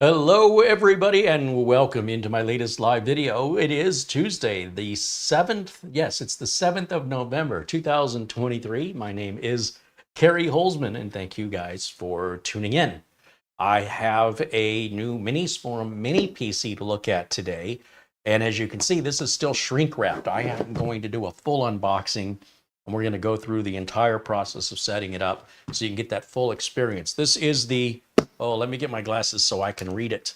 Hello everybody and welcome into my latest live video. It is Tuesday, the 7th. Yes, it's the 7th of November, 2023. My name is Carey Holzman and thank you guys for tuning in. I have a new Minisforum mini PC to look at today. And as you can see, this is still shrink wrapped. I am going to do a full unboxing and we're going to go through the entire process of setting it up so you can get that full experience. This is the Oh, let me get my glasses so I can read it.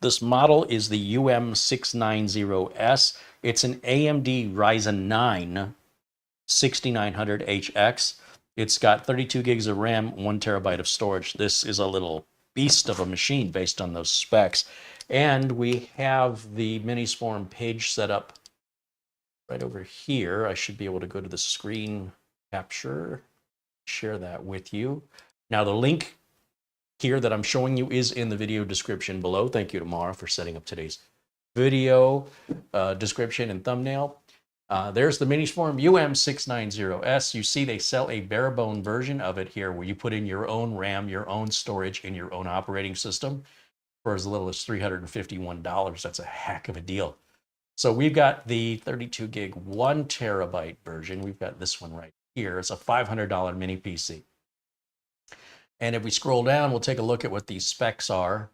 This model is the UM690S. It's an AMD Ryzen 9 6900HX. It's got 32 gigs of RAM, 1 terabyte of storage. This is a little beast of a machine based on those specs. And we have the Minisforum page set up right over here. I should be able to go to the screen capture, share that with you. Now the link here that I'm showing you is in the video description below. Thank you to Mara for setting up today's video description and thumbnail. There's the Minisforum UM690S. You see they sell a bare bone version of it here where you put in your own RAM, your own storage, and your own operating system for as little as $351. That's a heck of a deal. So we've got the 32 gig, 1 terabyte version. We've got this one right here. It's a $500 mini PC. And if we scroll down, we'll take a look at what these specs are.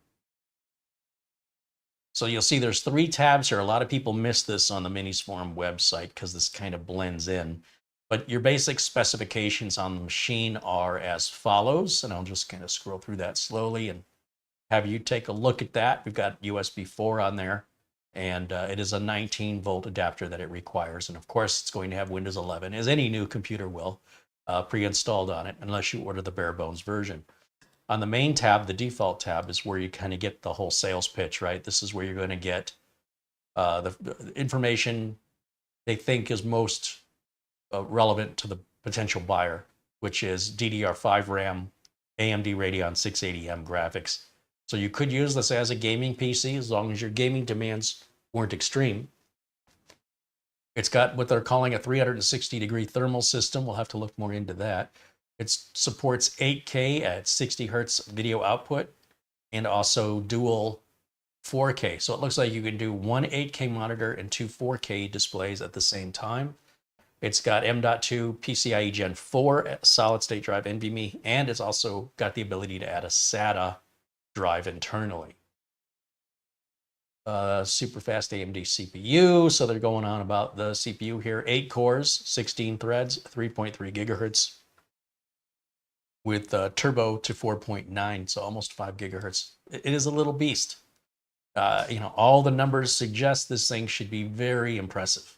So you'll see there's 3 tabs here. A lot of people miss this on the Minisforum website because this kind of blends in. But your basic specifications on the machine are as follows. And I'll just kind of scroll through that slowly and have you take a look at that. We've got USB 4 on there. And it is a 19-volt adapter that it requires. And of course, it's going to have Windows 11, as any new computer will. Pre-installed on it, unless you order the bare bones version. On the main tab, the default tab, is where you kind of get the whole sales pitch, right? This is where you're going to get the information they think is most relevant to the potential buyer, which is DDR5 RAM, AMD Radeon 680M graphics. So you could use this as a gaming PC as long as your gaming demands weren't extreme. It's got what they're calling a 360-degree thermal system. We'll have to look more into that. It supports 8K at 60 hertz video output and also dual 4K. So it looks like you can do one 8K monitor and 2 4K displays at the same time. It's got M.2 PCIe Gen 4 solid-state drive NVMe, and it's also got the ability to add a SATA drive internally. Super fast AMD CPU. So they're going on about the CPU here. 8 cores, 16 threads, 3.3 gigahertz with turbo to 4.9, so almost 5 gigahertz. It is a little beast. All the numbers suggest this thing should be very impressive.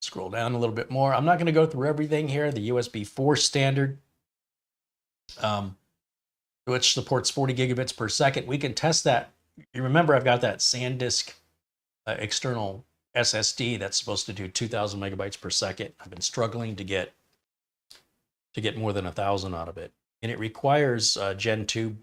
Scroll down a little bit more. I'm not going to go through everything here. The USB 4 standard, which supports 40 gigabits per second. We can test that. You remember I've got that SanDisk external SSD that's supposed to do 2,000 megabytes per second. I've been struggling to get more than 1,000 out of it. And it requires Gen 2,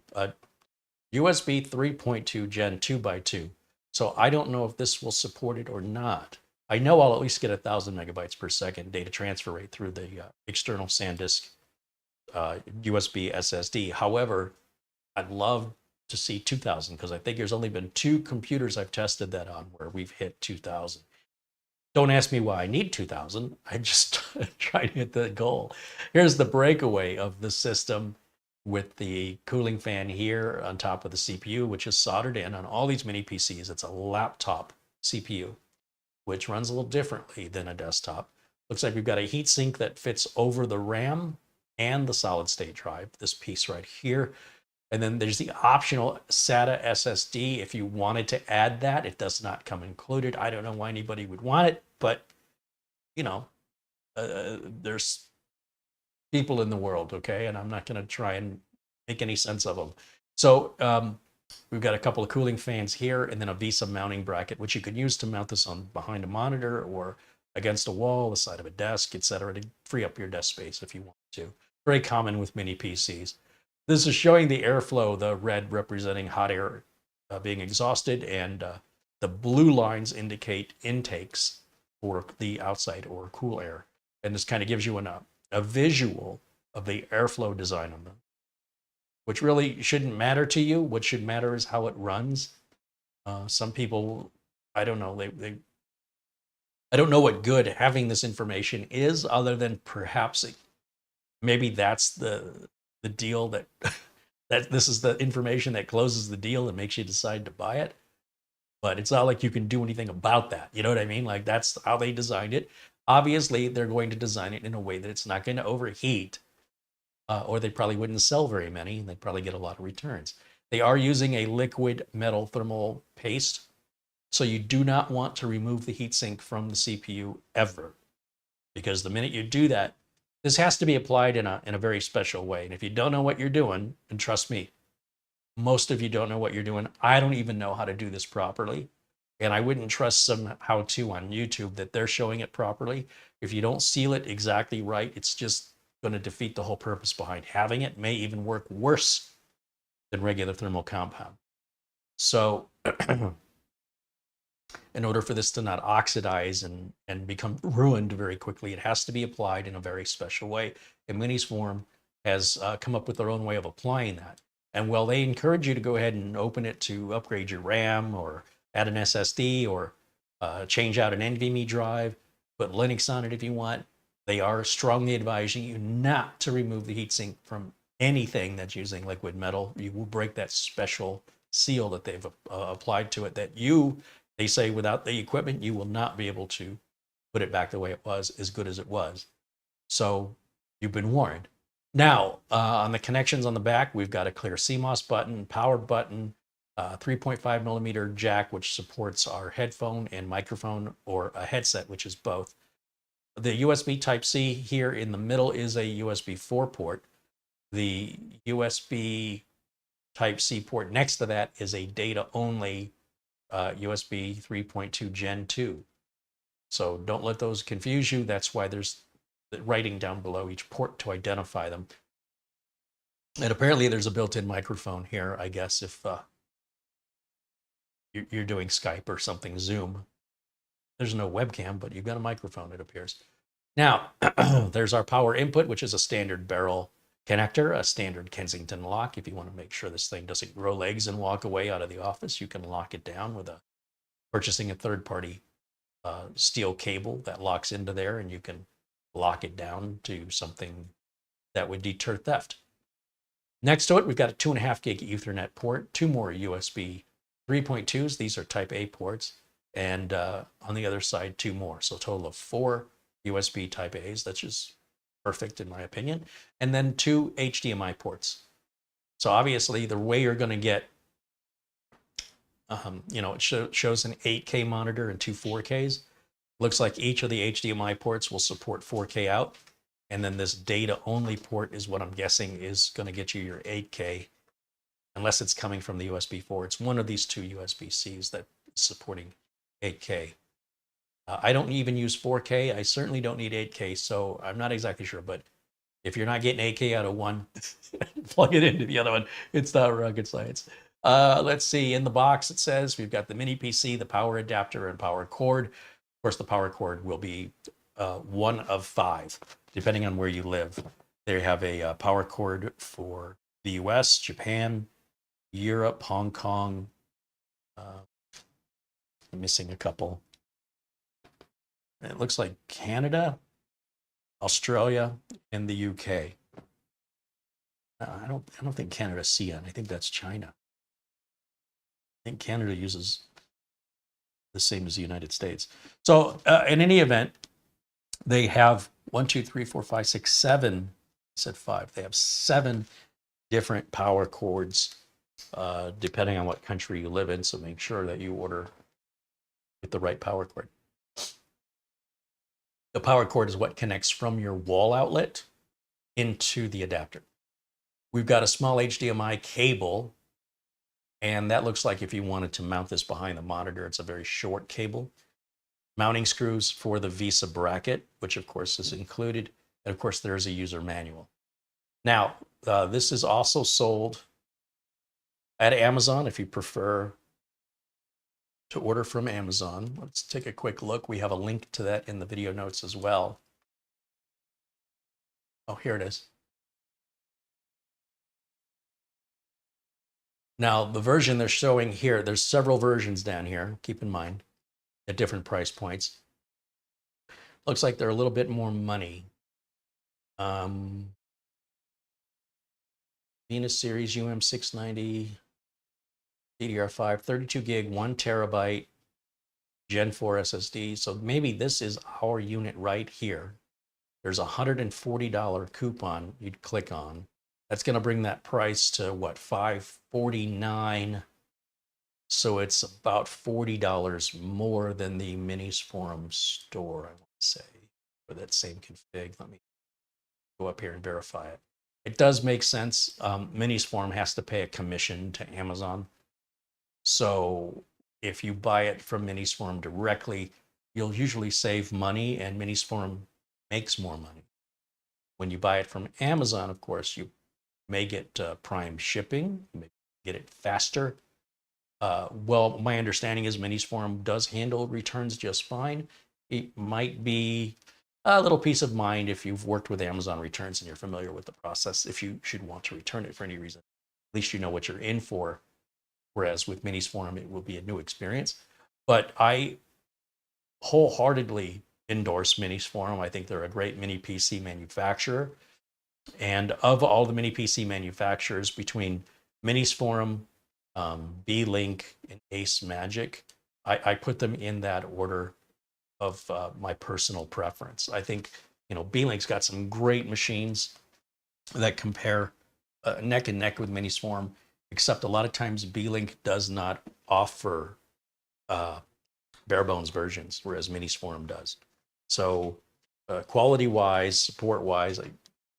USB 3.2 Gen 2x2. So I don't know if this will support it or not. I know I'll at least get 1,000 megabytes per second data transfer rate through the external SanDisk USB SSD. However, I'd love to see 2,000 because I think there's only been 2 computers I've tested that on where we've hit 2,000. Don't ask me why I need 2,000. I just try to hit the goal. Here's the breakaway of the system with the cooling fan here on top of the CPU, which is soldered in on all these mini PCs. It's a laptop CPU, which runs a little differently than a desktop. Looks like we've got a heatsink that fits over the RAM and the solid state drive, this piece right here. And then there's the optional SATA SSD if you wanted to add that. It does not come included. I don't know why anybody would want it, but there's people in the world, okay? And I'm not going to try and make any sense of them. So we've got a couple of cooling fans here and then a VESA mounting bracket, which you could use to mount this on behind a monitor or against a wall, the side of a desk, etc., to free up your desk space if you want to. Very common with mini PCs. This is showing the airflow, the red representing hot air being exhausted, and the blue lines indicate intakes for the outside or cool air. And this kind of gives you a visual of the airflow design on them. which really shouldn't matter to you. What should matter is how it runs. Some people, I don't know, I don't know what good having this information is, other than perhaps maybe that's the deal that that this is the information that closes the deal and makes you decide to buy it. But it's not like you can do anything about that. You know what I mean? Like, that's how they designed it. Obviously, they're going to design it in a way that it's not going to overheat, or they probably wouldn't sell very many, and they'd probably get a lot of returns. They are using a liquid metal thermal paste, so you do not want to remove the heatsink from the CPU ever, because the minute you do that, this has to be applied in a very special way. And if you don't know what you're doing, and trust me, most of you don't know what you're doing. I don't even know how to do this properly. And I wouldn't trust some how-to on YouTube that they're showing it properly. If you don't seal it exactly right, it's just going to defeat the whole purpose behind having it. May even work worse than regular thermal compound. So in order for this to not oxidize and become ruined very quickly, it has to be applied in a very special way. And Minisforum has come up with their own way of applying that. And while they encourage you to go ahead and open it to upgrade your RAM or add an SSD or change out an NVMe drive, put Linux on it if you want, they are strongly advising you not to remove the heatsink from anything that's using liquid metal. You will break that special seal that they've applied to it that they say without the equipment, you will not be able to put it back the way it was, as good as it was. So you've been warned. Now, on the connections on the back, we've got a clear CMOS button, power button, 3.5 millimeter jack, which supports our headphone and microphone, or a headset, which is both. The USB Type-C here in the middle is a USB 4 port. The USB Type-C port next to that is a data-only USB 3.2 Gen 2. So don't let those confuse you. That's why there's the writing down below each port to identify them. And apparently there's a built-in microphone here, I guess, if you're doing Skype or something, Zoom. There's no webcam, but you've got a microphone, it appears. Now, there's our power input, which is a standard barrel connector, a standard Kensington lock. If you want to make sure this thing doesn't grow legs and walk away out of the office, you can lock it down with purchasing a third-party steel cable that locks into there, and you can lock it down to something that would deter theft. Next to it, we've got a 2.5 gig Ethernet port, two more USB 3.2s. These are Type A ports. And on the other side, two more. So a total of 4 USB Type A's. That's just perfect in my opinion. And then 2 HDMI ports. So obviously the way you're going to get, it shows an 8K monitor and 2 4Ks. Looks like each of the HDMI ports will support 4K out. And then this data only port is what I'm guessing is going to get you your 8K, unless it's coming from the USB 4. It's one of these 2 USB-Cs that is supporting 8K. I don't even use 4K. I certainly don't need 8K, so I'm not exactly sure. But if you're not getting 8K out of one, plug it into the other one. It's not rocket science. Let's see. In the box, it says we've got the mini PC, the power adapter, and power cord. Of course, the power cord will be one of 5, depending on where you live. They have a power cord for the US, Japan, Europe, Hong Kong. I'm missing a couple. It looks like Canada, Australia, and the UK. I don't think Canada's CN. I think that's China. I think Canada uses the same as the United States. So in any event, they have 1, 2, 3, 4, 5, 6, 7. I said 5. They have 7 different power cords, depending on what country you live in. So make sure that you order with the right power cord. The power cord is what connects from your wall outlet into the adapter. We've got a small HDMI cable, and that looks like if you wanted to mount this behind the monitor, it's a very short cable. Mounting screws for the VESA bracket, which of course is included. And of course, there's a user manual. Now, this is also sold at Amazon if you prefer to order from Amazon. Let's take a quick look. We have a link to that in the video notes as well. Oh, here it is. Now, the version they're showing here, there's several versions down here, keep in mind, at different price points. Looks like they're a little bit more money. Venus Series UM690, DDR5, 32 gig, 1 terabyte, Gen 4 SSD. So maybe this is our unit right here. There's a $140 coupon you'd click on. That's going to bring that price to what, $549. So it's about $40 more than the Minisforum store, I want to say, for that same config. Let me go up here and verify it. It does make sense. Minisforum has to pay a commission to Amazon. So if you buy it from Minisforum directly, you'll usually save money, and Minisforum makes more money. When you buy it from Amazon, of course, you may get prime shipping, you may get it faster. Well, my understanding is Minisforum does handle returns just fine. It might be a little peace of mind if you've worked with Amazon returns and you're familiar with the process. If you should want to return it for any reason, at least you know what you're in for. Whereas with Minisforum, it will be a new experience. But I wholeheartedly endorse Minisforum. I think they're a great mini PC manufacturer. And of all the mini PC manufacturers, between Minisforum, B-Link, and Ace Magic, I put them in that order of my personal preference. I think, B-Link's got some great machines that compare neck and neck with Minisforum, except a lot of times B-Link does not offer bare bones versions, whereas Minisforum does. So quality-wise, support-wise,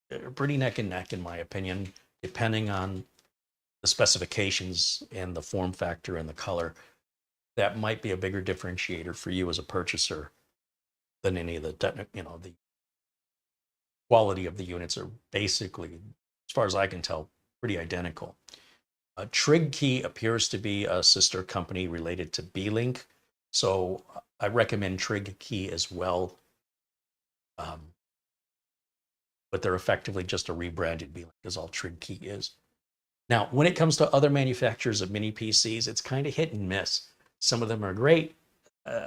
they're pretty neck and neck in my opinion, depending on the specifications and the form factor and the color. That might be a bigger differentiator for you as a purchaser than any of the the quality of the units are basically, as far as I can tell, pretty identical. Trig Key appears to be a sister company related to B-Link, so I recommend Trig Key as well. But they're effectively just a rebranded B-Link, is all Trig Key is. Now, when it comes to other manufacturers of mini PCs, it's kind of hit and miss. Some of them are great,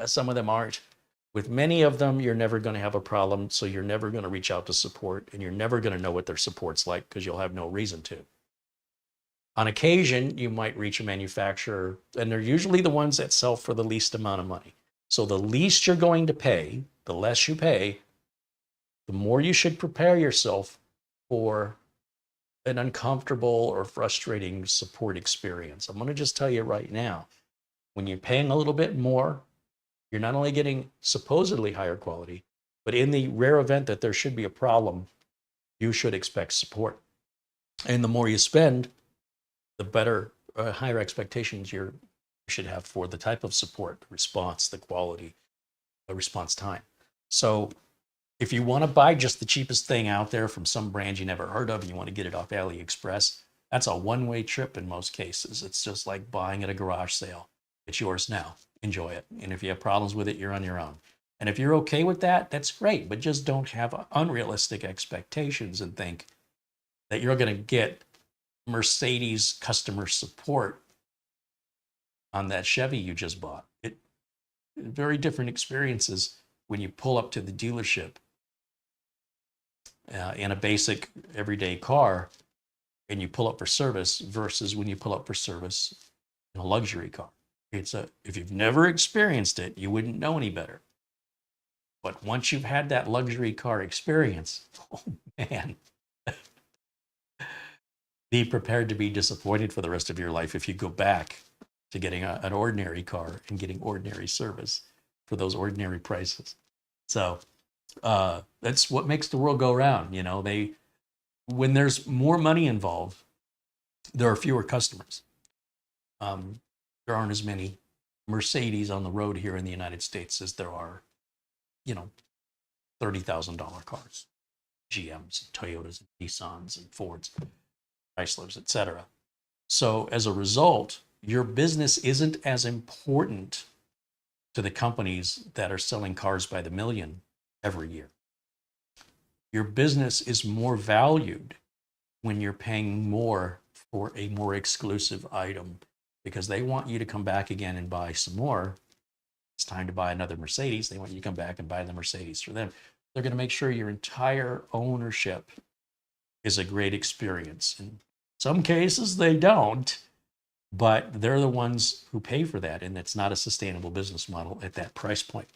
some of them aren't. With many of them, you're never going to have a problem, so you're never going to reach out to support, and you're never going to know what their support's like because you'll have no reason to. On occasion, you might reach a manufacturer, and they're usually the ones that sell for the least amount of money. So the least you're going to pay, the less you pay, the more you should prepare yourself for an uncomfortable or frustrating support experience. I'm going to just tell you right now, when you're paying a little bit more, you're not only getting supposedly higher quality, but in the rare event that there should be a problem, you should expect support. And the more you spend, the better, higher expectations you should have for the type of support, the response, the quality, the response time. So if you want to buy just the cheapest thing out there from some brand you never heard of, and you want to get it off AliExpress, that's a one-way trip in most cases. It's just like buying at a garage sale. It's yours now. Enjoy it. And if you have problems with it, you're on your own. And if you're okay with that, that's great. But just don't have unrealistic expectations and think that you're going to get Mercedes customer support on that Chevy you just bought. Very different experiences when you pull up to the dealership in a basic everyday car and you pull up for service versus when you pull up for service in a luxury car. If you've never experienced it, you wouldn't know any better. But once you've had that luxury car experience, oh man, be prepared to be disappointed for the rest of your life if you go back to getting an ordinary car and getting ordinary service for those ordinary prices. So that's what makes the world go round. When there's more money involved, there are fewer customers. There aren't as many Mercedes on the road here in the United States as there are, $30,000 cars, GMs, and Toyotas, and Nissans, and Fords, Chryslers, etc. So as a result, your business isn't as important to the companies that are selling cars by the million every year. Your business is more valued when you're paying more for a more exclusive item because they want you to come back again and buy some more. It's time to buy another Mercedes. They want you to come back and buy the Mercedes for them. They're going to make sure your entire ownership is a great experience. In some cases, they don't, but they're the ones who pay for that, and it's not a sustainable business model at that price point.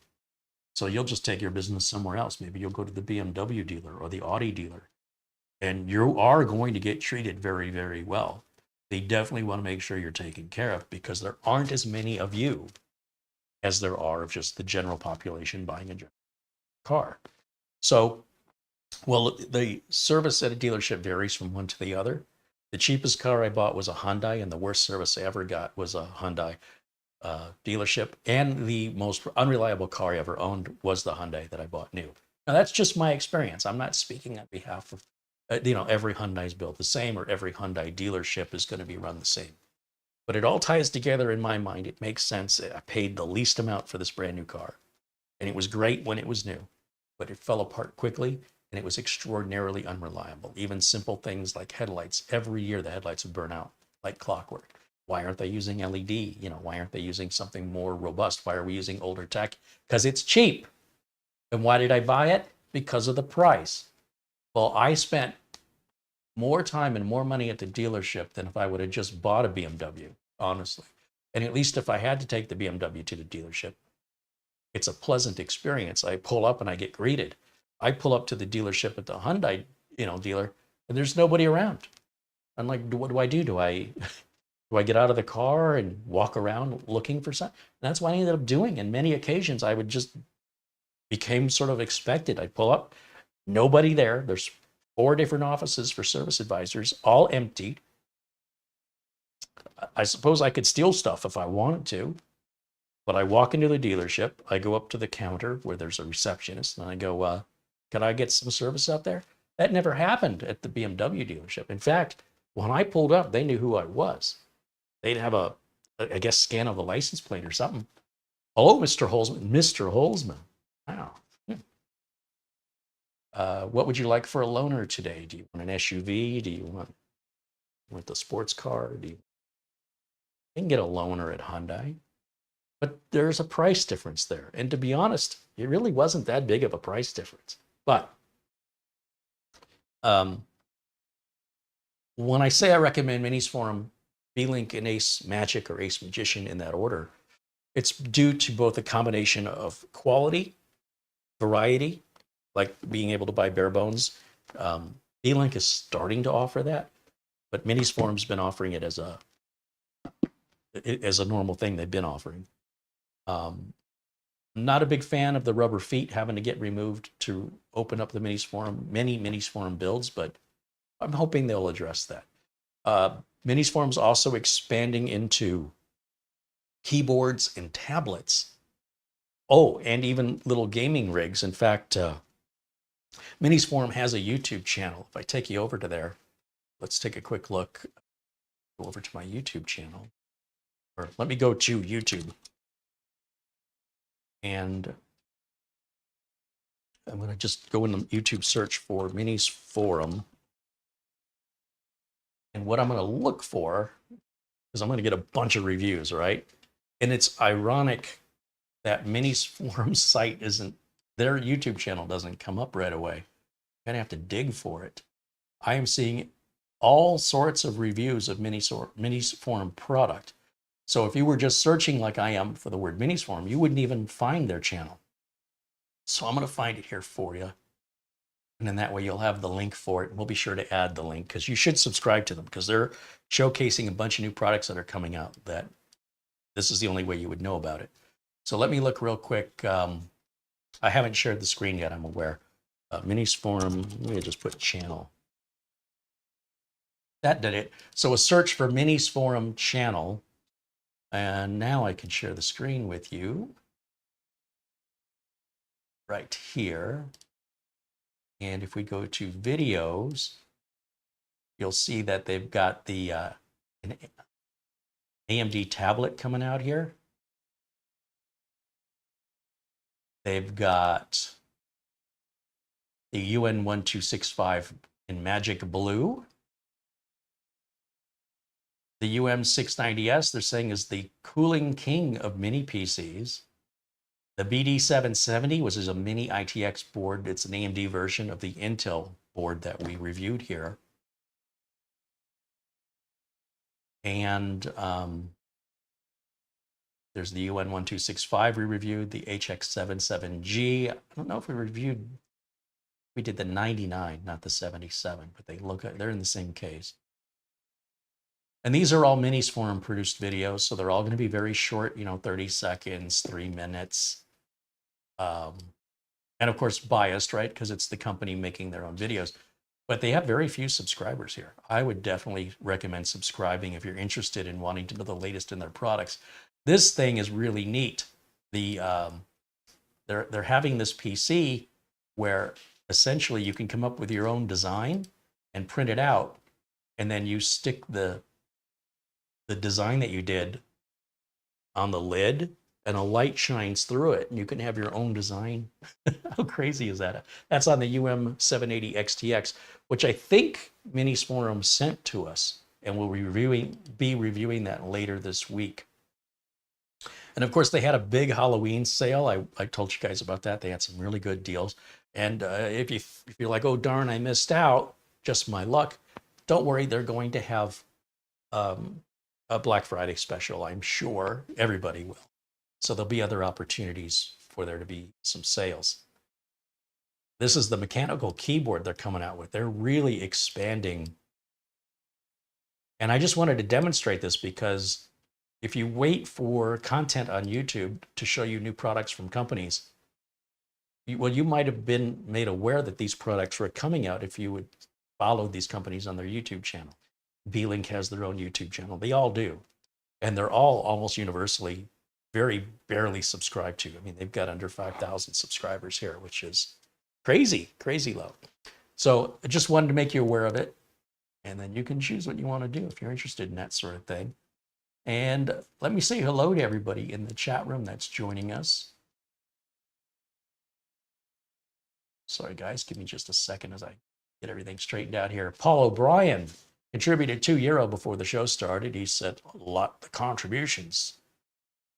So you'll just take your business somewhere else. Maybe you'll go to the BMW dealer or the Audi dealer, and you are going to get treated very, very well. They definitely want to make sure you're taken care of because there aren't as many of you as there are of just the general population buying a car. So, well, the service at a dealership varies from one to the other. The cheapest car I bought was a Hyundai, and the worst service I ever got was a Hyundai dealership. And the most unreliable car I ever owned was the Hyundai that I bought new. Now, that's just my experience. I'm not speaking on behalf of, every Hyundai is built the same or every Hyundai dealership is going to be run the same. But it all ties together in my mind. It makes sense. I paid the least amount for this brand new car, and it was great when it was new, but it fell apart quickly, and it was extraordinarily unreliable. Even simple things like headlights. Every year, the headlights would burn out like clockwork. Why aren't they using LED? Why aren't they using something more robust? Why are we using older tech? Because it's cheap. And why did I buy it? Because of the price. Well, I spent more time and more money at the dealership than if I would have just bought a BMW, honestly. And at least if I had to take the BMW to the dealership, it's a pleasant experience. I pull up and I get greeted. I pull up to the dealership at the Hyundai, dealer, and there's nobody around. I'm like, what do I do? Do I get out of the car and walk around looking for something? And that's what I ended up doing. And many occasions I would just became sort of expected. I'd pull up, nobody there. There's 4 different offices for service advisors, all empty. I suppose I could steal stuff if I wanted to, but I walk into the dealership, I go up to the counter where there's a receptionist, and I go, can I get some service out there? That never happened at the BMW dealership. In fact, when I pulled up, they knew who I was. They'd have I guess, scan of the license plate or something. Hello, Mr. Holzman. Mr. Holzman. Wow. What would you like for a loaner today? Do you want an SUV? Do you want the sports car? You can get a loaner at Hyundai, but there's a price difference there. And to be honest, it really wasn't that big of a price difference. But when I say I recommend Minisforum, B-Link, and Ace Magic or Ace Magician in that order, it's due to both a combination of quality, variety, like being able to buy bare bones. B-Link is starting to offer that, but Minisforum's been offering it as a normal thing they've been offering. Not a big fan of the rubber feet having to get removed to open up the many Minisforum builds, but I'm hoping they'll address that. Minisforum's also expanding into keyboards and tablets. Oh, and even little gaming rigs. In fact, Minisforum has a YouTube channel. If I take you over to there, let's take a quick look. Go over to my YouTube channel. Or let me go to YouTube. And I'm going to just go in the YouTube search for Minisforum. And what I'm going to look for is I'm going to get a bunch of reviews, right? And it's ironic that Minisforum's site their YouTube channel doesn't come up right away. You're going to have to dig for it. I am seeing all sorts of reviews of Minisforum product. So if you were just searching like I am for the word Minisforum, you wouldn't even find their channel. So I'm going to find it here for you. And then that way you'll have the link for it. We'll be sure to add the link because you should subscribe to them because they're showcasing a bunch of new products that are coming out that this is the only way you would know about it. So let me look real quick. I haven't shared the screen yet, I'm aware. Minisforum, let me just put channel. That did it. So a search for Minisforum channel. And now I can share the screen with you right here. And if we go to videos, you'll see that they've got the an AMD tablet coming out here. They've got the UN1265 in magic blue. The UM690S, they're saying, is the cooling king of mini PCs. The BD770, which is a mini ITX board. It's an AMD version of the Intel board that we reviewed here. And there's the UN1265 we reviewed, the HX77G. I don't know if we did the 99, not the 77, but they're in the same case. And these are all Minisforum produced videos, so they're all going to be very short, 30 seconds, 3 minutes. And of course, biased, right? Because it's the company making their own videos. But they have very few subscribers here. I would definitely recommend subscribing if you're interested in wanting to know the latest in their products. This thing is really neat. They're having this PC where essentially you can come up with your own design and print it out, and then you stick the design that you did on the lid, and a light shines through it, and you can have your own design. How crazy is that? That's on the UM780XTX, which I think Minisforum sent to us, and we'll be reviewing that later this week. And of course, they had a big Halloween sale. I told you guys about that. They had some really good deals. And if you're like, oh darn, I missed out, just my luck, don't worry, they're going to have a Black Friday special. I'm sure everybody will. So there'll be other opportunities for there to be some sales. This is the mechanical keyboard they're coming out with. They're really expanding. And I just wanted to demonstrate this because if you wait for content on YouTube to show you new products from companies, you might have been made aware that these products were coming out if you would follow these companies on their YouTube channel. B-Link has their own YouTube channel. They all do. And they're all almost universally very barely subscribed to. I mean, they've got under 5,000 subscribers here, which is crazy, crazy low. So I just wanted to make you aware of it. And then you can choose what you want to do if you're interested in that sort of thing. And let me say hello to everybody in the chat room that's joining us. Sorry, guys, give me just a second as I get everything straightened out here. Paul O'Brien contributed €2 before the show started. He said, the contributions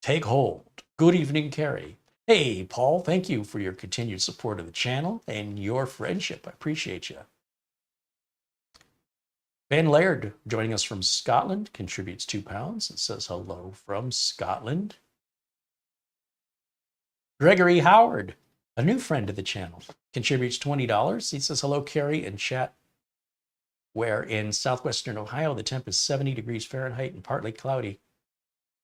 take hold. Good evening, Carey. Hey, Paul, thank you for your continued support of the channel and your friendship. I appreciate you. Ben Laird, joining us from Scotland, contributes £2 and says hello from Scotland. Gregory Howard, a new friend of the channel, contributes $20. He says, hello, Carey, and chat, where in southwestern Ohio, the temp is 70 degrees Fahrenheit and partly cloudy.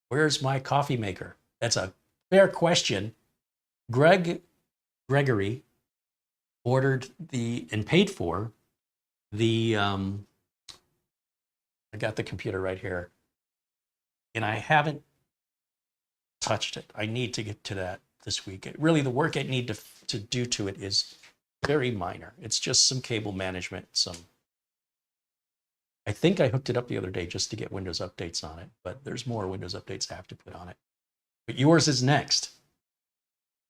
Where's my coffee maker? That's a fair question. Gregory ordered and paid for the, I got the computer right here, and I haven't touched it. I need to get to that this week. Really, the work I need to do to it is very minor. It's just some cable management, I think I hooked it up the other day just to get Windows updates on it, but there's more Windows updates I have to put on it. But yours is next.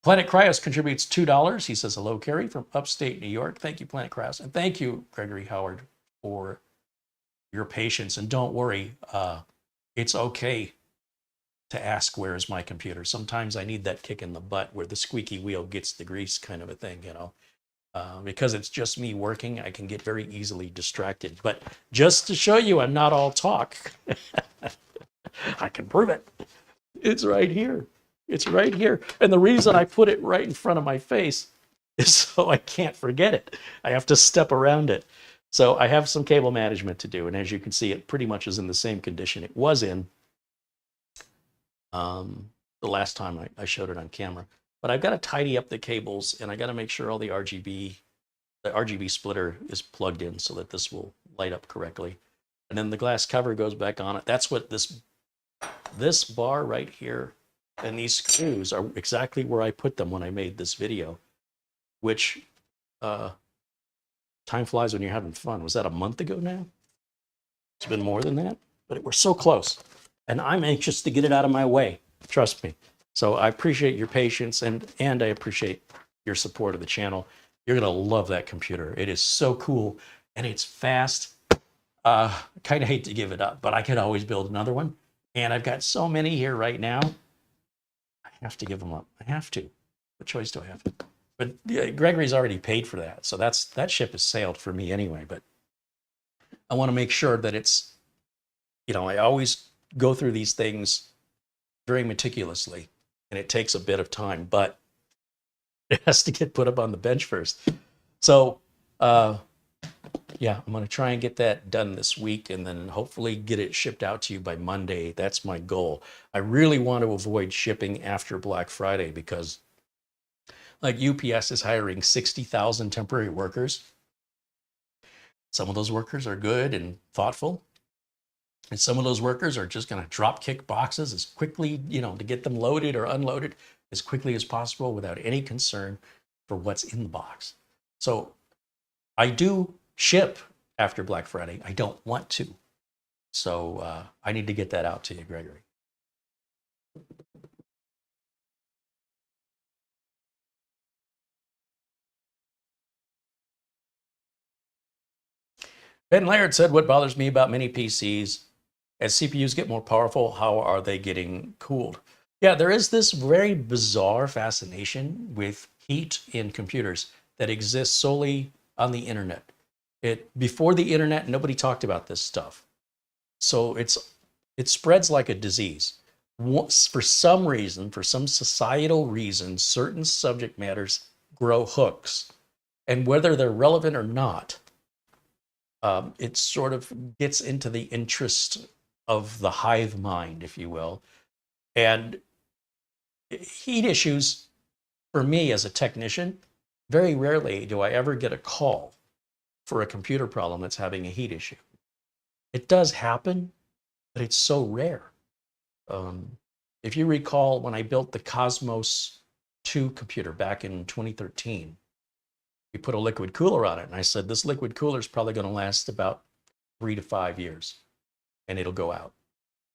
Planet Cryos contributes $2. He says, hello, Carey, from upstate New York. Thank you, Planet Cryos. And thank you, Gregory Howard, for your patience. And don't worry, it's okay to ask, where is my computer? Sometimes I need that kick in the butt where the squeaky wheel gets the grease kind of a thing, because it's just me working, I can get very easily distracted. But just to show you I'm not all talk, I can prove it. It's right here. It's right here. And the reason I put it right in front of my face is so I can't forget it. I have to step around it. So I have some cable management to do. And as you can see, it pretty much is in the same condition it was in the last time I showed it on camera. But I've got to tidy up the cables, and I got to make sure all the RGB splitter is plugged in so that this will light up correctly. And then the glass cover goes back on it. That's what this bar right here and these screws are exactly where I put them when I made this video, which time flies when you're having fun. Was that a month ago now? It's been more than that, but we're so close. And I'm anxious to get it out of my way. Trust me. So I appreciate your patience, and I appreciate your support of the channel. You're going to love that computer. It is so cool, and it's fast. I kind of hate to give it up, but I could always build another one. And I've got so many here right now. I have to give them up. I have to. What choice do I have? But yeah, Gregory's already paid for that. So that ship has sailed for me anyway. But I want to make sure that it's, I always go through these things very meticulously, and it takes a bit of time, but it has to get put up on the bench first. So, yeah, I'm going to try and get that done this week and then hopefully get it shipped out to you by Monday. That's my goal. I really want to avoid shipping after Black Friday because, like, UPS is hiring 60,000 temporary workers. Some of those workers are good and thoughtful. And some of those workers are just going to drop kick boxes as quickly, to get them loaded or unloaded as quickly as possible without any concern for what's in the box. So I do ship after Black Friday. I don't want to. So I need to get that out to you, Gregory. Ben Laird said, what bothers me about mini PCs, as CPUs get more powerful, how are they getting cooled? Yeah, there is this very bizarre fascination with heat in computers that exists solely on the internet. Before the internet, nobody talked about this stuff. So it spreads like a disease. For some reason, for some societal reason, certain subject matters grow hooks. And whether they're relevant or not, it sort of gets into the interest of the hive mind, if you will. And heat issues, for me as a technician, very rarely do I ever get a call for a computer problem that's having a heat issue. It does happen, but it's so rare. If you recall, when I built the Cosmos 2 computer back in 2013, we put a liquid cooler on it. And I said, this liquid cooler is probably going to last about 3 to 5 years, and it'll go out.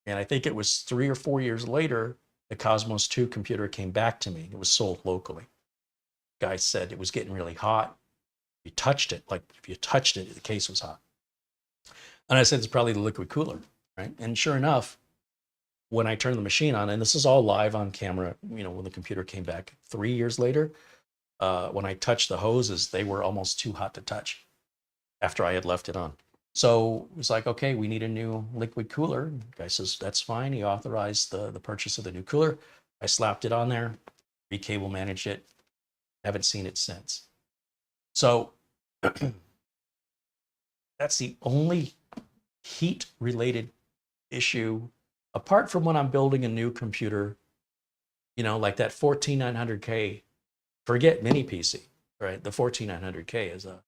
And I think it was 3 or 4 years later, the Cosmos 2 computer came back to me. It was sold locally. The guy said it was getting really hot. You touched it, like if you touched it, the case was hot. And I said, it's probably the liquid cooler, right? And sure enough, when I turned the machine on, and this is all live on camera, when the computer came back 3 years later, when I touched the hoses, they were almost too hot to touch after I had left it on. So it was like, okay, we need a new liquid cooler. The guy says, that's fine. He authorized the purchase of the new cooler. I slapped it on there, recable managed it. Haven't seen it since. So that's the only heat-related issue, apart from when I'm building a new computer, like that 14900K. Forget mini PC, right? The 14900K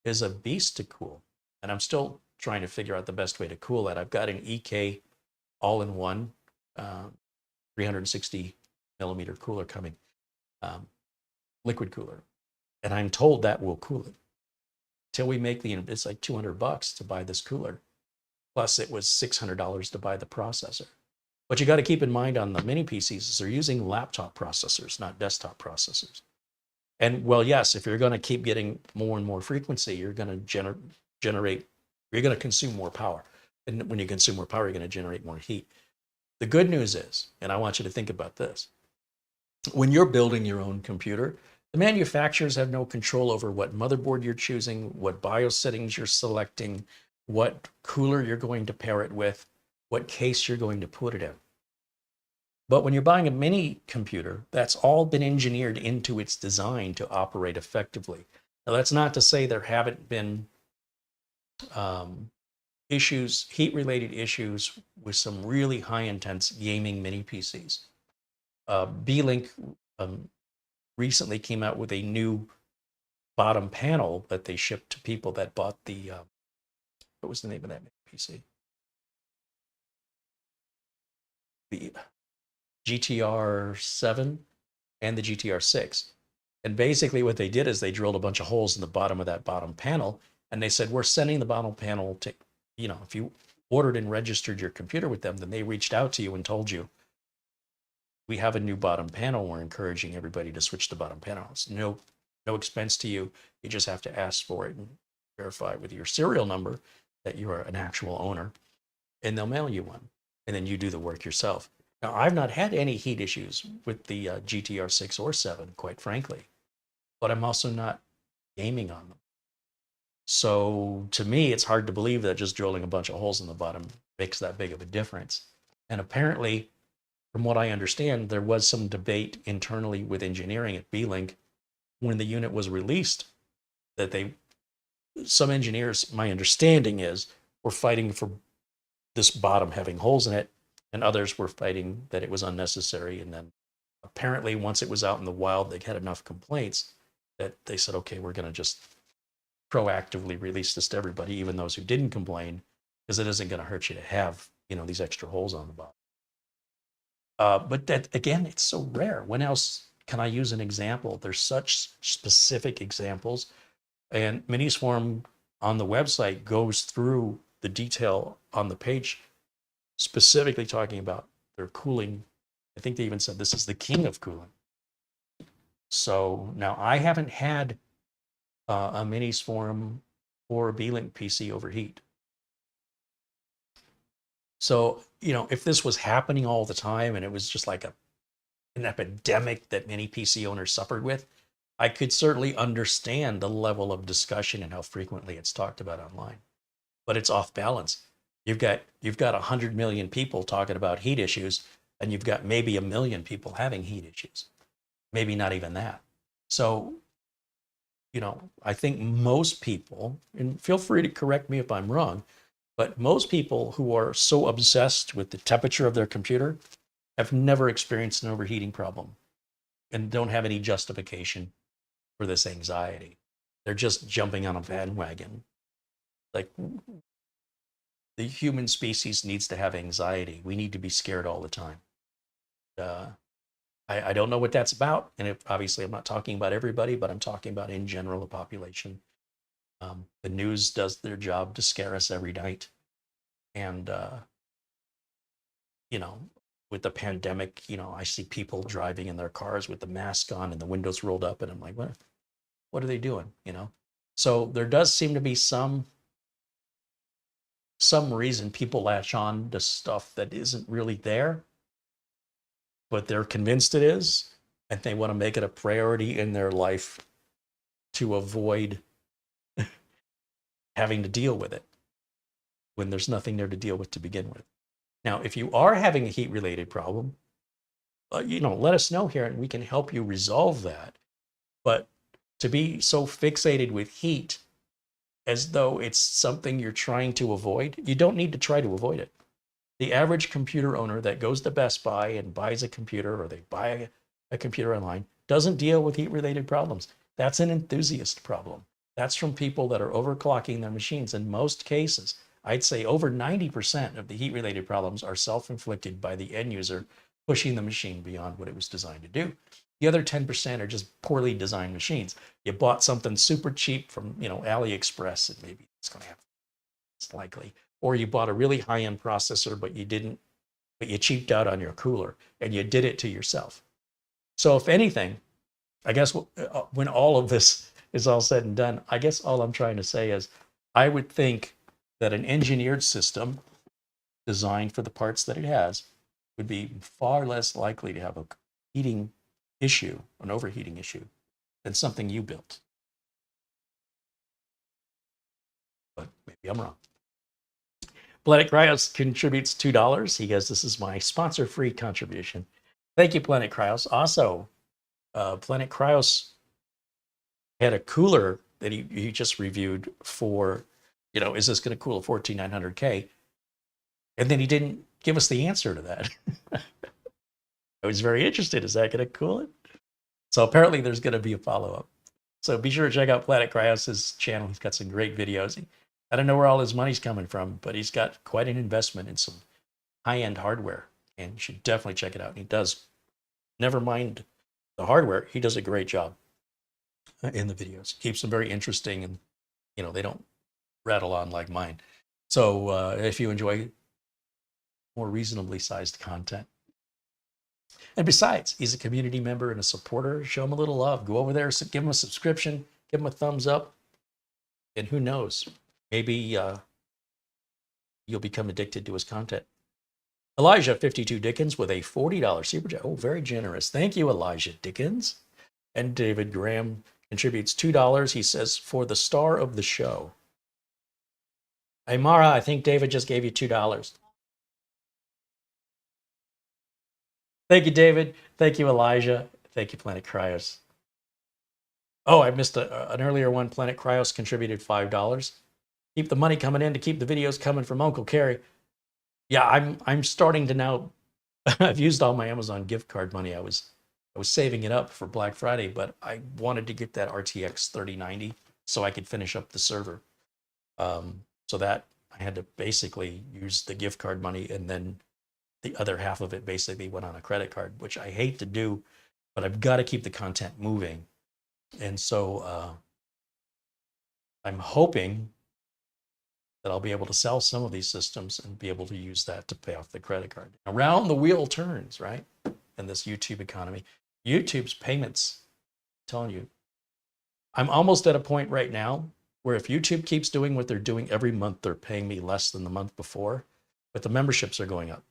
is a beast to cool. And I'm still trying to figure out the best way to cool that. I've got an EK all-in-one 360 millimeter cooler coming, liquid cooler. And I'm told that will cool it. Till we make it's like $200 to buy this cooler. Plus it was $600 to buy the processor. What you got to keep in mind on the mini PCs is they're using laptop processors, not desktop processors. And well, yes, if you're going to keep getting more and more frequency, you're going to you're going to consume more power. And when you consume more power, you're going to generate more heat. The good news is, and I want you to think about this, when you're building your own computer, the manufacturers have no control over what motherboard you're choosing, what BIOS settings you're selecting, what cooler you're going to pair it with, what case you're going to put it in. But when you're buying a mini computer, that's all been engineered into its design to operate effectively. Now, that's not to say there haven't been issues, heat-related issues with some really high-intense gaming mini PCs. B-Link recently came out with a new bottom panel that they shipped to people that bought the, what was the name of that PC? The GTR 7 and the GTR 6. And basically what they did is they drilled a bunch of holes in the bottom of that bottom panel, and they said, we're sending the bottom panel to, if you ordered and registered your computer with them, then they reached out to you and told you, we have a new bottom panel. We're encouraging everybody to switch to bottom panels. No expense to you. You just have to ask for it and verify with your serial number. that you are an actual owner, and they'll mail you one, and then you do the work yourself. Now, I've not had any heat issues with the GTR 6 or 7, quite frankly, but I'm also not gaming on them. So to me, it's hard to believe that just drilling a bunch of holes in the bottom makes that big of a difference. And apparently, from what I understand, there was some debate internally with engineering at B-Link when the unit was released that some engineers, my understanding is, were fighting for this bottom having holes in it, and others were fighting that it was unnecessary. And then apparently once it was out in the wild, they had enough complaints that they said, okay, we're going to just proactively release this to everybody, even those who didn't complain, because it isn't going to hurt you to have, these extra holes on the bottom. But that, again, it's so rare. When else can I use an example? There's such specific examples. And Minisforum on the website goes through the detail on the page, specifically talking about their cooling. I think they even said this is the king of cooling. So now I haven't had a Minisforum or a B-Link PC overheat. So, if this was happening all the time and it was just like an epidemic that many PC owners suffered with, I could certainly understand the level of discussion and how frequently it's talked about online. But it's off balance. You've got 100 million people talking about heat issues, and you've got maybe 1 million people having heat issues. Maybe not even that. So, I think most people, and feel free to correct me if I'm wrong, but most people who are so obsessed with the temperature of their computer have never experienced an overheating problem and don't have any justification for this anxiety. They're just jumping on a bandwagon. Like, the human species needs to have anxiety. We need to be scared all the time. I don't know what that's about. And obviously, I'm not talking about everybody, but I'm talking about in general the population. The news does their job to scare us every night. And, with the pandemic, I see people driving in their cars with the mask on and the windows rolled up. And I'm like, what are they doing? So there does seem to be some reason people latch on to stuff that isn't really there, but they're convinced it is, and they want to make it a priority in their life to avoid having to deal with it when there's nothing there to deal with to begin with. Now, if you are having a heat-related problem, let us know here and we can help you resolve that. But to be so fixated with heat as though it's something you're trying to avoid, you don't need to try to avoid it. The average computer owner that goes to Best Buy and buys a computer, or they buy a computer online, doesn't deal with heat-related problems. That's an enthusiast problem. That's from people that are overclocking their machines. In most cases, I'd say over 90% of the heat-related problems are self-inflicted by the end user pushing the machine beyond what it was designed to do. The other 10% are just poorly designed machines. You bought something super cheap from, AliExpress, and maybe it's going to have, it's likely. Or you bought a really high-end processor, but you cheaped out on your cooler, and you did it to yourself. So if anything, I guess when all of this is all said and done, I guess all I'm trying to say is I would think that an engineered system designed for the parts that it has would be far less likely to have a heating issue, an overheating issue, than something you built. But maybe I'm wrong. Planet Cryos contributes $2. He goes, this is my sponsor-free contribution. Thank you, Planet Cryos. Also, Planet Cryos had a cooler that he just reviewed for, is this going to cool a 14900K? And then he didn't give us the answer to that. I was very interested. Is that going to cool it? So apparently there's going to be a follow-up. So be sure to check out Planet Cryos' channel. He's got some great videos. I don't know where all his money's coming from, but he's got quite an investment in some high-end hardware, and you should definitely check it out. And he does, never mind the hardware, he does a great job in the videos. Keeps them very interesting, and they don't rattle on like mine. So if you enjoy more reasonably sized content, and besides, he's a community member and a supporter, show him a little love. Go over there, give him a subscription, give him a thumbs up, and who knows, maybe you'll become addicted to his content. Elijah 52 Dickens with a $40 super chat. Oh, very generous. Thank you, Elijah Dickens. And David Graham contributes $2. He says, for the star of the show. Hey, Mara, I think David just gave you $2. Thank you, David. Thank you, Elijah. Thank you, Planet Cryos. Oh, I missed an earlier one. Planet Cryos contributed $5. Keep the money coming in to keep the videos coming from Uncle Carey. Yeah, I'm starting to now. I've used all my Amazon gift card money. I was saving it up for Black Friday, but I wanted to get that RTX 3090 so I could finish up the server. So that I had to basically use the gift card money, and then the other half of it basically went on a credit card, which I hate to do, but I've got to keep the content moving. And so I'm hoping that I'll be able to sell some of these systems and be able to use that to pay off the credit card. Around the wheel turns, right? In this YouTube economy. YouTube's payments, I'm telling you, I'm almost at a point right now where if YouTube keeps doing what they're doing every month, they're paying me less than the month before, but the memberships are going up.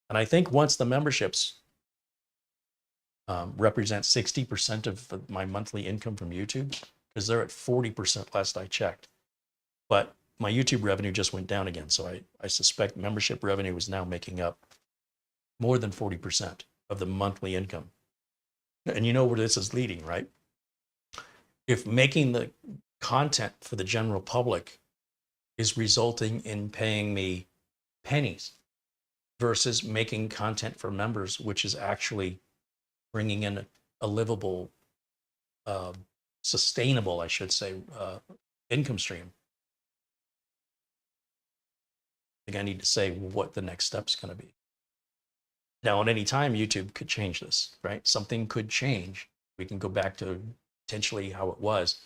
And I think once the memberships represent 60% of my monthly income from YouTube, because they're at 40% last I checked. But my YouTube revenue just went down again. So I suspect membership revenue is now making up more than 40% of the monthly income. And you know where this is leading, right? If making the content for the general public is resulting in paying me pennies versus making content for members, which is actually bringing in a livable, sustainable, I should say, income stream. I think I need to say what the next step's going to be. Now, at any time, YouTube could change this, right? Something could change. We can go back to potentially how it was.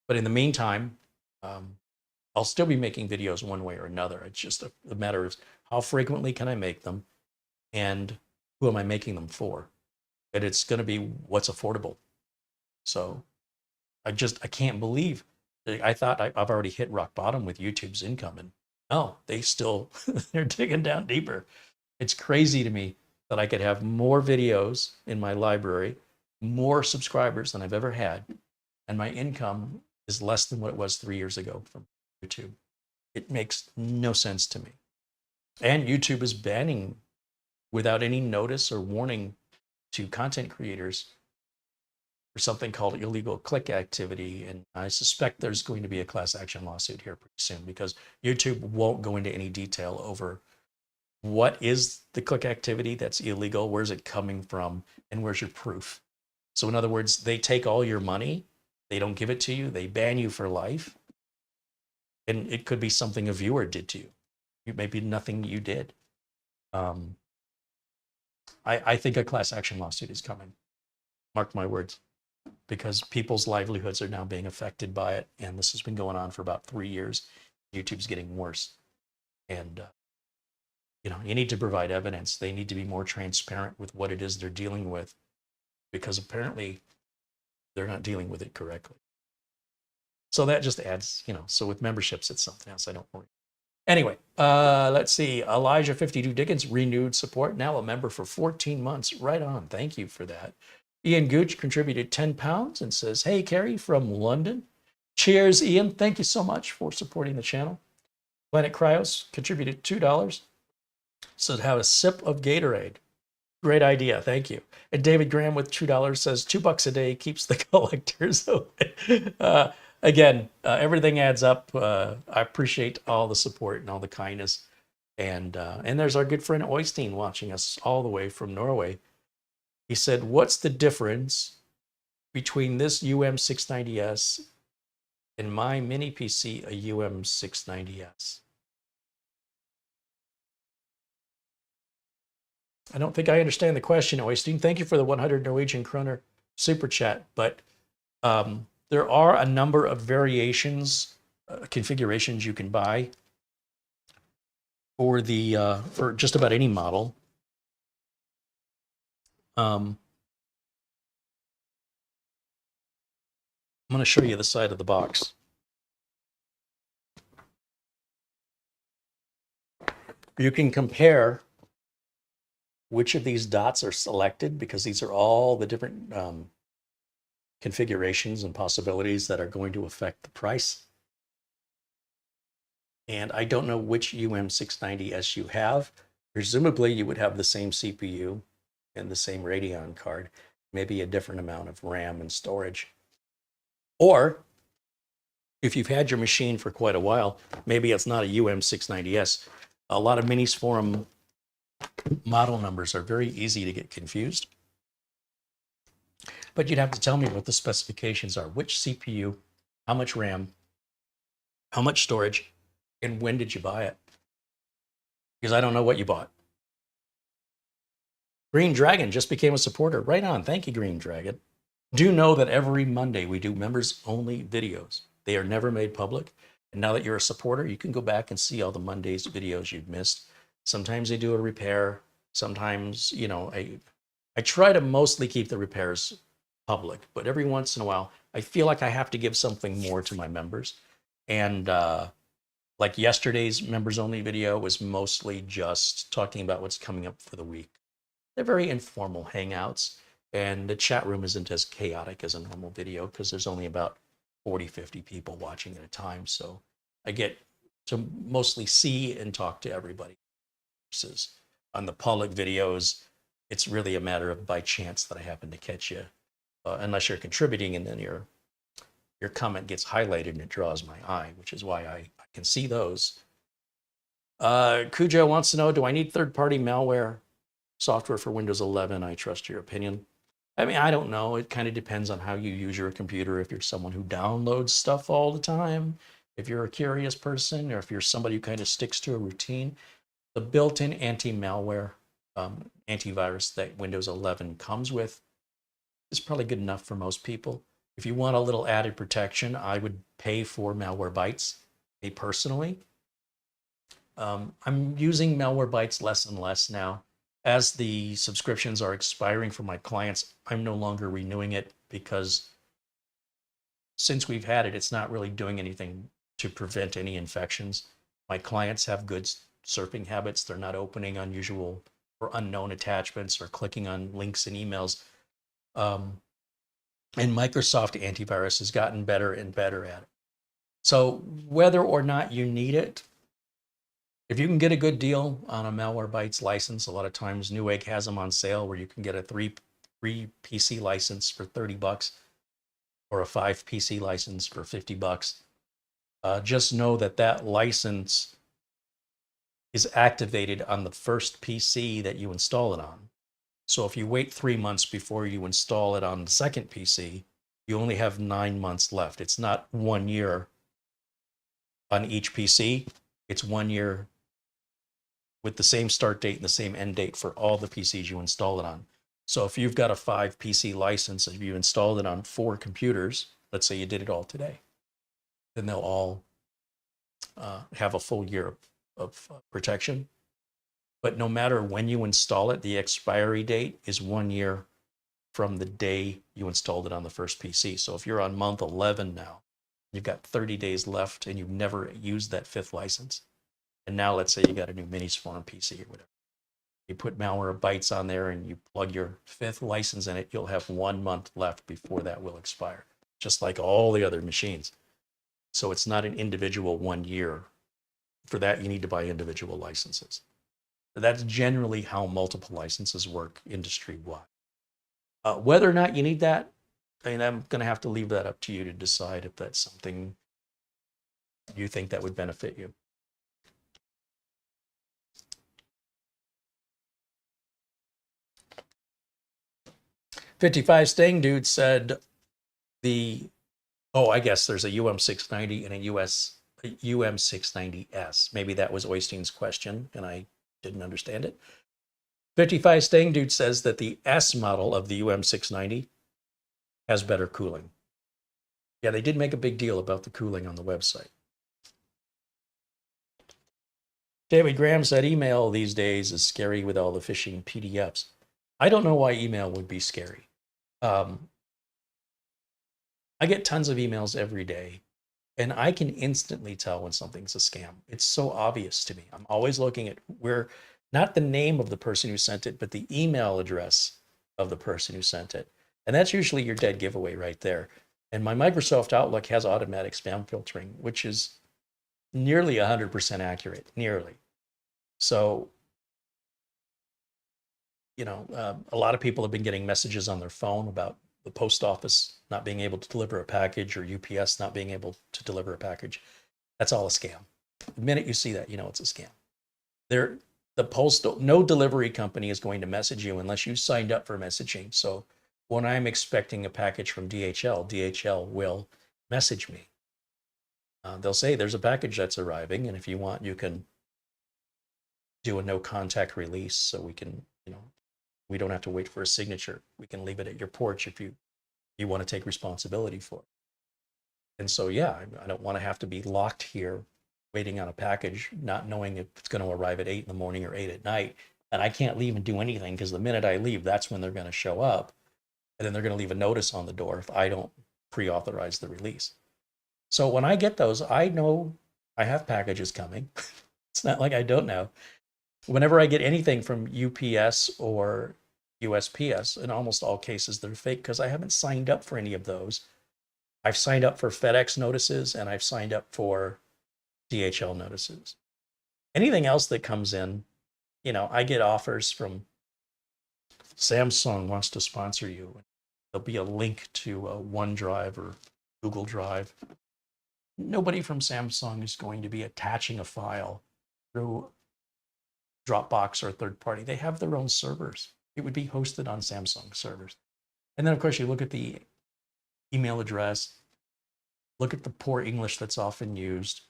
But in the meantime, I'll still be making videos one way or another. It's just a matter of how frequently can I make them and who am I making them for? And it's going to be what's affordable. So I can't believe. I thought I've already hit rock bottom with YouTube's income, and no, they still, they're digging down deeper. It's crazy to me that I could have more videos in my library, more subscribers than I've ever had, and my income is less than what it was 3 years ago from YouTube. It makes no sense to me. And YouTube is banning, without any notice or warning to content creators, for something called illegal click activity. And I suspect there's going to be a class action lawsuit here pretty soon, because YouTube won't go into any detail over what is the click activity that's illegal, where's it coming from, and where's your proof. So in other words, they take all your money, they don't give it to you, they ban you for life. And it could be something a viewer did to you. It may be nothing you did. I think a class action lawsuit is coming. Mark my words. Because people's livelihoods are now being affected by it. And this has been going on for about 3 years. YouTube's getting worse. And, you need to provide evidence. They need to be more transparent with what it is they're dealing with, because apparently they're not dealing with it correctly. So that just adds, so with memberships, it's something else. I don't worry. Anyway, let's see. Elijah 52 Dickens renewed support, now a member for 14 months. Right on. Thank you for that. Ian Gooch contributed £10 and says, hey, Carey from London. Cheers, Ian. Thank you so much for supporting the channel. Planet Cryos contributed $2. Said, have a sip of Gatorade. Great idea. Thank you. And David Graham with $2 says, $2 a day keeps the collectors away. Again, everything adds up. I appreciate all the support and all the kindness. And there's our good friend Oystein watching us all the way from Norway. He said, what's the difference between this UM690S and my mini PC, a UM690S? I don't think I understand the question, Oystein. Thank you for the 100 Norwegian kroner super chat. But there are a number of variations, configurations you can buy for for just about any model. I'm going to show you the side of the box. You can compare which of these dots are selected because these are all the different configurations and possibilities that are going to affect the price. And I don't know which UM690S you have. Presumably you would have the same CPU and the same Radeon card, maybe a different amount of RAM and storage. Or if you've had your machine for quite a while, maybe it's not a UM690S. A lot of Minisforum model numbers are very easy to get confused. But you'd have to tell me what the specifications are. Which CPU, how much RAM, how much storage, and when did you buy it? Because I don't know what you bought. Green Dragon just became a supporter. Right on. Thank you, Green Dragon. Do know that every Monday we do members-only videos. They are never made public. And now that you're a supporter, you can go back and see all the Monday's videos you've missed. Sometimes they do a repair. Sometimes, you know, I try to mostly keep the repairs public, but every once in a while, I feel like I have to give something more to my members. And like yesterday's members only video was mostly just talking about what's coming up for the week. They're very informal hangouts, and the chat room isn't as chaotic as a normal video because there's only about 40, 50 people watching at a time. So I get to mostly see and talk to everybody. Versus on the public videos, it's really a matter of by chance that I happen to catch you, unless you're contributing and then your comment gets highlighted and it draws my eye, which is why I can see those. Cujo wants to know, do I need third-party malware software for Windows 11? I trust your opinion. I mean, I don't know. It kind of depends on how you use your computer. If you're someone who downloads stuff all the time, if you're a curious person, or if you're somebody who kind of sticks to a routine, the built-in anti-malware antivirus that Windows 11 comes with is probably good enough for most people. If you want a little added protection, I would pay for Malwarebytes, me personally. I'm using Malwarebytes less and less now. As the subscriptions are expiring for my clients, I'm no longer renewing it because since we've had it, it's not really doing anything to prevent any infections. My clients have good surfing habits. They're not opening unusual or unknown attachments or clicking on links in emails. And Microsoft antivirus has gotten better and better at it. So whether or not you need it, if you can get a good deal on a Malwarebytes license, a lot of times Newegg has them on sale where you can get a three PC license for $30 or a 5 PC license for $50. Just know that that license is activated on the first PC that you install it on. So if you wait 3 months before you install it on the second PC, you only have 9 months left. It's not 1 year on each PC. It's 1 year with the same start date and the same end date for all the PCs you install it on. So if you've got a 5 PC license, if you installed it on 4 computers, let's say you did it all today, then they'll all have a full year of protection. But no matter when you install it, the expiry date is 1 year from the day you installed it on the first PC. So if you're on month 11 now, you've got 30 days left and you've never used that 5th license. And now let's say you got a new Minisforum PC or whatever. You put Malwarebytes on there and you plug your 5th license in it, you'll have 1 month left before that will expire, just like all the other machines. So it's not an individual 1 year. For that, you need to buy individual licenses. That's generally how multiple licenses work industry-wide. Whether or not you need that, I mean, I'm going to have to leave that up to you to decide if that's something you think that would benefit you. "55 Staying Dude" said I guess there's a UM690 and a UM690S. Maybe that was Oystein's question and I didn't understand it. 55 Staying Dude says that the S model of the UM690 has better cooling. Yeah, they did make a big deal about the cooling on the website. David Graham said email these days is scary with all the phishing PDFs. I don't know why email would be scary. I get tons of emails every day And I can instantly tell when something's a scam. It's so obvious to me. I'm always looking at where, not the name of the person who sent it, but the email address of the person who sent it. And that's usually your dead giveaway right there. And my Microsoft Outlook has automatic spam filtering, which is nearly 100% accurate, nearly. So, a lot of people have been getting messages on their phone about the post office not being able to deliver a package or UPS not being able to deliver a package. That's all a scam. The minute you see that, you know it's a scam. No delivery company is going to message you unless you signed up for messaging. So when I'm expecting a package from DHL will message me. They'll say there's a package that's arriving, and if you want, you can do a no contact release, so we can, we don't have to wait for a signature. We can leave it at your porch if you want to take responsibility for it. And so, yeah, I don't want to have to be locked here waiting on a package, not knowing if it's going to arrive at 8 in the morning or 8 at night. And I can't leave and do anything, because the minute I leave, that's when they're going to show up. And then they're going to leave a notice on the door if I don't pre-authorize the release. So when I get those, I know I have packages coming. It's not like I don't know. Whenever I get anything from UPS or USPS, in almost all cases, they're fake, because I haven't signed up for any of those. I've signed up for FedEx notices, and I've signed up for DHL notices. Anything else that comes in, I get offers from Samsung wants to sponsor you. There'll be a link to OneDrive or Google Drive. Nobody from Samsung is going to be attaching a file through Dropbox or a third party. They have their own servers. It would be hosted on Samsung servers. And then, of course, you look at the email address, look at the poor English that's often used.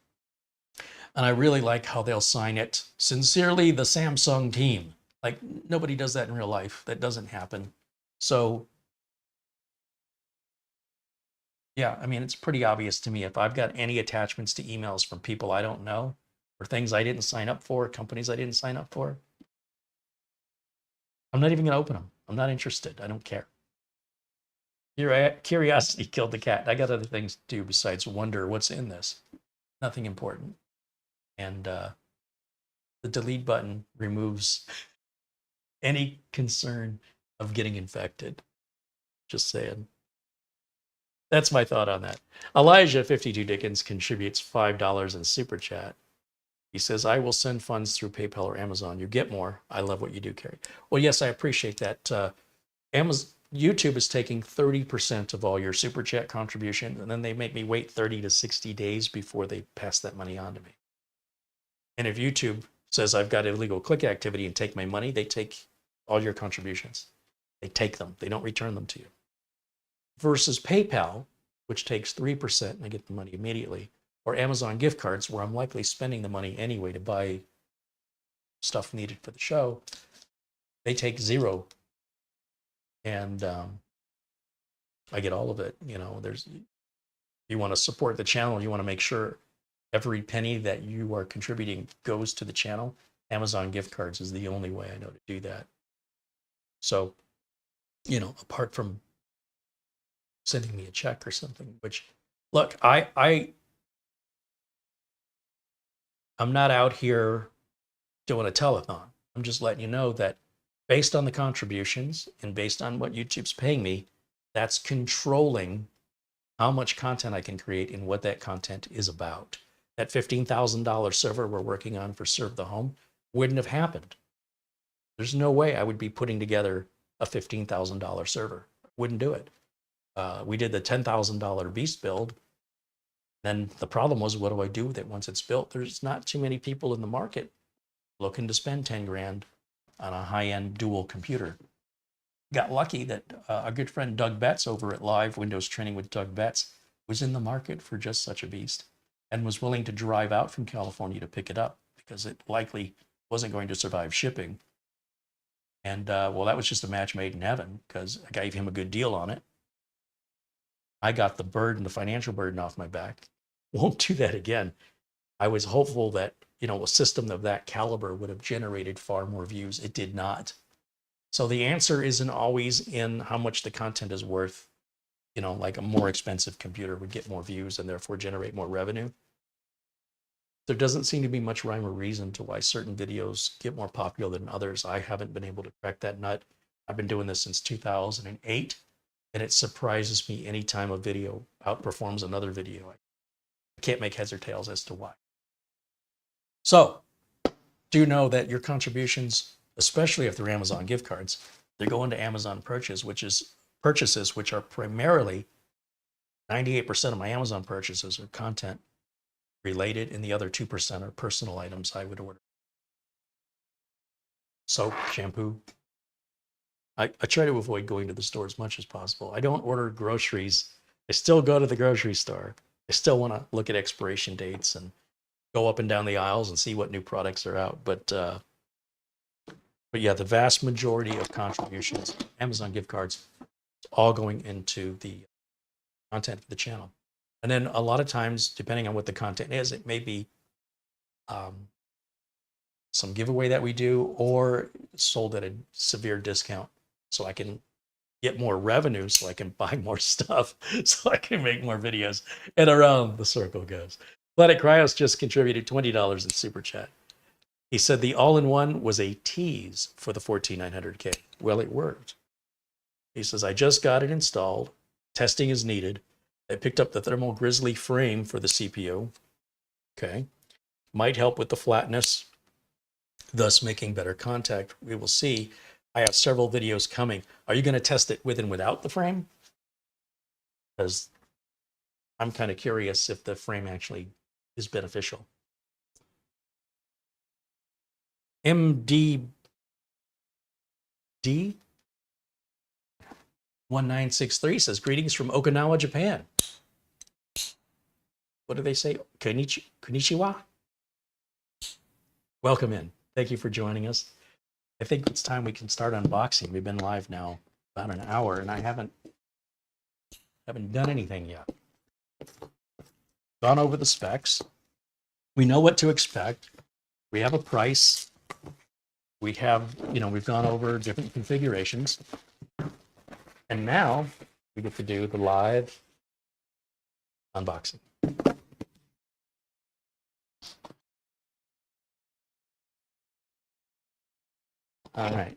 And I really like how they'll sign it, "Sincerely, the Samsung team." Like, nobody does that in real life. That doesn't happen. So, yeah, I mean, it's pretty obvious to me if I've got any attachments to emails from people I don't know, or things I didn't sign up for, companies I didn't sign up for, I'm not even going to open them. I'm not interested. I don't care. Curiosity killed the cat. I got other things to do besides wonder what's in this. Nothing important. And the delete button removes any concern of getting infected. Just saying. That's my thought on that. Elijah 52 Dickens contributes $5 in Super Chat. He says, "I will send funds through PayPal or Amazon. You get more. I love what you do, Carey." Well, yes, I appreciate that. YouTube is taking 30% of all your Super Chat contribution, and then they make me wait 30 to 60 days before they pass that money on to me. And if YouTube says I've got illegal click activity and take my money, they take all your contributions. They take them. They don't return them to you. Versus PayPal, which takes 3% and I get the money immediately, or Amazon gift cards, where I'm likely spending the money anyway to buy stuff needed for the show, they take 0. And I get all of it. You want to support the channel, you want to make sure every penny that you are contributing goes to the channel. Amazon gift cards is the only way I know to do that. So, apart from sending me a check or something, which, look, I'm not out here doing a telethon. I'm just letting you know that based on the contributions and based on what YouTube's paying me, that's controlling how much content I can create and what that content is about. That $15,000 server we're working on for Serve the Home wouldn't have happened. There's no way I would be putting together a $15,000 server. Wouldn't do it. We did the $10,000 Beast build. Then the problem was, what do I do with it once it's built? There's not too many people in the market looking to spend 10 grand on a high-end dual computer. Got lucky that a good friend, Doug Betts, over at Live Windows Training with Doug Betts, was in the market for just such a beast and was willing to drive out from California to pick it up because it likely wasn't going to survive shipping. And well, that was just a match made in heaven because I gave him a good deal on it. I got the burden, the financial burden off my back. Won't do that again. I was hopeful that, a system of that caliber would have generated far more views. It did not. So the answer isn't always in how much the content is worth. you know, like a more expensive computer would get more views and therefore generate more revenue. There doesn't seem to be much rhyme or reason to why certain videos get more popular than others. I haven't been able to crack that nut. I've been doing this since 2008, and it surprises me anytime a video outperforms another video. I can't make heads or tails as to why. So do know that your contributions, especially if they're Amazon gift cards, they're going to Amazon purchases, which are primarily 98% of my Amazon purchases are content related, and the other 2% are personal items I would order. Soap, shampoo. I try to avoid going to the store as much as possible. I don't order groceries. I still go to the grocery store. I still want to look at expiration dates and go up and down the aisles and see what new products are out. But yeah, the vast majority of contributions, Amazon gift cards, all going into the content for the channel. And then a lot of times, depending on what the content is, it may be some giveaway that we do or sold at a severe discount so I can get more revenue, so I can buy more stuff, so I can make more videos, and around the circle goes. Planet Cryos just contributed $20 in Super Chat. He said the all-in-one was a tease for the 14900K. Well, it worked. He says, I just got it installed. Testing is needed. I picked up the Thermal Grizzly frame for the CPU. Okay. Might help with the flatness, thus making better contact. We will see. I have several videos coming. Are you going to test it with and without the frame? Because I'm kind of curious if the frame actually is beneficial. MDD 1963 says, greetings from Okinawa, Japan. What do they say? Konnichiwa? Welcome in. Thank you for joining us. I think it's time we can start unboxing. We've been live now about an hour, and I haven't done anything yet. Gone over the specs. We know what to expect. We have a price. We have, we've gone over different configurations. And now we get to do the live unboxing. All right.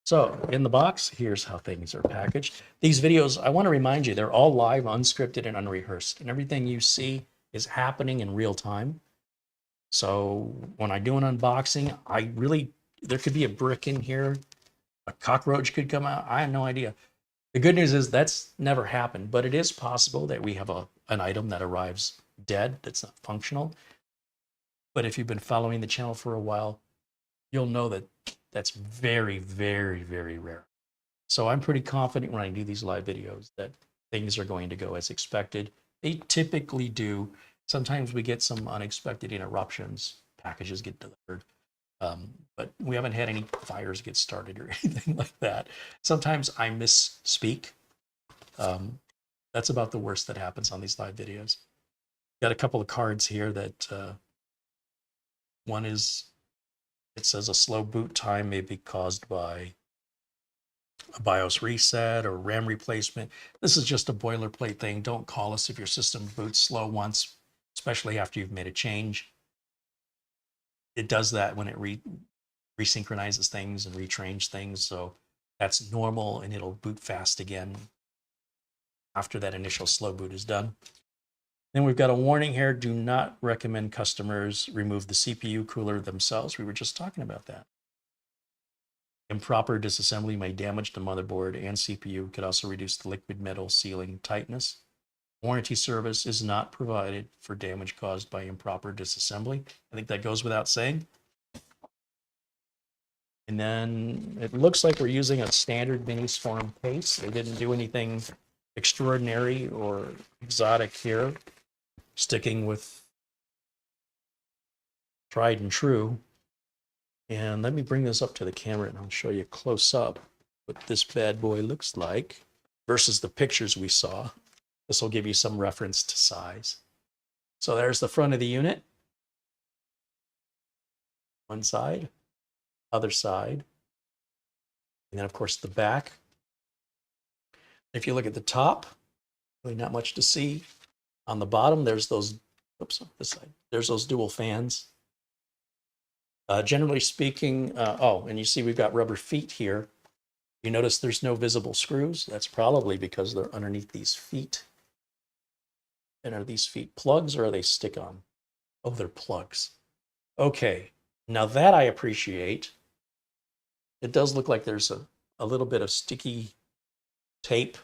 So in the box, here's how things are packaged. These videos, I want to remind you, they're all live, unscripted, and unrehearsed. And everything you see is happening in real time. So when I do an unboxing, there could be a brick in here. A cockroach could come out. I have no idea. The good news is that's never happened, but it is possible that we have an item that arrives dead, that's not functional. But if you've been following the channel for a while, you'll know that that's very, very, very rare. So I'm pretty confident when I do these live videos that things are going to go as expected. They typically do. Sometimes we get some unexpected interruptions. Packages get delivered. But we haven't had any fires get started or anything like that. Sometimes I misspeak. That's about the worst that happens on these live videos. Got a couple of cards here that one is, it says a slow boot time may be caused by a BIOS reset or RAM replacement. This is just a boilerplate thing. Don't call us if your system boots slow once, especially after you've made a change. It does that when it resynchronizes things and retrains things. So that's normal, and it'll boot fast again after that initial slow boot is done. Then we've got a warning here. Do not recommend customers remove the CPU cooler themselves. We were just talking about that. Improper disassembly may damage the motherboard and CPU. Could also reduce the liquid metal sealing tightness. Warranty service is not provided for damage caused by improper disassembly. I think that goes without saying. And then it looks like we're using a standard Minisforum case. They didn't do anything extraordinary or exotic here. Sticking with tried and true. And let me bring this up to the camera and I'll show you close up what this bad boy looks like versus the pictures we saw. This will give you some reference to size. So there's the front of the unit. One side, other side. And then of course the back. If you look at the top, Really not much to see. On the bottom, there's those, oops, on this side, there's those dual fans. Generally speaking, oh, and you see we've got rubber feet here. You notice there's no visible screws. That's probably because they're underneath these feet. And are these feet plugs or are they stick-on? Oh, they're plugs. Okay, now that I appreciate. It does look like there's a little bit of sticky tape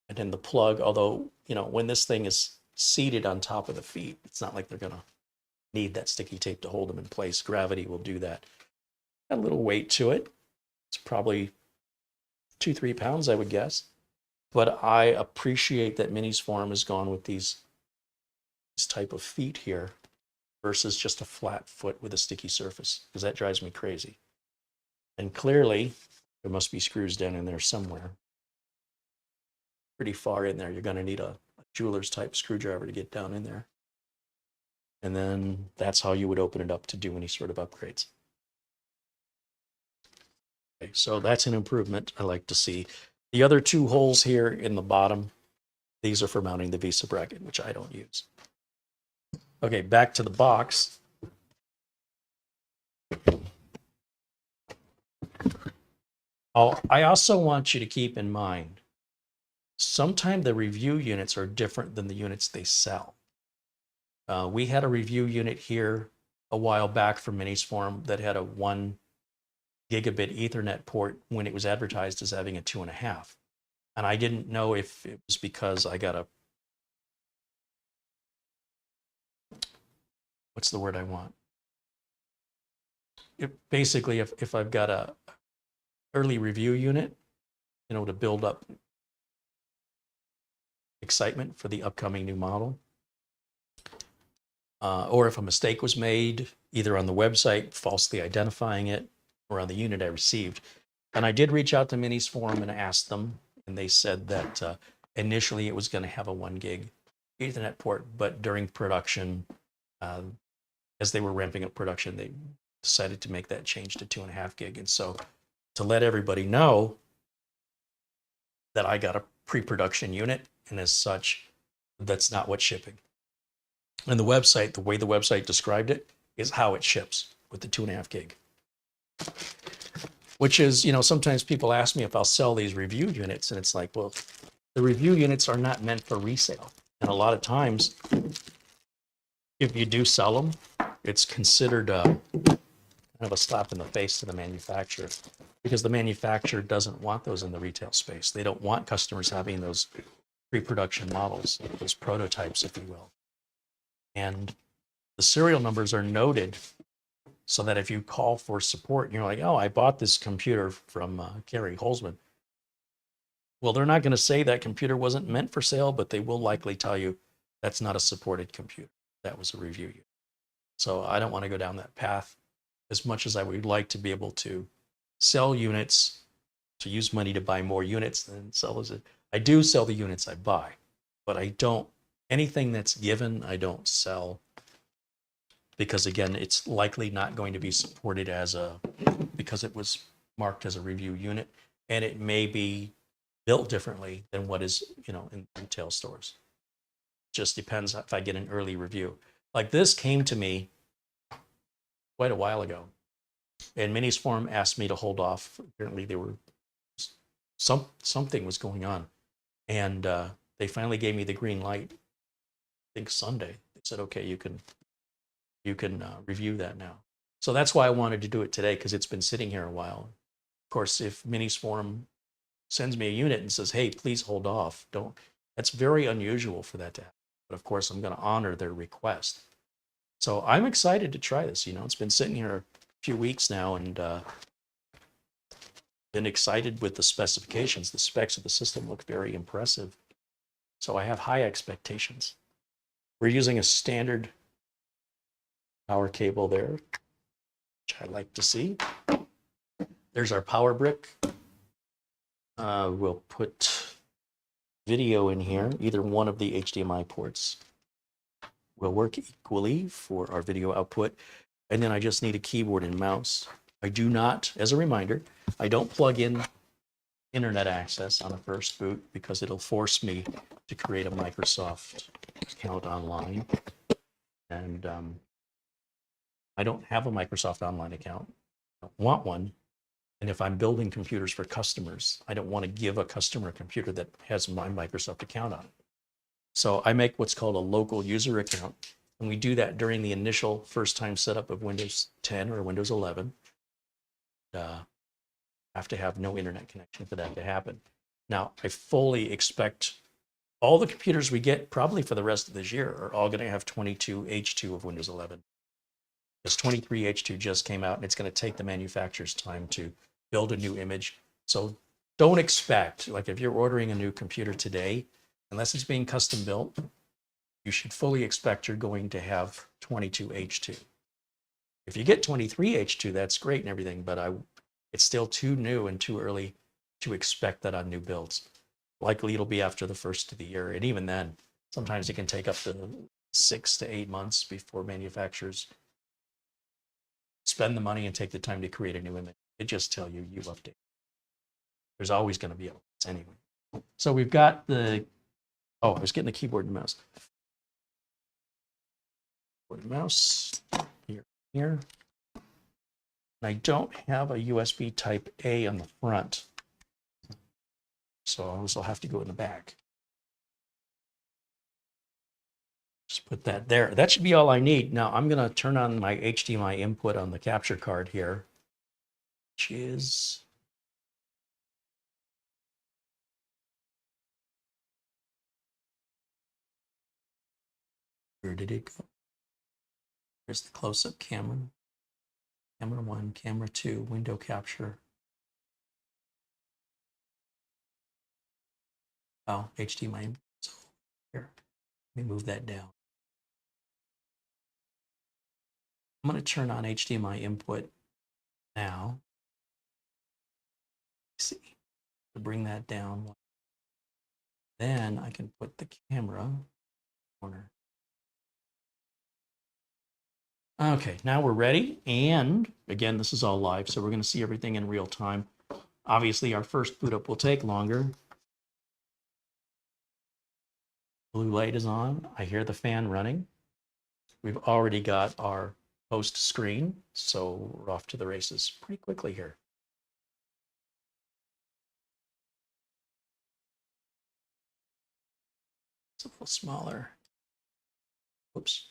and then the plug, although, you know, when this thing is seated on top of the feet, it's not like they're going to need that sticky tape to hold them in place. Gravity will do that. Got a little weight to it. It's probably 2-3 pounds, I would guess. But I appreciate that Minisforum has gone with this type of feet here versus just a flat foot with a sticky surface, because that drives me crazy. And clearly, there must be screws down in there somewhere. Pretty far in there. You're going to need a jeweler's type screwdriver to get down in there. And then that's how you would open it up to do any sort of upgrades. Okay, so that's an improvement I like to see. The other 2 holes here in the bottom, these are for mounting the VESA bracket, which I don't use. Okay, back to the box. I also want you to keep in mind, sometimes the review units are different than the units they sell. We had a review unit here a while back from Minisforum that had a 1 gigabit Ethernet port when it was advertised as having a 2.5. And I didn't know if it was because I got what's the word I want? Basically, if I've got a early review unit, you know, to build up excitement for the upcoming new model. Or if a mistake was made, either on the website, falsely identifying it, or on the unit I received. And I did reach out to Minisforum and ask them, and they said that initially it was going to have a 1 gig Ethernet port, but during production, as they were ramping up production, they decided to make that change to 2.5 gig. And so to let everybody know that I got a pre-production unit, and as such, that's not what's shipping. And the website, the way the website described it, is how it ships with the 2.5 gig. Which is, you know, sometimes people ask me if I'll sell these review units, and it's like, well, the review units are not meant for resale. And a lot of times, if you do sell them, it's considered kind of a slap in the face to the manufacturer, because the manufacturer doesn't want those in the retail space. They don't want customers having those pre-production models, those prototypes, if you will. And the serial numbers are noted so that if you call for support and you're like, oh, I bought this computer from Carey Holzman. Well, they're not going to say that computer wasn't meant for sale, but they will likely tell you that's not a supported computer. That was a review unit. So I don't want to go down that path as much as I would like to be able to sell units, to use money to buy more units than sell as it. I do sell the units I buy, but I don't, anything that's given, I don't sell, because again, it's likely not going to be supported as because it was marked as a review unit, and it may be built differently than what is, you know, in retail stores. Just depends if I get an early review. Like this came to me quite a while ago, and Minisforum asked me to hold off. Apparently they were, something was going on, and they finally gave me the green light. I think Sunday. They said, okay, you can review that now. So that's why I wanted to do it today, because it's been sitting here a while. Of course, if Minisforum sends me a unit and says, hey, please hold off, don't, that's very unusual for that to happen. But of course, I'm going to honor their request. So I'm excited to try this. You know, it's been sitting here a few weeks now, and been excited with the specifications. The specs of the system look very impressive. So I have high expectations. We're using a standard power cable there, which I like to see. There's our power brick. We'll put video in here. Either one of the HDMI ports will work equally for our video output. And then I just need a keyboard and mouse. I do not, as a reminder, I don't plug in internet access on a first boot because it'll force me to create a Microsoft account online. And I don't have a Microsoft Online account. I don't want one. And if I'm building computers for customers, I don't want to give a customer a computer that has my Microsoft account on it. So I make what's called a local user account. And we do that during the initial first time setup of Windows 10 or Windows 11. Have to have no internet connection for that to happen. Now, I fully expect all the computers we get probably for the rest of this year are all going to have 22H2 of Windows 11. Because 23H2 just came out and it's going to take the manufacturer's time to build a new image. So don't expect, like if you're ordering a new computer today, unless it's being custom built, you should fully expect you're going to have 22H2. If you get 23H2, that's great and everything, but it's still too new and too early to expect that on new builds. Likely it'll be after the first of the year. And even then, sometimes it can take up to 6 to 8 months before manufacturers spend the money and take the time to create a new image. It just tell you update. There's always going to be updates anyway. So we've got I was getting the keyboard and mouse. Keyboard and mouse here. I don't have a USB type A on the front. So this will have to go in the back. Just put that there. That should be all I need. Now I'm going to turn on my HDMI input on the capture card here, which is where did it go? There's the close-up camera. Camera 1, camera 2, window capture. Oh, HDMI. So here, let me move that down. I'm going to turn on HDMI input now. Let's see, to bring that down. Then I can put the camera corner. Okay, now we're ready. And again, this is all live, so we're going to see everything in real time. Obviously, our first boot up will take longer. Blue light is on. I hear the fan running. We've already got our host screen, so we're off to the races pretty quickly here. It's a little smaller. Oops.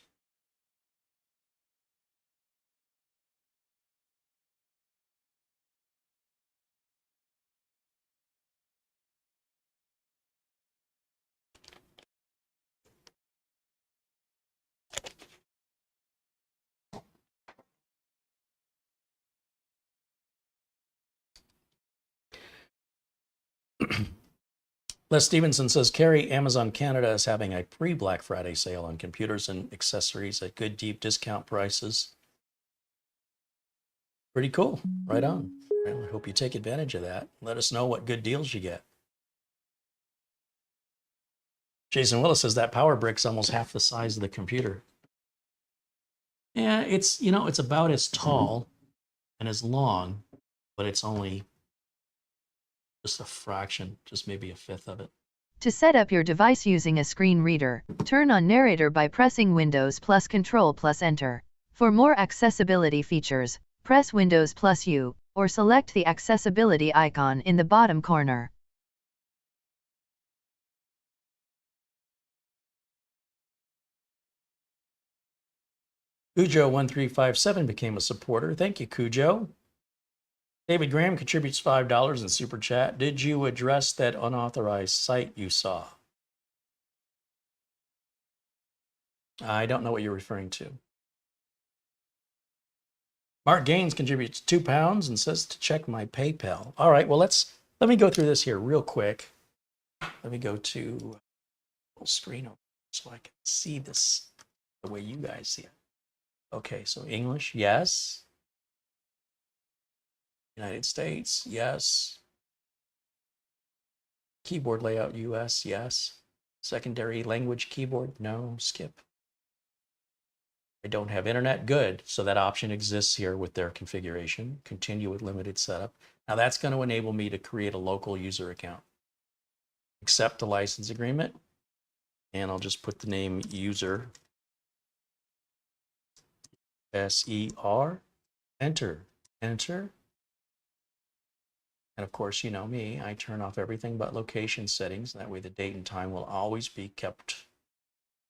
Les Stevenson says, Carey, Amazon Canada is having a pre-Black Friday sale on computers and accessories at good, deep discount prices. Pretty cool. Right on. Well, I hope you take advantage of that. Let us know what good deals you get. Jason Willis says that power brick's almost half the size of the computer. Yeah, it's about as tall and as long, but it's only just a fraction, just maybe a fifth of it. To set up your device using a screen reader, turn on Narrator by pressing Windows plus Control plus Enter. For more accessibility features, press Windows plus U, or select the accessibility icon in the bottom corner. Cujo1357 became a supporter. Thank you, Cujo. David Graham contributes $5 in Super Chat. Did you address that unauthorized site you saw? I don't know what you're referring to. Mark Gaines contributes £2 and says to check my PayPal. All right, well, let me go through this here real quick. Let me go to full screen so I can see this the way you guys see it. Okay, so English, yes. United States, yes. Keyboard layout, US, yes. Secondary language keyboard, no, skip. I don't have internet, good. So that option exists here with their configuration. Continue with limited setup. Now that's going to enable me to create a local user account. Accept the license agreement, and I'll just put the name user, SER, enter, enter. And of course, you know me, I turn off everything but location settings. That way the date and time will always be kept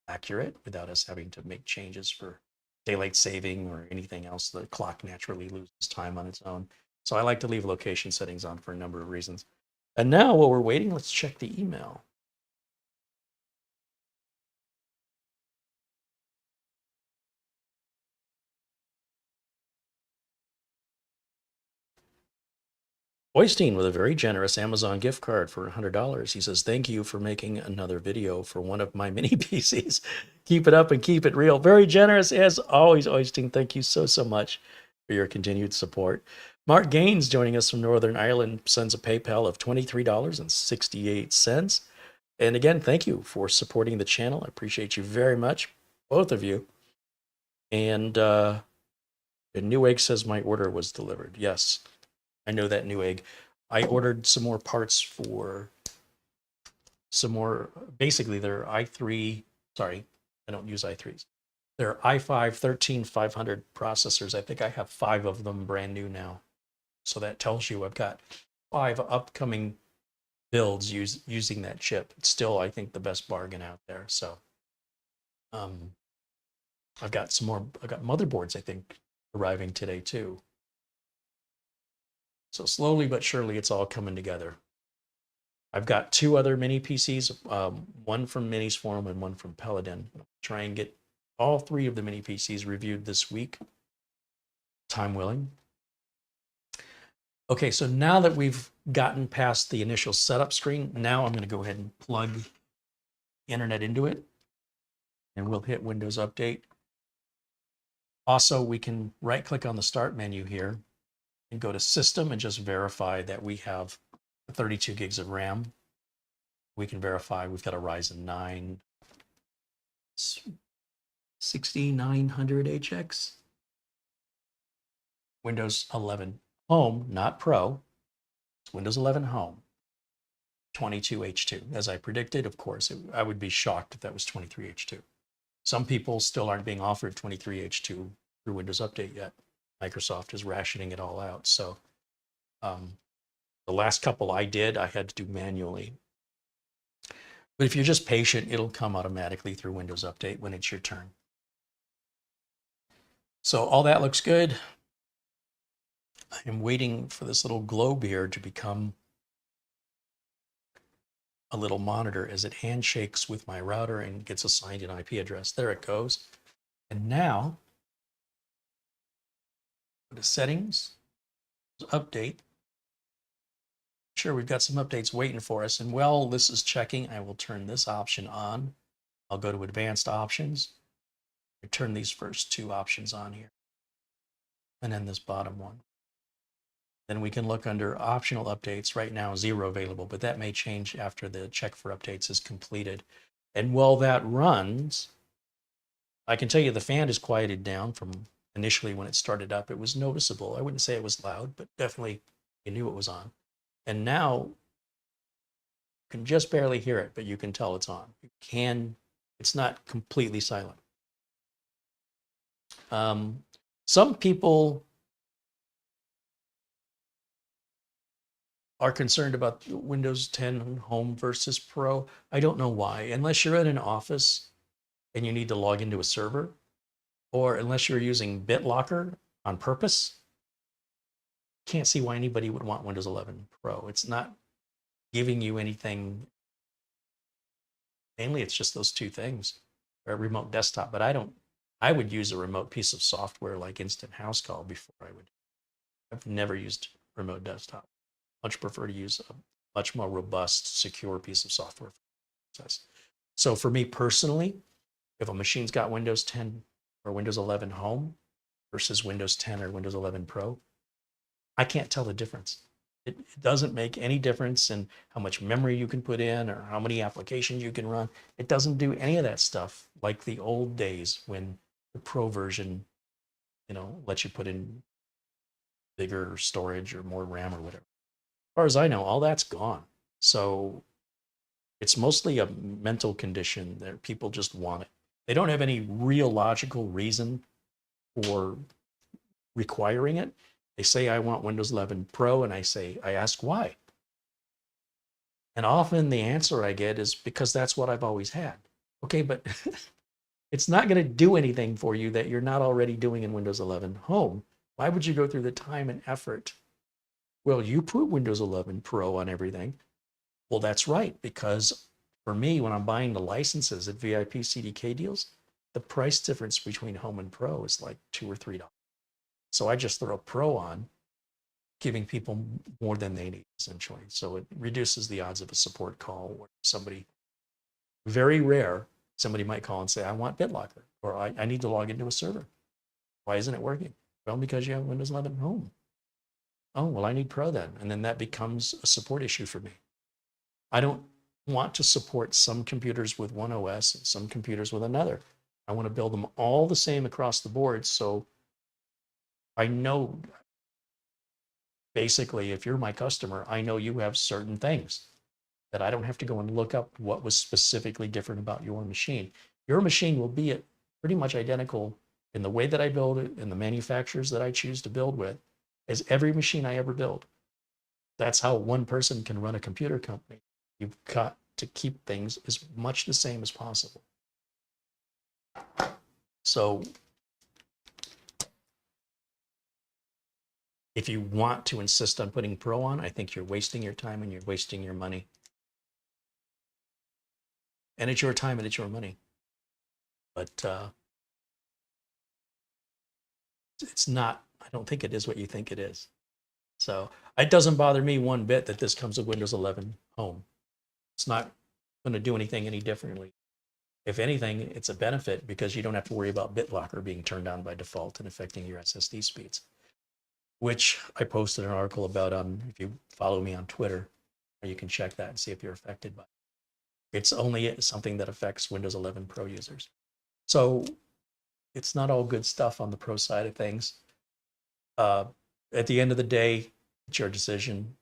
accurate without us having to make changes for daylight saving or anything else. The clock naturally loses time on its own. So I like to leave location settings on for a number of reasons. And now while we're waiting, let's check the email. Oystein with a very generous Amazon gift card for $100. He says, thank you for making another video for one of my mini PCs. Keep it up and keep it real. Very generous as always, Oystein. Thank you so, so much for your continued support. Mark Gaines joining us from Northern Ireland sends a PayPal of $23.68. And again, thank you for supporting the channel. I appreciate you very much, both of you. And Newegg says my order was delivered. Yes. I know that Newegg. I ordered some more parts for some more, basically their i3, sorry, I don't use i3s. Their i5 13500 processors. I think I have 5 of them brand new now. So that tells you I've got 5 upcoming builds using that chip. It's still, I think, the best bargain out there. So I've got some more, I've got motherboards, I think, arriving today too. So slowly but surely, it's all coming together. I've got 2 other mini PCs, one from Minisforum and one from Paladin. I'll try and get all 3 of the mini PCs reviewed this week, time willing. Okay, so now that we've gotten past the initial setup screen, now I'm going to go ahead and plug internet into it, and we'll hit Windows Update. Also, we can right-click on the Start menu here and go to System and just verify that we have 32 gigs of RAM. We can verify we've got a Ryzen 9 6900HX. Windows 11 Home, not Pro. It's Windows 11 Home. 22H2. As I predicted, of course, I would be shocked if that was 23H2. Some people still aren't being offered 23H2 through Windows Update yet. Microsoft is rationing it all out. So the last couple I did, I had to do manually. But if you're just patient, it'll come automatically through Windows Update when it's your turn. So all that looks good. I am waiting for this little globe here to become a little monitor as it handshakes with my router and gets assigned an IP address. There it goes. And now, go to Settings, Update. Sure, we've got some updates waiting for us. And while this is checking, I will turn this option on. I'll go to Advanced Options. I turn these first 2 options on here. And then this bottom one. Then we can look under optional updates. Right now, 0 available, but that may change after the check for updates is completed. And while that runs, I can tell you the fan is quieted down from initially when it started up. It was noticeable. I wouldn't say it was loud, but definitely you knew it was on. And now you can just barely hear it, but you can tell it's on. It's not completely silent. Some people are concerned about Windows 10 Home versus Pro. I don't know why. Unless you're in an office and you need to log into a server, or unless you're using BitLocker on purpose, can't see why anybody would want Windows 11 Pro. It's not giving you anything. Mainly, it's just those 2 things. Or a remote desktop, but I would use a remote piece of software like Instant House Call before I would. I've never used remote desktop. Much prefer to use a much more robust, secure piece of software. So for me personally, if a machine's got Windows 10 or Windows 11 Home versus Windows 10 or Windows 11 Pro, I can't tell the difference. It doesn't make any difference in how much memory you can put in or how many applications you can run. It doesn't do any of that stuff like the old days when the Pro version, lets you put in bigger storage or more RAM or whatever. far as I know, all that's gone. So it's mostly a mental condition that people just want it. They don't have any real logical reason for requiring it. They say, I want Windows 11 Pro, and I ask why. And often the answer I get is because that's what I've always had. Okay, but it's not going to do anything for you that you're not already doing in Windows 11 Home. Why would you go through the time and effort? Well, you put Windows 11 Pro on everything. Well, that's right, because for me, when I'm buying the licenses at VIP CDK deals, the price difference between Home and Pro is like $2 or $3. So I just throw Pro on, giving people more than they need, essentially. So it reduces the odds of a support call where somebody, very rare, somebody might call and say, I want BitLocker, or I need to log into a server. Why isn't it working? Well, because you have Windows 11 Home. Oh, well, I need Pro then. And then that becomes a support issue for me. I don't want to support some computers with one OS and some computers with another. I want to build them all the same across the board. So I know, basically, if you're my customer, I know you have certain things that I don't have to go and look up what was specifically different about your machine. Your machine will be pretty much identical in the way that I build it and the manufacturers that I choose to build with as every machine I ever build. That's how one person can run a computer company. You've got to keep things as much the same as possible. So if you want to insist on putting Pro on, I think you're wasting your time and you're wasting your money. And it's your time and it's your money. But it's not, I don't think it is what you think it is. So it doesn't bother me one bit that this comes with Windows 11 Home. It's not going to do anything any differently. If anything, it's a benefit because you don't have to worry about BitLocker being turned on by default and affecting your SSD speeds, which I posted an article about on, if you follow me on Twitter, you can check that and see if you're affected by it. It's only something that affects Windows 11 Pro users. So it's not all good stuff on the Pro side of things. At the end of the day, it's your decision.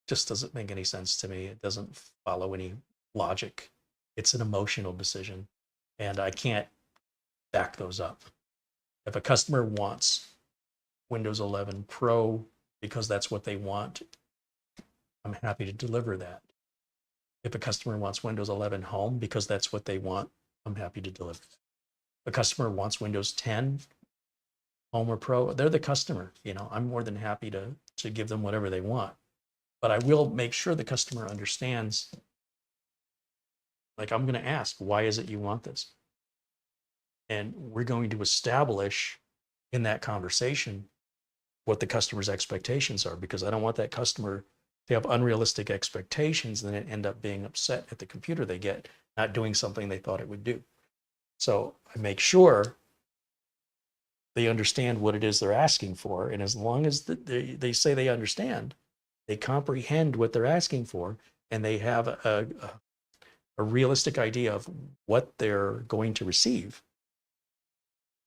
Just doesn't make any sense to me. It doesn't follow any logic. It's an emotional decision, and I can't back those up. If a customer wants Windows 11 Pro because that's what they want, I'm happy to deliver that. If a customer wants Windows 11 Home because that's what they want, I'm happy to deliver that. If a customer wants Windows 10 Home or Pro, they're the customer. You know, I'm more than happy to give them whatever they want. But I will make sure the customer understands, like I'm going to ask, why is it you want this? And we're going to establish in that conversation what the customer's expectations are, because I don't want that customer to have unrealistic expectations and then end up being upset at the computer they get, not doing something they thought it would do. So I make sure they understand what it is they're asking for. And as long as they say they understand, they comprehend what they're asking for, and they have a realistic idea of what they're going to receive,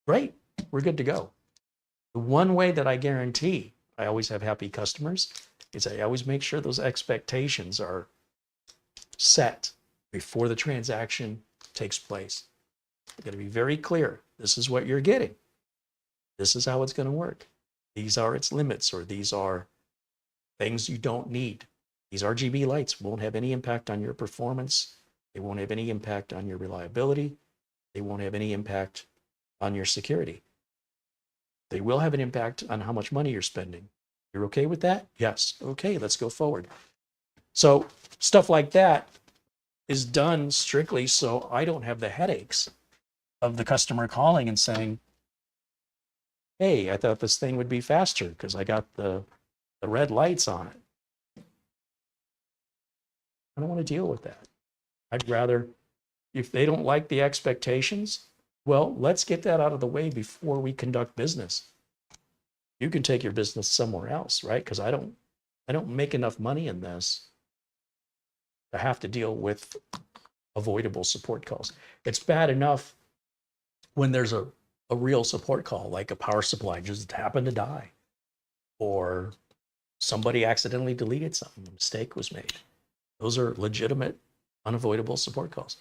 great, we're good to go. The one way that I guarantee I always have happy customers is I always make sure those expectations are set before the transaction takes place. You've got to be very clear. This is what you're getting. This is how it's going to work. These are its limits, or these are things you don't need. These RGB lights won't have any impact on your performance. They won't have any impact on your reliability. They won't have any impact on your security. They will have an impact on how much money you're spending. You're okay with that? Yes. Okay, let's go forward. So stuff like that is done strictly so I don't have the headaches of the customer calling and saying, hey, I thought this thing would be faster because I got the red lights on it. I don't want to deal with that. I'd rather, if they don't like the expectations, well, let's get that out of the way before we conduct business. You can take your business somewhere else, right? Because I don't make enough money in this to have to deal with avoidable support calls. It's bad enough when there's a real support call, like a power supply just happened to die, or somebody accidentally deleted something, a mistake was made. Those are legitimate, unavoidable support calls.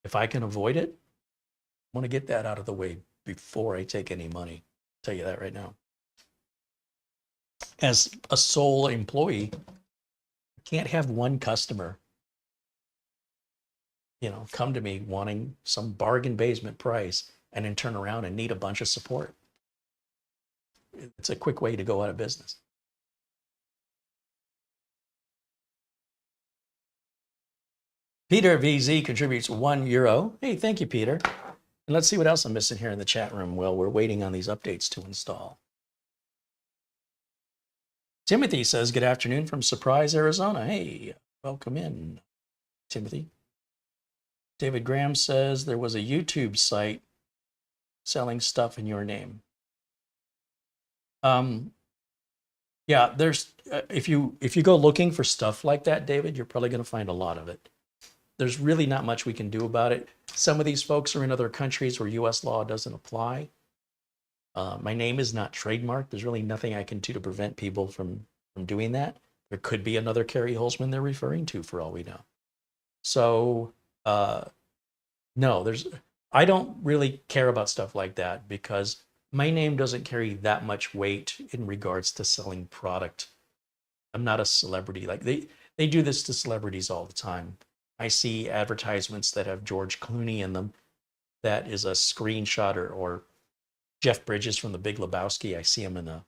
If I can avoid it, I want to get that out of the way before I take any money. I'll tell you that right now. As a sole employee, I can't have one customer, come to me wanting some bargain basement price and then turn around and need a bunch of support. It's a quick way to go out of business. Peter VZ contributes €1. Hey, thank you, Peter. And let's see what else I'm missing here in the chat room while we're waiting on these updates to install. Timothy says, good afternoon from Surprise, Arizona. Hey, welcome in, Timothy. David Graham says there was a YouTube site selling stuff in your name. Yeah, there's if you go looking for stuff like that, David, you're probably going to find a lot of it. There's really not much we can do about it. Some of these folks are in other countries where US law doesn't apply. My name is not trademarked. There's really nothing I can do to prevent people from doing that. There could be another Carey Holzman they're referring to for all we know. So no, I don't really care about stuff like that because my name doesn't carry that much weight in regards to selling product. I'm not a celebrity. Like they do this to celebrities all the time. I see advertisements that have George Clooney in them. That is a screenshot or Jeff Bridges from The Big Lebowski. I see him in the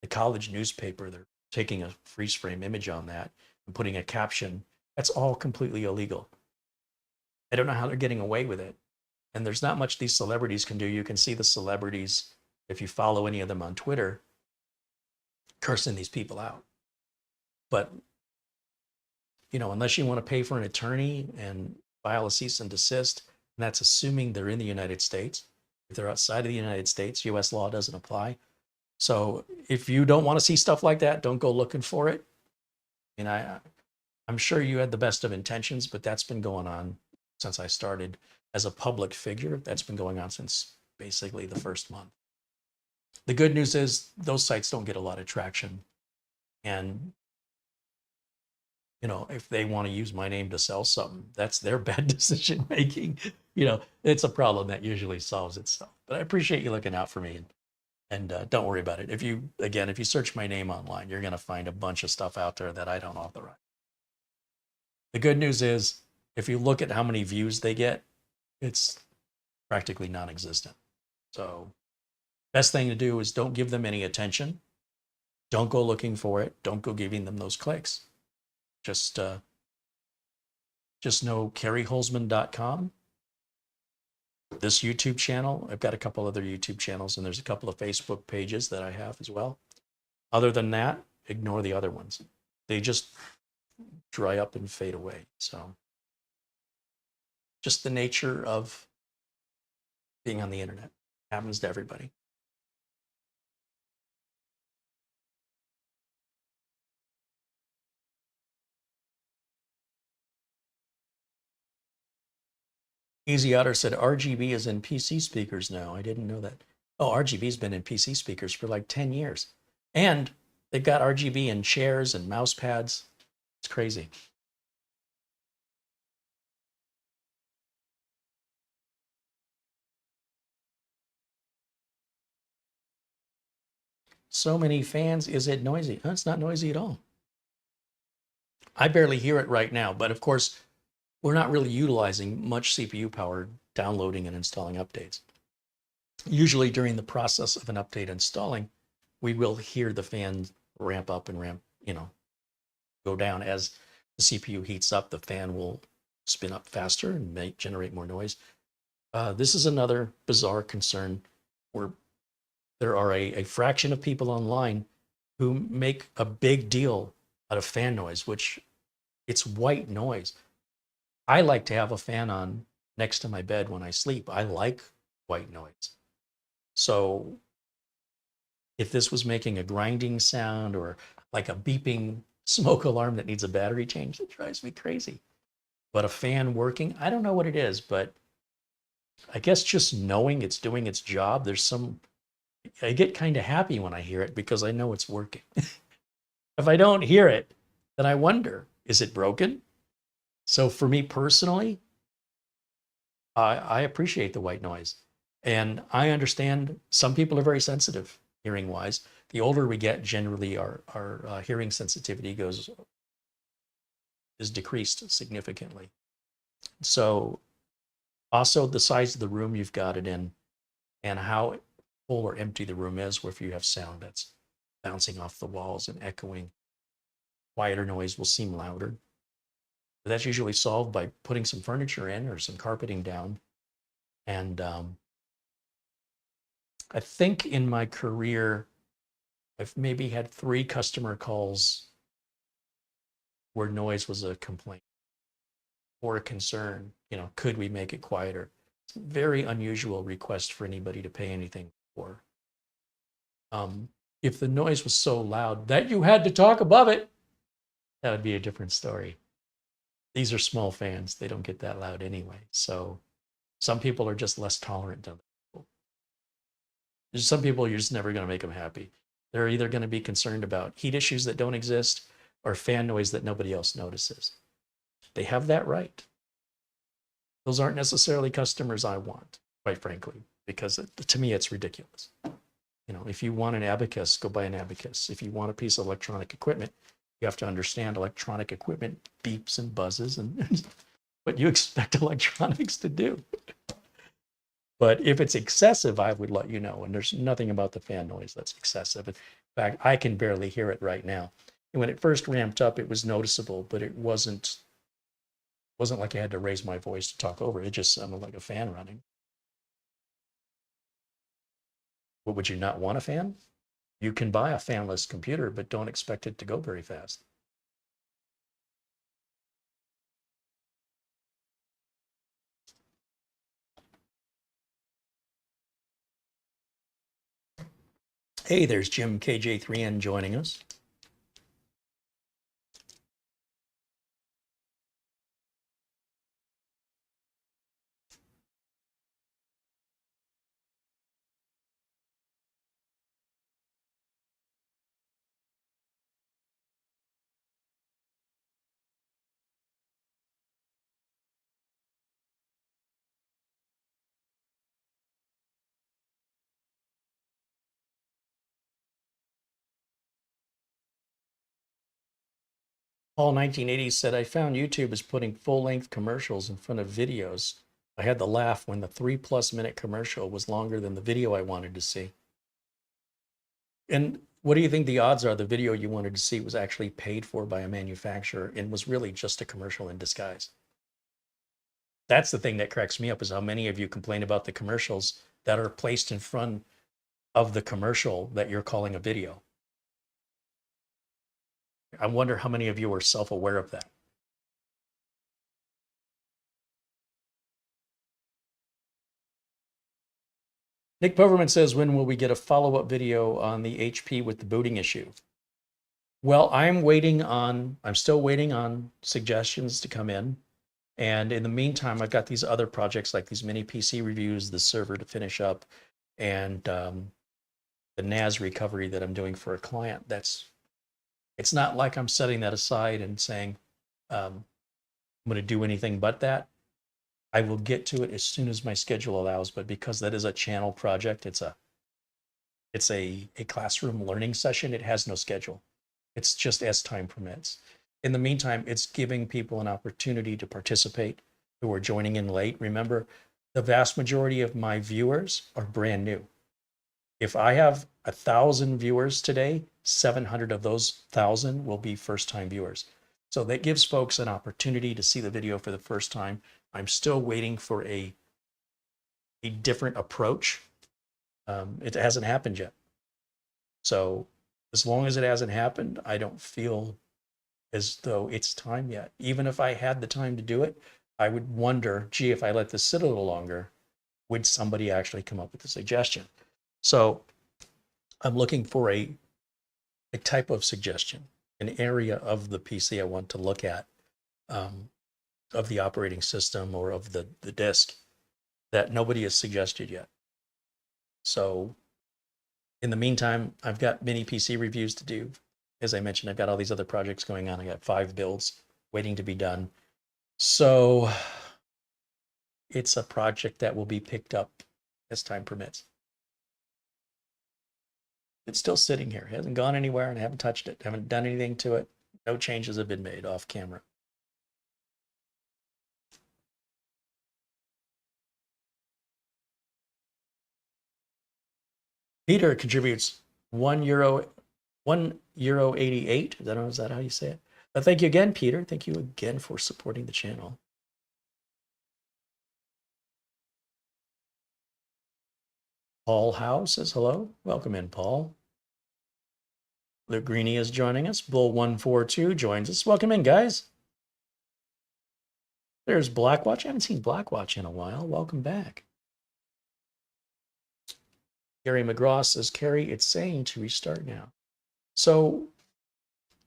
college newspaper. They're taking a freeze frame image on that and putting a caption. That's all completely illegal. I don't know how they're getting away with it. And there's not much these celebrities can do. You can see the celebrities, if you follow any of them on Twitter, cursing these people out. But unless you want to pay for an attorney and file a cease and desist, and that's assuming they're in the United States. If they're outside of the United States, US law doesn't apply. So if you don't want to see stuff like that, don't go looking for it. And I'm sure you had the best of intentions, but that's been going on since I started as a public figure. That's been going on since basically the first month. The good news is those sites don't get a lot of traction. And if they want to use my name to sell something, that's their bad decision making. It's a problem that usually solves itself. But I appreciate you looking out for me, and don't worry about it. If you search my name online, you're going to find a bunch of stuff out there that I don't authorize. The good news is, if you look at how many views they get, it's practically non-existent. So best thing to do is don't give them any attention. Don't go looking for it. Don't go giving them those clicks. Just know careyholzman.com. This YouTube channel, I've got a couple other YouTube channels, and there's a couple of Facebook pages that I have as well. Other than that, ignore the other ones. They just dry up and fade away. So just the nature of being on the internet. Happens to everybody. Easy Otter said RGB is in PC speakers now. I didn't know that. Oh, RGB's been in PC speakers for like 10 years. And they've got RGB in chairs and mouse pads. It's crazy. So many fans, is it noisy? No, it's not noisy at all. I barely hear it right now, but of course, we're not really utilizing much CPU power downloading and installing updates. Usually during the process of an update installing, we will hear the fan ramp up and go down. As the CPU heats up, the fan will spin up faster and generate more noise. This is another bizarre concern where there are a fraction of people online who make a big deal out of fan noise, which it's white noise. I like to have a fan on next to my bed when I sleep. I like white noise. So if this was making a grinding sound or like a beeping smoke alarm that needs a battery change, it drives me crazy. But a fan working, I don't know what it is, but I guess just knowing it's doing its job, I get kind of happy when I hear it because I know it's working. If I don't hear it, then I wonder, is it broken? So for me personally, I appreciate the white noise. And I understand some people are very sensitive hearing wise. The older we get, generally our hearing sensitivity is decreased significantly. So also the size of the room you've got it in and how full or empty the room is, where if you have sound that's bouncing off the walls and echoing, quieter noise will seem louder. But that's usually solved by putting some furniture in or some carpeting down. And I think in my career, I've maybe had 3 customer calls where noise was a complaint or a concern. You know, could we make it quieter? It's a very unusual request for anybody to pay anything for. If the noise was so loud that you had to talk above it, that would be a different story. These are small fans. They don't get that loud anyway. So some people are just less tolerant than other people. There's some people you're just never going to make them happy. They're either going to be concerned about heat issues that don't exist or fan noise that nobody else notices. They have that right. Those aren't necessarily customers I want, quite frankly, because to me, it's ridiculous. You know, if you want an abacus, go buy an abacus. If you want a piece of electronic equipment, you have to understand electronic equipment beeps and buzzes and what you expect electronics to do. But if it's excessive, I would let you know. And there's nothing about the fan noise that's excessive. In fact, I can barely hear it right now. And when it first ramped up, it was noticeable, but it wasn't like I had to raise my voice to talk over it. It just sounded like a fan running. Well, would you not want a fan? You can buy a fanless computer, but don't expect it to go very fast. Hey, there's Jim KJ3N joining us. Paul 1980 said, I found YouTube is putting full-length commercials in front of videos. I had to laugh when the 3+ minute commercial was longer than the video I wanted to see. And what do you think the odds are the video you wanted to see was actually paid for by a manufacturer and was really just a commercial in disguise? That's the thing that cracks me up, is how many of you complain about the commercials that are placed in front of the commercial that you're calling a video. I wonder how many of you are self-aware of that. Nick Poverman says, when will we get a follow-up video on the HP with the booting issue? Well, I'm still waiting on suggestions to come in. And in the meantime, I've got these other projects like these mini PC reviews, the server to finish up, and the NAS recovery that I'm doing for a client. It's not like I'm setting that aside and saying, I'm going to do anything but that. I will get to it as soon as my schedule allows, but because that is a channel project, it's a classroom learning session. It has no schedule. It's just as time permits. In the meantime, it's giving people an opportunity to participate who are joining in late. Remember, the vast majority of my viewers are brand new. If I have 1,000 viewers today, 700 of those 1,000 will be first-time viewers. So that gives folks an opportunity to see the video for the first time. I'm still waiting for a different approach. It hasn't happened yet. So as long as it hasn't happened, I don't feel as though it's time yet. Even if I had the time to do it, I would wonder, gee, if I let this sit a little longer, would somebody actually come up with a suggestion? So I'm looking for a type of suggestion, an area of the PC I want to look at, of the operating system or of the disk that nobody has suggested yet. So in the meantime, I've got mini PC reviews to do, as I mentioned, I've got all these other projects going on. I got 5 builds waiting to be done. So it's a project that will be picked up as time permits. It's still sitting here. It hasn't gone anywhere, and I haven't touched it. I haven't done anything to it. No changes have been made off camera. Peter contributes €1, €1.88. Is that how you say it? But thank you again, Peter. Thank you again for supporting the channel. Paul Howe says hello. Welcome in, Paul. Luke Greeny is joining us. Bull142 joins us. Welcome in, guys. There's Blackwatch. I haven't seen Blackwatch in a while. Welcome back. Gary McGraw says, Carey, it's saying to restart now. So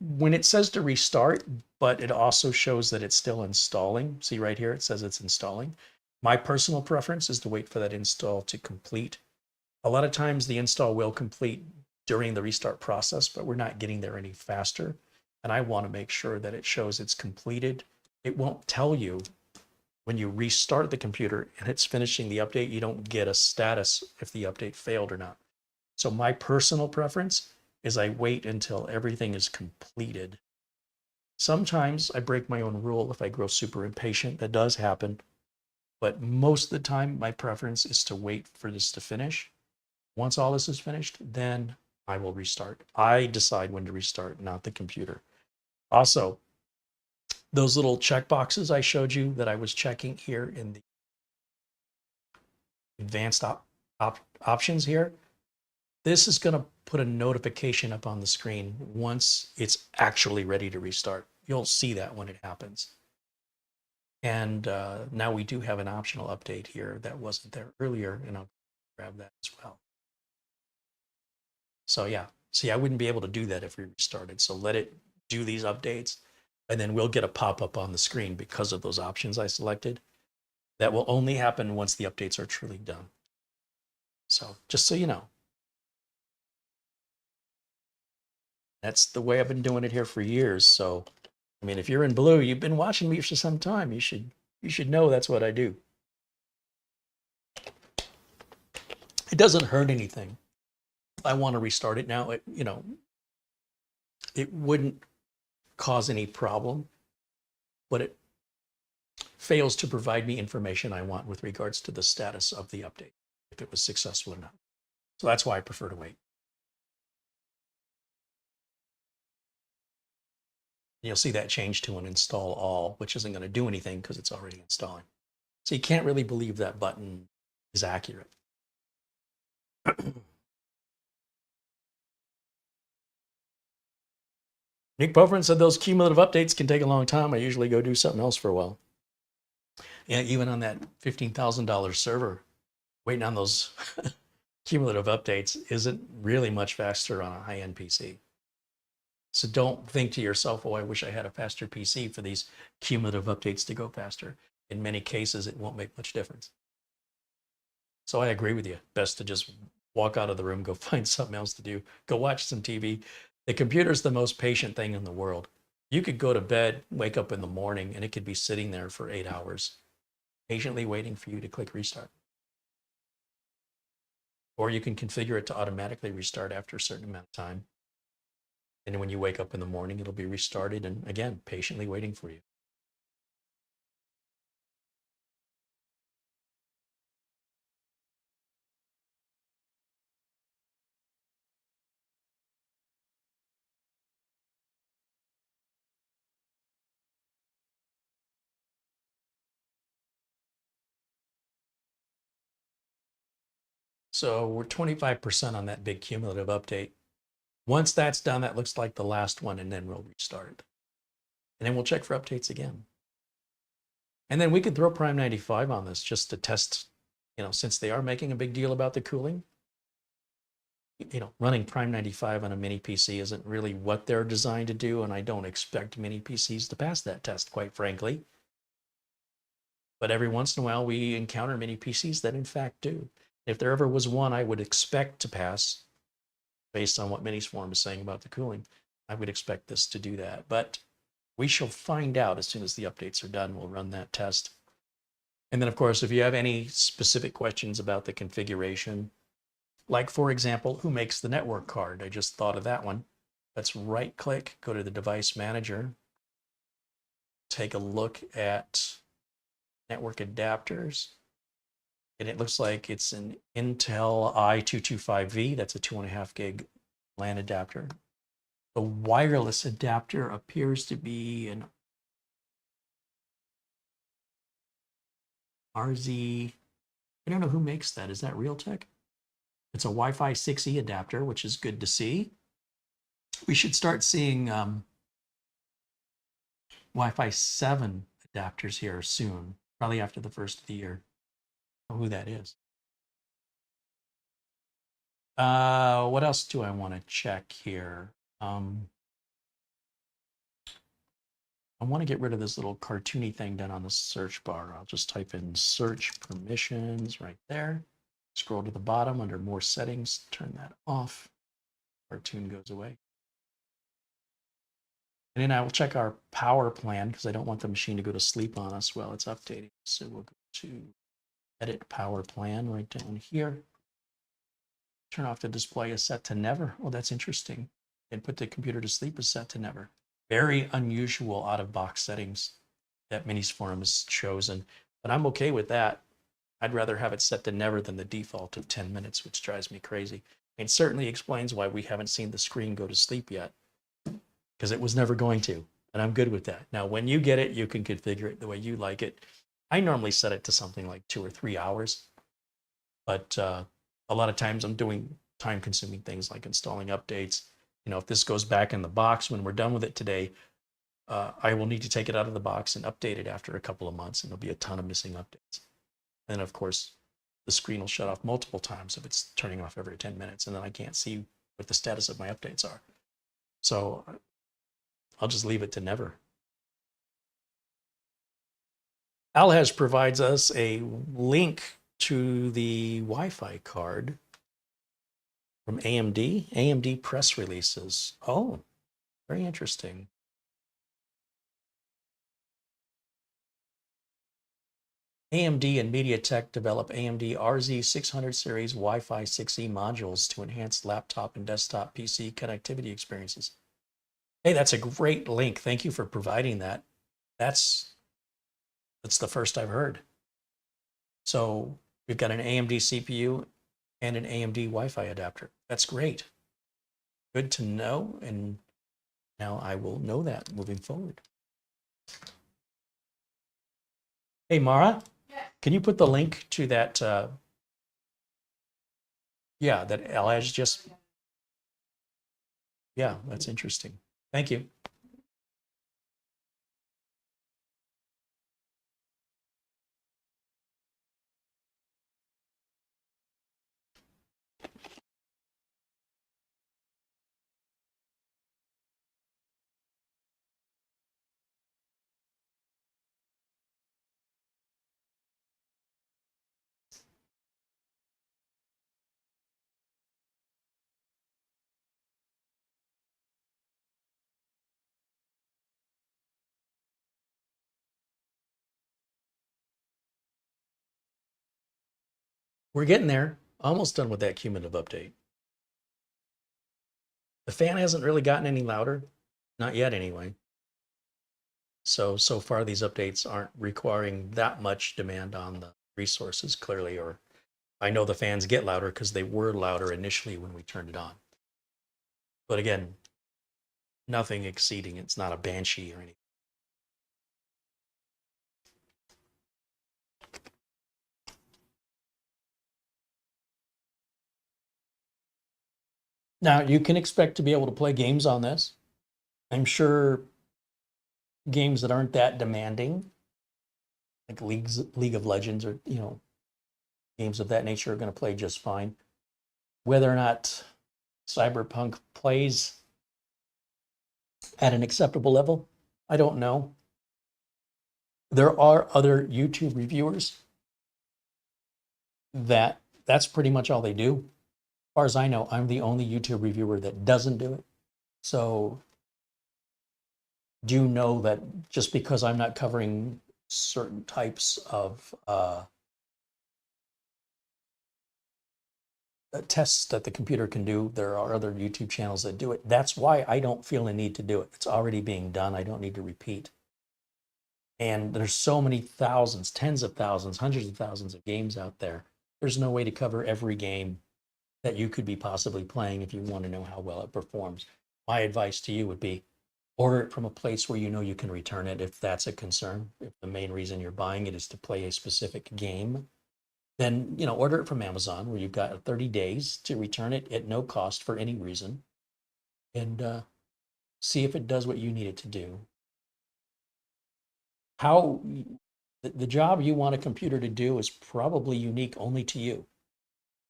when it says to restart, but it also shows that it's still installing. See right here, it says it's installing. My personal preference is to wait for that install to complete. A lot of times the install will complete during the restart process, but we're not getting there any faster. And I want to make sure that it shows it's completed. It won't tell you when you restart the computer and it's finishing the update, you don't get a status if the update failed or not. So my personal preference is I wait until everything is completed. Sometimes I break my own rule if I grow super impatient. That does happen. But most of the time, my preference is to wait for this to finish. Once all this is finished, then I will restart. I decide when to restart, not the computer. Also, those little checkboxes I showed you that I was checking here in the advanced options here, this is going to put a notification up on the screen once it's actually ready to restart. You'll see that when it happens. And now we do have an optional update here that wasn't there earlier, and I'll grab that as well. So yeah, see, I wouldn't be able to do that if we restarted. So let it do these updates, and then we'll get a pop-up on the screen because of those options I selected. That will only happen once the updates are truly done. So just so you know. That's the way I've been doing it here for years. So, I mean, if you're in blue, you've been watching me for some time. You should know that's what I do. It doesn't hurt anything. If I want to restart it now, it wouldn't cause any problem, but it fails to provide me information I want with regards to the status of the update, if it was successful or not. So that's why I prefer to wait. You'll see that change to an install all, which isn't going to do anything because it's already installing. So you can't really believe that button is accurate. Nick Pofrin said those cumulative updates can take a long time. I usually go do something else for a while. Yeah, even on that $15,000 server, waiting on those cumulative updates isn't really much faster on a high-end PC. So don't think to yourself, oh, I wish I had a faster PC for these cumulative updates to go faster. In many cases, it won't make much difference. So I agree with you. Best to just walk out of the room, go find something else to do, go watch some TV. The computer's the most patient thing in the world. You could go to bed, wake up in the morning, and it could be sitting there for 8 hours, patiently waiting for you to click restart. Or you can configure it to automatically restart after a certain amount of time. And when you wake up in the morning, it'll be restarted and, again, patiently waiting for you. So we're 25% on that big cumulative update. Once that's done, that looks like the last one, and then we'll restart. And then we'll check for updates again. And then we could throw Prime 95 on this just to test, since they are making a big deal about the cooling. Running Prime 95 on a mini PC isn't really what they're designed to do, and I don't expect mini PCs to pass that test, quite frankly. But every once in a while, we encounter mini PCs that in fact do. If there ever was one I would expect to pass, based on what Minisforum is saying about the cooling, I would expect this to do that, but we shall find out as soon as the updates are done. We'll run that test. And then, of course, if you have any specific questions about the configuration, like, for example, who makes the network card? I just thought of that one. Let's right-click, go to the device manager, take a look at network adapters. And it looks like it's an Intel i225V. That's a 2.5 gig LAN adapter. The wireless adapter appears to be an RZ. I don't know who makes that. Is that Realtek? It's a Wi-Fi 6E adapter, which is good to see. We should start seeing Wi-Fi 7 adapters here soon, probably after the first of the year. I don't know who that is. What else do I want to check here? I want to get rid of this little cartoony thing down on the search bar. I'll just type in search permissions right there. Scroll to the bottom under more settings, turn that off. Cartoon goes away. And then I will check our power plan because I don't want the machine to go to sleep on us while it's updating. So we'll go to edit power plan right down here. Turn off the display is set to never. Oh, that's interesting. And put the computer to sleep is set to never. Very unusual out-of-box settings that Minisforum has chosen, but I'm okay with that. I'd rather have it set to never than the default of 10 minutes, which drives me crazy. It certainly explains why we haven't seen the screen go to sleep yet, because it was never going to, and I'm good with that. Now, when you get it, you can configure it the way you like it. I normally set it to something like 2 or 3 hours, but a lot of times I'm doing time-consuming things like installing updates. You know, if this goes back in the box when we're done with it today, I will need to take it out of the box and update it after a couple of months, and there'll be a ton of missing updates. And of course, the screen will shut off multiple times if it's turning off every 10 minutes, and then I can't see what the status of my updates are. So I'll just leave it to never. Alhaj provides us a link to the Wi-Fi card from AMD, AMD press releases. Oh, very interesting. AMD and MediaTek develop AMD RZ600 series Wi-Fi 6E modules to enhance laptop and desktop PC connectivity experiences. Hey, that's a great link. Thank you for providing that. That's the first I've heard. So we've got an AMD CPU and an AMD Wi-Fi adapter. That's great. Good to know, and now I will know that moving forward. Hey, Mara, can you put the link to that? Yeah, that Alhaj just. Yeah, that's interesting. Thank you. We're getting there. Almost done with that cumulative update. The fan hasn't really gotten any louder. Not yet, anyway. So far, these updates aren't requiring that much demand on the resources, clearly, or I know the fans get louder because they were louder initially when we turned it on. But again, nothing exceeding. It's not a banshee or anything. Now, you can expect to be able to play games on this. I'm sure games that aren't that demanding, like League of Legends or, you know, games of that nature are going to play just fine. Whether or not Cyberpunk plays at an acceptable level, I don't know. There are other YouTube reviewers that's pretty much all they do. As far as I know, I'm the only YouTube reviewer that doesn't do it. So do know that just because I'm not covering certain types of tests that the computer can do, there are other YouTube channels that do it. That's why I don't feel a need to do it. It's already being done. I don't need to repeat. And there's so many thousands, tens of thousands, hundreds of thousands of games out there. There's no way to cover every game that you could be possibly playing if you want to know how well it performs. My advice to you would be order it from a place where you know you can return it if that's a concern. If the main reason you're buying it is to play a specific game, then order it from Amazon where you've got 30 days to return it at no cost for any reason, and see if it does what you need it to do. How the job you want a computer to do is probably unique only to you.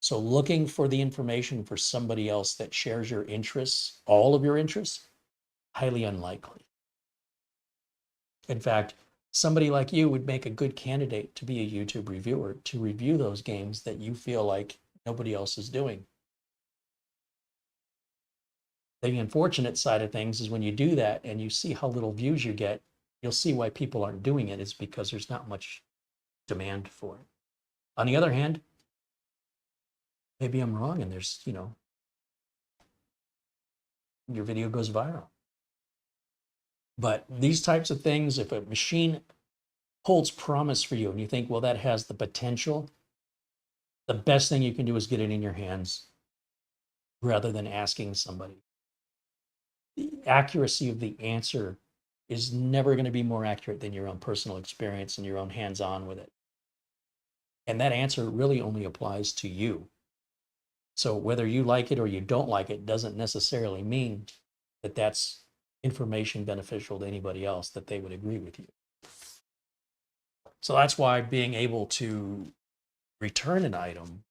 So looking for the information for somebody else that shares your interests, all of your interests, highly unlikely. In fact, somebody like you would make a good candidate to be a YouTube reviewer, to review those games that you feel like nobody else is doing. The unfortunate side of things is when you do that and you see how little views you get, you'll see why people aren't doing it. It's because there's not much demand for it. On the other hand, maybe I'm wrong and there's, your video goes viral. But these types of things, if a machine holds promise for you and you think, well, that has the potential, the best thing you can do is get it in your hands rather than asking somebody. The accuracy of the answer is never going to be more accurate than your own personal experience and your own hands-on with it. And that answer really only applies to you. So whether you like it or you don't like it doesn't necessarily mean that that's information beneficial to anybody else, that they would agree with you. So that's why being able to return an item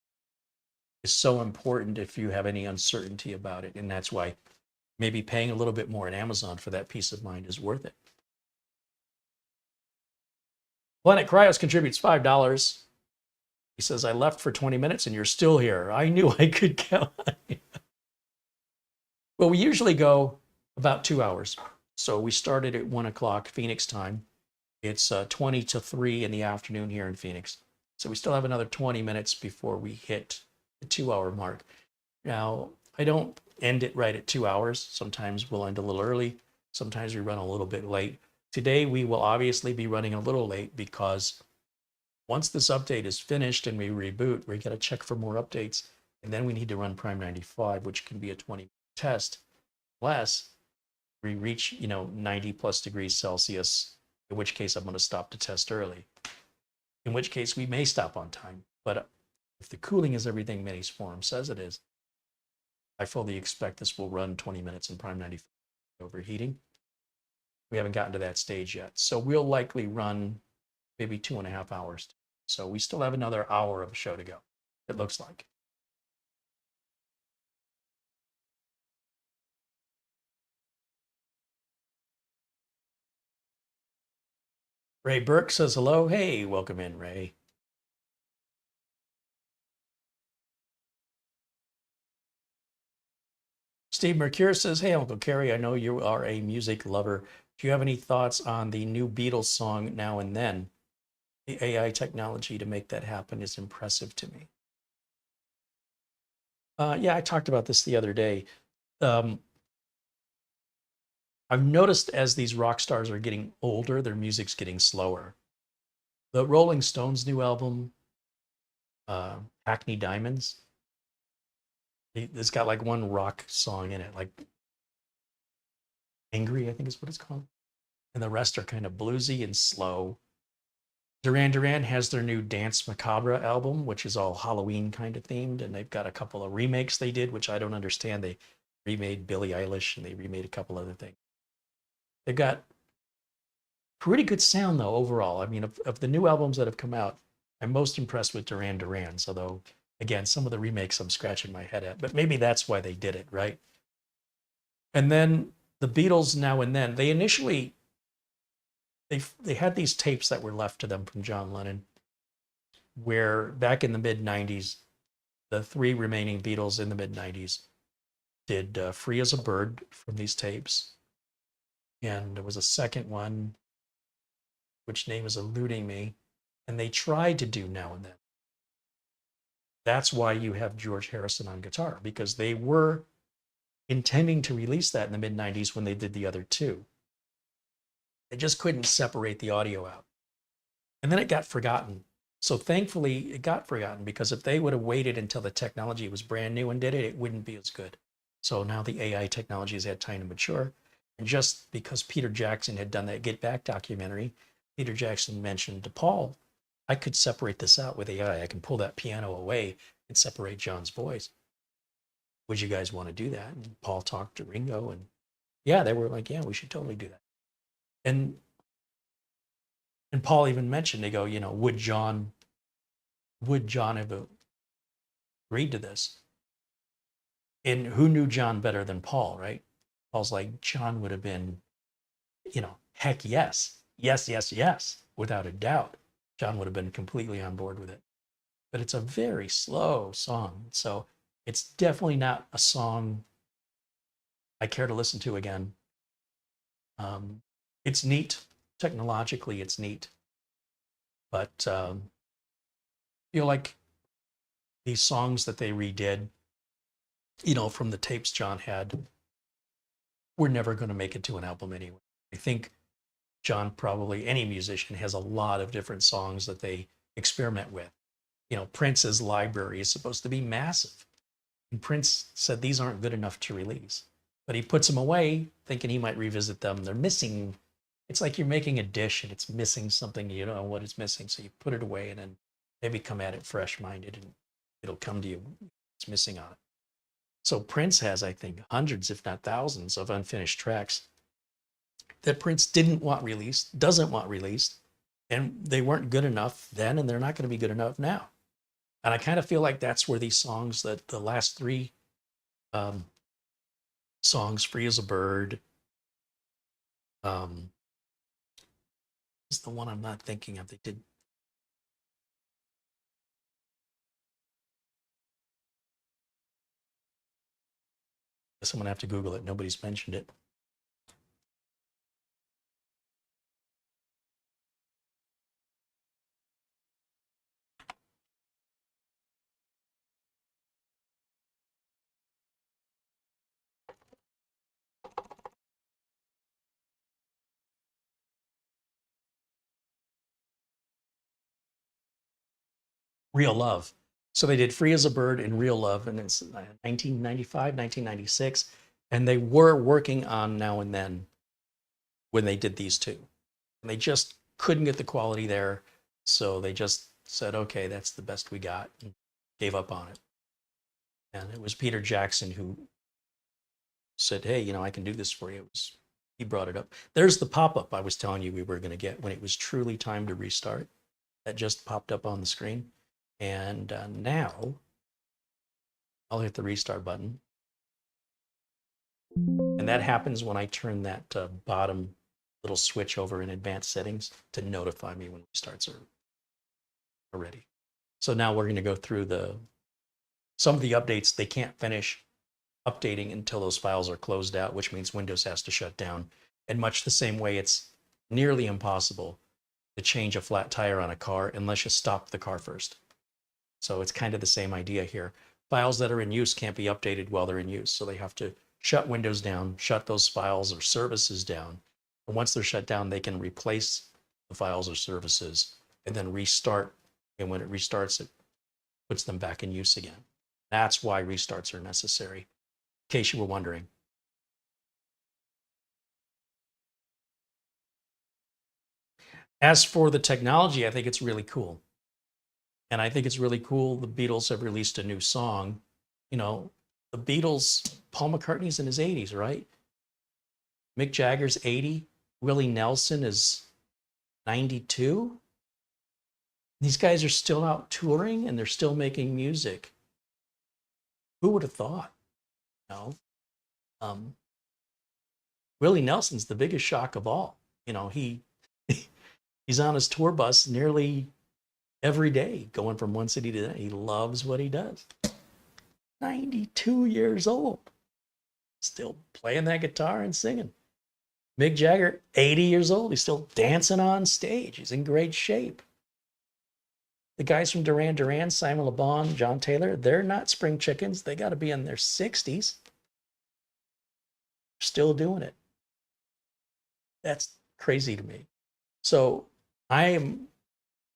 is so important if you have any uncertainty about it. And that's why maybe paying a little bit more at Amazon for that peace of mind is worth it. Planet Cryos contributes $5. He says, I left for 20 minutes and you're still here. I knew I could count on you. Well, we usually go about 2 hours. So we started at 1 o'clock Phoenix time. It's 20 to 3 in the afternoon here in Phoenix. So we still have another 20 minutes before we hit the 2-hour mark. Now, I don't end it right at 2 hours. Sometimes we'll end a little early. Sometimes we run a little bit late. Today, we will obviously be running a little late because once this update is finished and we reboot, we got to check for more updates. And then we need to run Prime 95, which can be a 20-minute test, unless we reach, 90 plus degrees Celsius, in which case I'm going to stop the test early. In which case we may stop on time. But if the cooling is everything Minisforum says it is, I fully expect this will run 20 minutes in Prime 95 overheating. We haven't gotten to that stage yet. So we'll likely run maybe 2.5 hours. So we still have another hour of a show to go, it looks like. Ray Burke says hello. Hey, welcome in, Ray. Steve Mercure says, hey, Uncle Carey, I know you are a music lover. Do you have any thoughts on the new Beatles song, Now and Then? The AI technology to make that happen is impressive to me. Yeah, I talked about this the other day. I've noticed as these rock stars are getting older, their music's getting slower. The Rolling Stones' new album, Hackney Diamonds, it's got like one rock song in it, like Angry, I think is what it's called. And the rest are kind of bluesy and slow. Duran Duran has their new Dance Macabre album, which is all Halloween kind of themed. And they've got a couple of remakes they did, which I don't understand. They remade Billie Eilish and they remade a couple other things. They've got pretty good sound though, overall. I mean, of the new albums that have come out, I'm most impressed with Duran Duran's, although again, some of the remakes I'm scratching my head at, but maybe that's why they did it, right? And then the Beatles, Now and Then, they initially, they had these tapes that were left to them from John Lennon, where back in the mid-90s, the three remaining Beatles in the mid-90s did Free as a Bird from these tapes. And there was a second one, which name is eluding me, and they tried to do Now and Then. That's why you have George Harrison on guitar, because they were intending to release that in the mid 90s when they did the other two. They just couldn't separate the audio out. And then it got forgotten. So thankfully it got forgotten, because if they would have waited until the technology was brand new and did it, it wouldn't be as good. So now the AI technology has had time to mature. And just because Peter Jackson had done that Get Back documentary, Peter Jackson mentioned to Paul, I could separate this out with AI. I can pull that piano away and separate John's voice. Would you guys want to do that? And Paul talked to Ringo, and yeah, they were like, yeah, we should totally do that. And Paul even mentioned, they go, would John have agreed to this? And who knew John better than Paul, right? Paul's like, John would have been, heck yes, without a doubt. John would have been completely on board with it. But it's a very slow song. So it's definitely not a song I care to listen to again. It's neat. Technologically, it's neat. But I feel like these songs that they redid, from the tapes John had, were never going to make it to an album anyway. I think John, probably any musician, has a lot of different songs that they experiment with. Prince's library is supposed to be massive. And Prince said these aren't good enough to release. But he puts them away thinking he might revisit them. They're missing. It's like you're making a dish and it's missing something. You don't know what it's missing. So you put it away and then maybe come at it fresh-minded and it'll come to you. It's missing on it. So Prince has, I think, hundreds, if not thousands, of unfinished tracks that Prince didn't want released, doesn't want released, and they weren't good enough then, and they're not going to be good enough now. And I kind of feel like that's where these songs, that the last three songs, Free as a Bird, is the one I'm not thinking of. They did. I guess I'm going to have to Google it. Nobody's mentioned it. Real Love. So they did Free as a Bird and Real Love, and it's 1995, 1996. And they were working on Now and Then when they did these two. And they just couldn't get the quality there. So they just said, okay, that's the best we got, and gave up on it. And it was Peter Jackson who said, hey, I can do this for you. He brought it up. There's the pop-up I was telling you we were going to get when it was truly time to restart. That just popped up on the screen. And now I'll hit the restart button. And that happens when I turn that bottom little switch over in advanced settings to notify me when restarts are ready. So now we're going to go through some of the updates. They can't finish updating until those files are closed out, which means Windows has to shut down. And much the same way, it's nearly impossible to change a flat tire on a car unless you stop the car first. So it's kind of the same idea here. Files that are in use can't be updated while they're in use. So they have to shut Windows down, shut those files or services down. And once they're shut down, they can replace the files or services and then restart. And when it restarts, it puts them back in use again. That's why restarts are necessary, in case you were wondering. As for the technology, I think it's really cool. And I think it's really cool the Beatles have released a new song. The Beatles, Paul McCartney's in his 80s, right? Mick Jagger's 80. Willie Nelson is 92. These guys are still out touring and they're still making music. Who would have thought? Willie Nelson's the biggest shock of all. He's on his tour bus nearly every day, going from one city to the other. He loves what he does. 92 years old, still playing that guitar and singing. Mick Jagger, 80 years old. He's still dancing on stage. He's in great shape. The guys from Duran Duran, Simon Le Bon, John Taylor, they're not spring chickens. They got to be in their 60s. Still doing it. That's crazy to me. So I am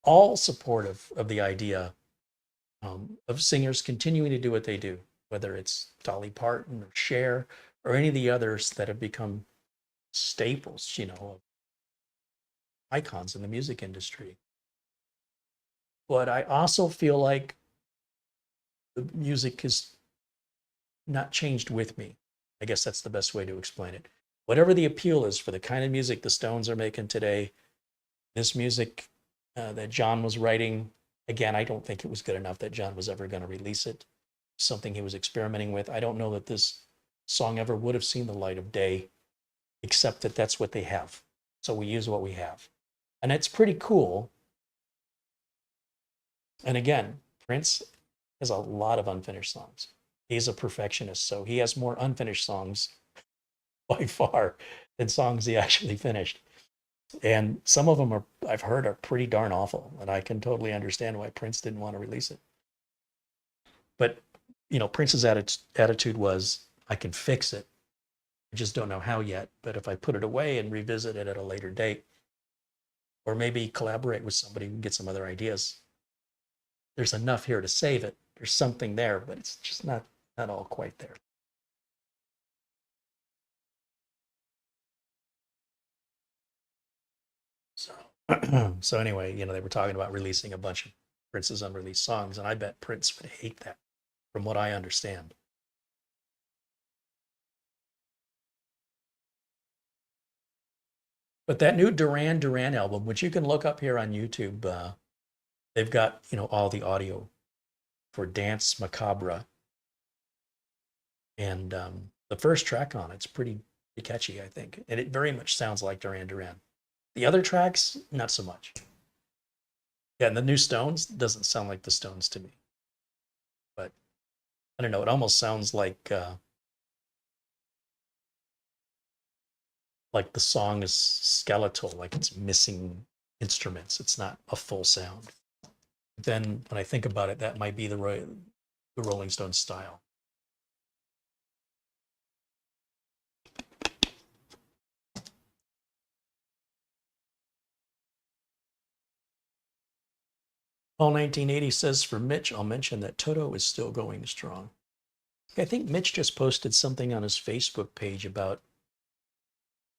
all supportive of the idea of singers continuing to do what they do, whether it's Dolly Parton or Cher or any of the others that have become staples, you know, icons in the music industry. But I also feel like the music has not changed with me. I guess that's the best way to explain it. Whatever the appeal is for the kind of music the Stones are making today, this music that John was writing, again, I don't think it was good enough that John was ever going to release it. Something he was experimenting with. I don't know that this song ever would have seen the light of day, except that that's what they have. So we use what we have. And it's pretty cool. And again, Prince has a lot of unfinished songs. He's a perfectionist, so he has more unfinished songs by far than songs he actually finished. And some of them are, I've heard, are pretty darn awful, and I can totally understand why Prince didn't want to release it. But, you know, Prince's attitude was, I can fix it. I just don't know how yet. But if I put it away and revisit it at a later date, or maybe collaborate with somebody and get some other ideas, there's enough here to save it. There's something there, but it's just not all quite there. So, so anyway, you know, they were talking about releasing a bunch of Prince's unreleased songs, and I bet Prince would hate that, from what I understand. But that new Duran Duran album, which you can look up here on YouTube, they've got, you know, all the audio for Dance Macabre. And the first track on it's pretty catchy, I think. And it very much sounds like Duran Duran. The other tracks, not so much. Yeah, and the new Stones doesn't sound like the Stones to me. But I don't know, it almost sounds like the song is skeletal, like it's missing instruments. It's not a full sound. Then when I think about it, that might be the Rolling Stones style. Paul 1980 says, for Mitch, I'll mention that Toto is still going strong. I think Mitch just posted something on his Facebook page about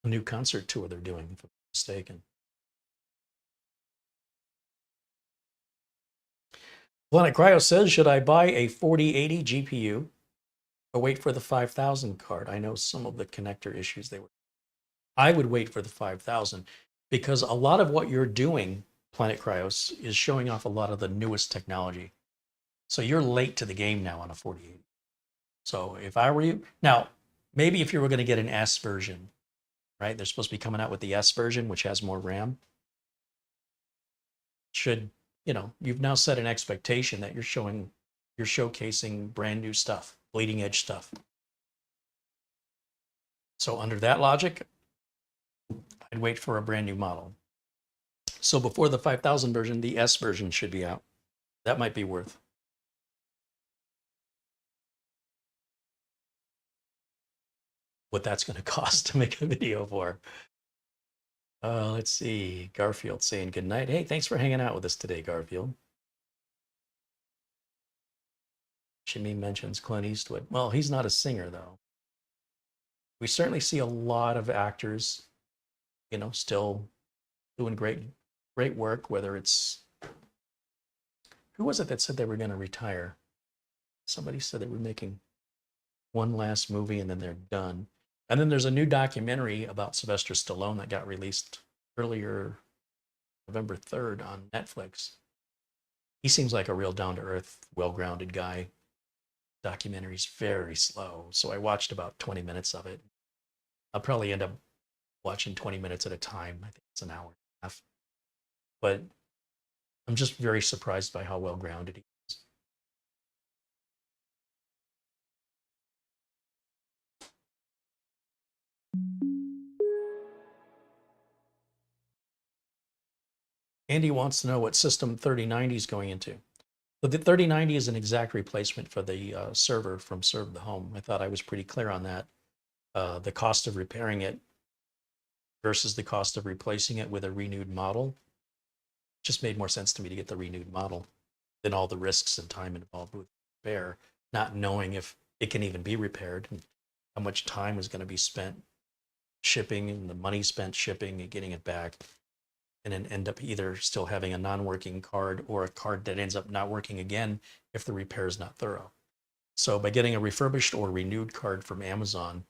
a new concert tour they're doing, if I'm mistaken. Planet Cryo says, should I buy a 4080 GPU or wait for the 5000 card? I know some of the connector issues they were. I would wait for the 5000 because a lot of what you're doing, Planet Cryos, is showing off a lot of the newest technology. So you're late to the game now on a 4080. So if I were you, now, maybe if you were going to get an S version, right? They're supposed to be coming out with the S version, which has more RAM. Should, you know, you've now set an expectation that you're showcasing brand new stuff, bleeding edge stuff. So under that logic, I'd wait for a brand new model. So before the 5000 version, the S version should be out. That might be worth what that's going to cost to make a video for. Let's see. Garfield saying good night. Hey, thanks for hanging out with us today, Garfield. Jimmy mentions Clint Eastwood. Well, he's not a singer, though. We certainly see a lot of actors, you know, still doing great work, whether it's, who was it that said they were going to retire? Somebody said they were making one last movie and then they're done. And then there's a new documentary about Sylvester Stallone that got released earlier, November 3rd on Netflix. He seems like a real down-to-earth, well-grounded guy. Documentary's very slow, so I watched about 20 minutes of it. I'll probably end up watching 20 minutes at a time. I think it's an hour and a half. But I'm just very surprised by how well-grounded he is. Andy wants to know what system 3090 is going into. But the 3090 is an exact replacement for the server from Serve the Home. I thought I was pretty clear on that. The cost of repairing it versus the cost of replacing it with a renewed model just made more sense to me to get the renewed model than all the risks and time involved with repair, not knowing if it can even be repaired and how much time is going to be spent shipping and the money spent shipping and getting it back, and then end up either still having a non-working card or a card that ends up not working again if the repair is not thorough. So by getting a refurbished or renewed card from Amazon,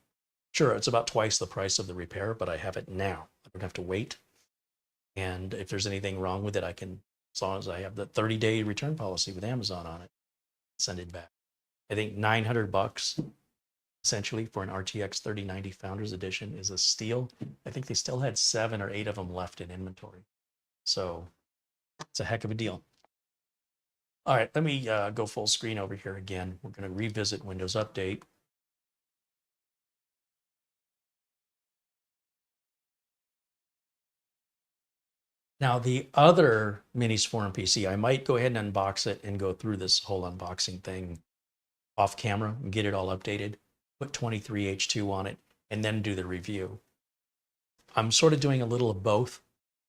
sure, it's about twice the price of the repair, but I have it now. I don't have to wait. And if there's anything wrong with it, I can, as long as I have the 30-day return policy with Amazon on it, send it back. I think $900 essentially for an RTX 3090 Founders Edition is a steal. I think they still had 7 or 8 of them left in inventory. So it's a heck of a deal. All right, let me go full screen over here again. We're going to revisit Windows Update. Now, the other Minisforum PC, I might go ahead and unbox it and go through this whole unboxing thing off camera and get it all updated, put 23H2 on it, and then do the review. I'm sort of doing a little of both.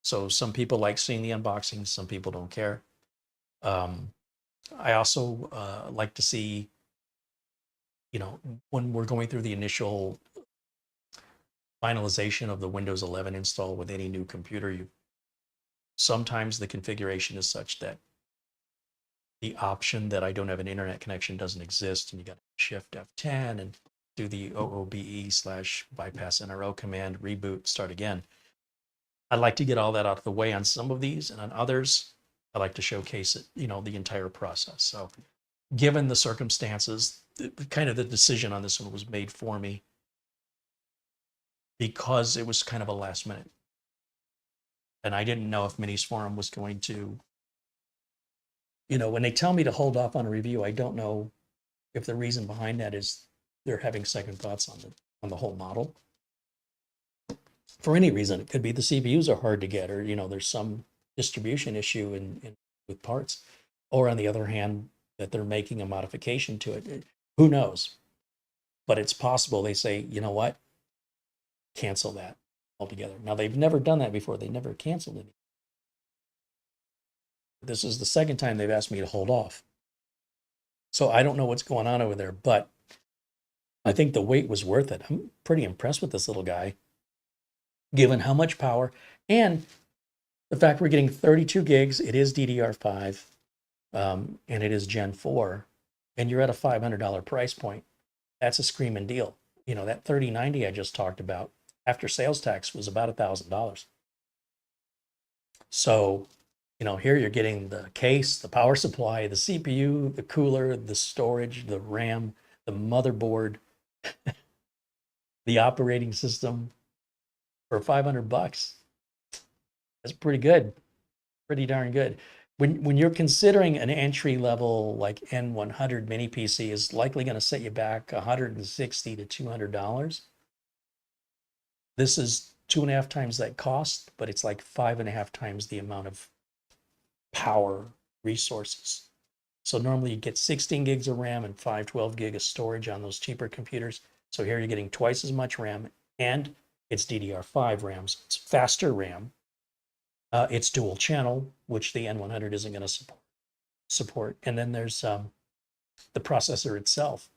So some people like seeing the unboxing, some people don't care. I also like to see, you know, when we're going through the initial finalization of the Windows 11 install with any new computer, sometimes the configuration is such that the option that I don't have an internet connection doesn't exist, and you got to shift F10 and do the OOBE/bypass NRO command, reboot, start again. I'd like to get all that out of the way on some of these, and on others, I like to showcase it, you know, the entire process. So given the circumstances, kind of the decision on this one was made for me because it was kind of a last minute. And I didn't know if Minisforum was going to, you know, when they tell me to hold off on a review, I don't know if the reason behind that is they're having second thoughts on the whole model. For any reason, it could be the CPUs are hard to get, or, you know, there's some distribution issue with parts, or on the other hand, that they're making a modification to it. Who knows? But it's possible they say, you know what, cancel that altogether. Now, they've never done that before. They never canceled it. This is the second time they've asked me to hold off. So I don't know what's going on over there, but I think the wait was worth it. I'm pretty impressed with this little guy, given how much power and the fact we're getting 32 gigs. It is DDR5, and it is Gen 4, and you're at a $500 price point. That's a screaming deal. You know, that 3090 I just talked about, after sales tax, was about $1,000. So, you know, here you're getting the case, the power supply, the CPU, the cooler, the storage, the RAM, the motherboard, the operating system for $500. That's pretty good, pretty darn good. When you're considering an entry level like N100 mini PC is likely going to set you back $160 to $200. This is 2.5 times that cost, but it's like 5.5 times the amount of power resources. So normally you get 16 gigs of RAM and 512 gig of storage on those cheaper computers. So here you're getting twice as much RAM, and it's DDR5 RAM, so it's faster RAM. It's dual channel, which the N100 isn't going to support. And then there's the processor itself.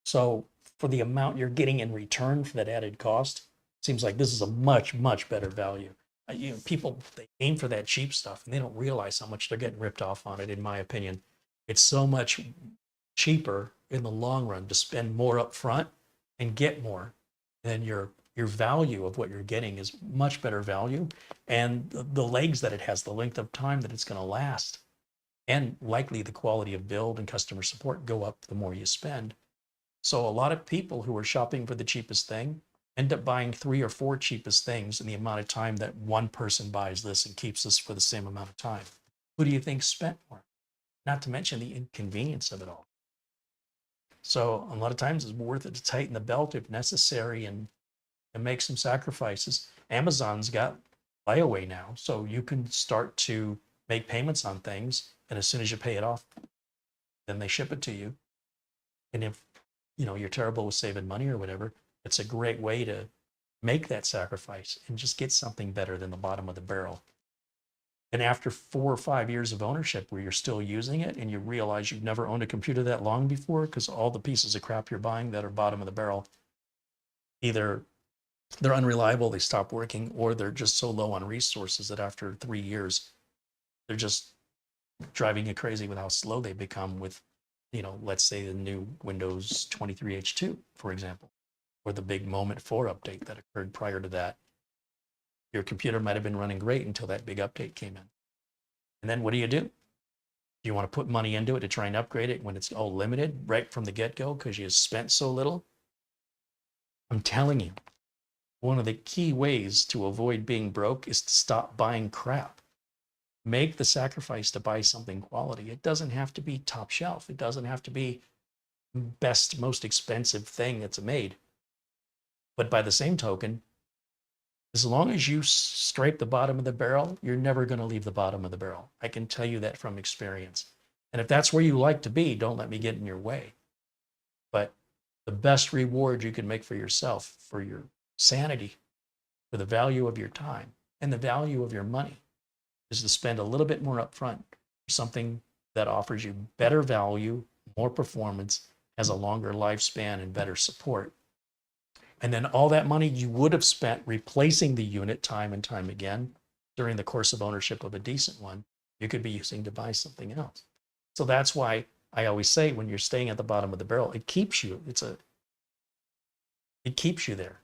So for the amount you're getting in return for that added cost, seems like this is a much, much better value. You know, people, they aim for that cheap stuff and they don't realize how much they're getting ripped off on it, in my opinion. It's so much cheaper in the long run to spend more up front and get more. Then your value of what you're getting is much better value. And the legs that it has, the length of time that it's going to last, and likely the quality of build and customer support go up the more you spend. So a lot of people who are shopping for the cheapest thing end up buying 3 or 4 cheapest things in the amount of time that one person buys this and keeps this for the same amount of time. Who do you think spent more? Not to mention the inconvenience of it all. So a lot of times it's worth it to tighten the belt if necessary and make some sacrifices. Amazon's got layaway now. So you can start to make payments on things. And as soon as you pay it off, then they ship it to you. And if, you know, you're terrible with saving money or whatever, it's a great way to make that sacrifice and just get something better than the bottom of the barrel. And after 4 or 5 years of ownership where you're still using it and you realize you've never owned a computer that long before because all the pieces of crap you're buying that are bottom of the barrel, either they're unreliable, they stop working, or they're just so low on resources that after 3 years, they're just driving you crazy with how slow they become with, you know, let's say the new Windows 23H2, for example, or the big Moment 4 update that occurred prior to that. Your computer might have been running great until that big update came in. And then what do? Do you want to put money into it to try and upgrade it when it's all limited right from the get-go because you spent so little? I'm telling you, one of the key ways to avoid being broke is to stop buying crap. Make the sacrifice to buy something quality. It doesn't have to be top shelf. It doesn't have to be best, most expensive thing that's made. But by the same token, as long as you scrape the bottom of the barrel, you're never going to leave the bottom of the barrel. I can tell you that from experience. And if that's where you like to be, don't let me get in your way. But the best reward you can make for yourself, for your sanity, for the value of your time, and the value of your money is to spend a little bit more upfront for something that offers you better value, more performance, has a longer lifespan, and better support. And then all that money you would have spent replacing the unit time and time again during the course of ownership of a decent one, you could be using to buy something else. So that's why I always say when you're staying at the bottom of the barrel, it keeps you. It keeps you there.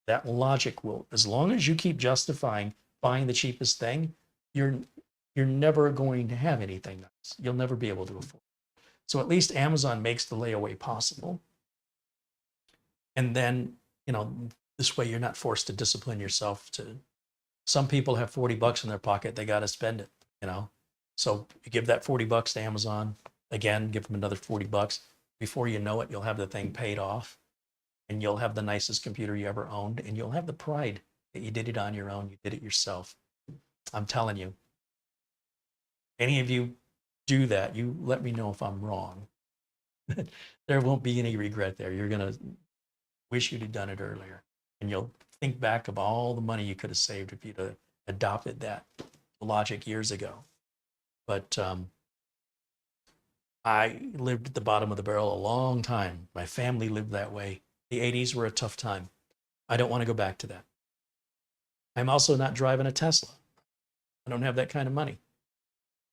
That logic will, as long as you keep justifying buying the cheapest thing, you're never going to have anything nice. You'll never be able to afford it. So at least Amazon makes the layaway possible. And then, you know, this way you're not forced to discipline yourself to, some people have 40 bucks in their pocket, they got to spend it, you know? So you give that 40 bucks to Amazon, again, give them another 40 bucks. Before you know it, you'll have the thing paid off and you'll have the nicest computer you ever owned and you'll have the pride that you did it on your own, you did it yourself. I'm telling you, any of you do that, you let me know if I'm wrong. There won't be any regret there. You're going to wish you'd have done it earlier. And you'll think back of all the money you could have saved if you'd have adopted that logic years ago. But I lived at the bottom of the barrel a long time. My family lived that way. The 80s were a tough time. I don't want to go back to that. I'm also not driving a Tesla. I don't have that kind of money.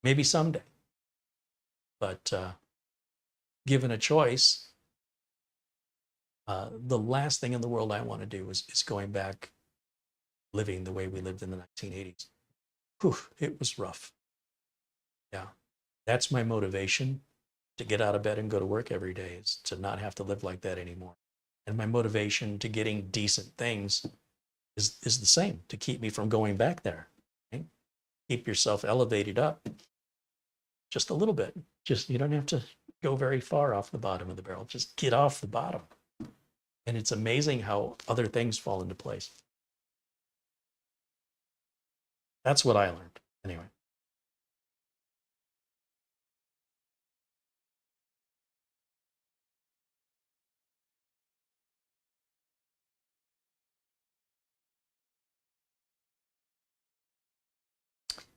Maybe someday. But given a choice, the last thing in the world I want to do is going back living the way we lived in the 1980s. Whew, it was rough. Yeah, that's my motivation to get out of bed and go to work every day, is to not have to live like that anymore. And my motivation to getting decent things is the same, to keep me from going back there. Right? Keep yourself elevated up just a little bit. Just, you don't have to go very far off the bottom of the barrel. Just get off the bottom. And it's amazing how other things fall into place. That's what I learned. Anyway.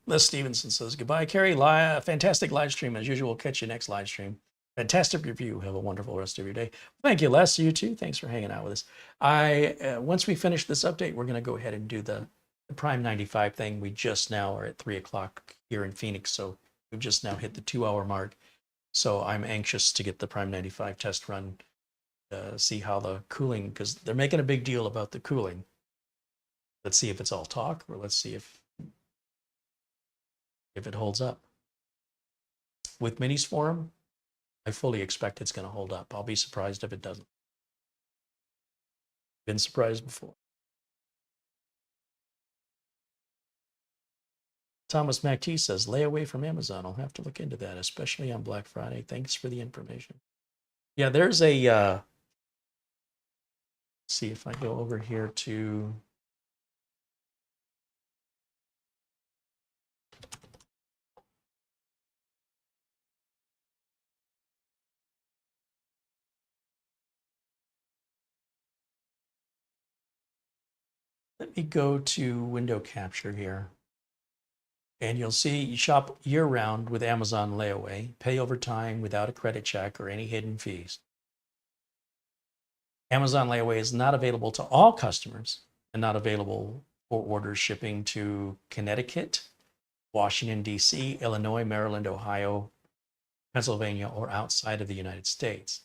Les Stevenson says, goodbye, Carey. Fantastic live stream as usual. Catch you next live stream. Fantastic review. Have a wonderful rest of your day. Thank you, Les. You too. Thanks for hanging out with us. Once we finish this update, we're going to go ahead and do the Prime 95 thing. We just now are at 3 o'clock here in Phoenix, so we've just now hit the 2-hour mark. So I'm anxious to get the Prime 95 test run, see how the cooling, because they're making a big deal about the cooling. Let's see if it's all talk, or let's see if it holds up. With Minisforum, I fully expect it's going to hold up. I'll be surprised if it doesn't. Been surprised before. Thomas MacT says, lay away from Amazon. I'll have to look into that, especially on Black Friday. Thanks for the information. Yeah, there's a, let's see if I go over here to Let me go to window capture here. And you'll see you shop year-round with Amazon Layaway, pay over time without a credit check or any hidden fees. Amazon Layaway is not available to all customers and not available for orders shipping to Connecticut, Washington, D.C., Illinois, Maryland, Ohio, Pennsylvania, or outside of the United States.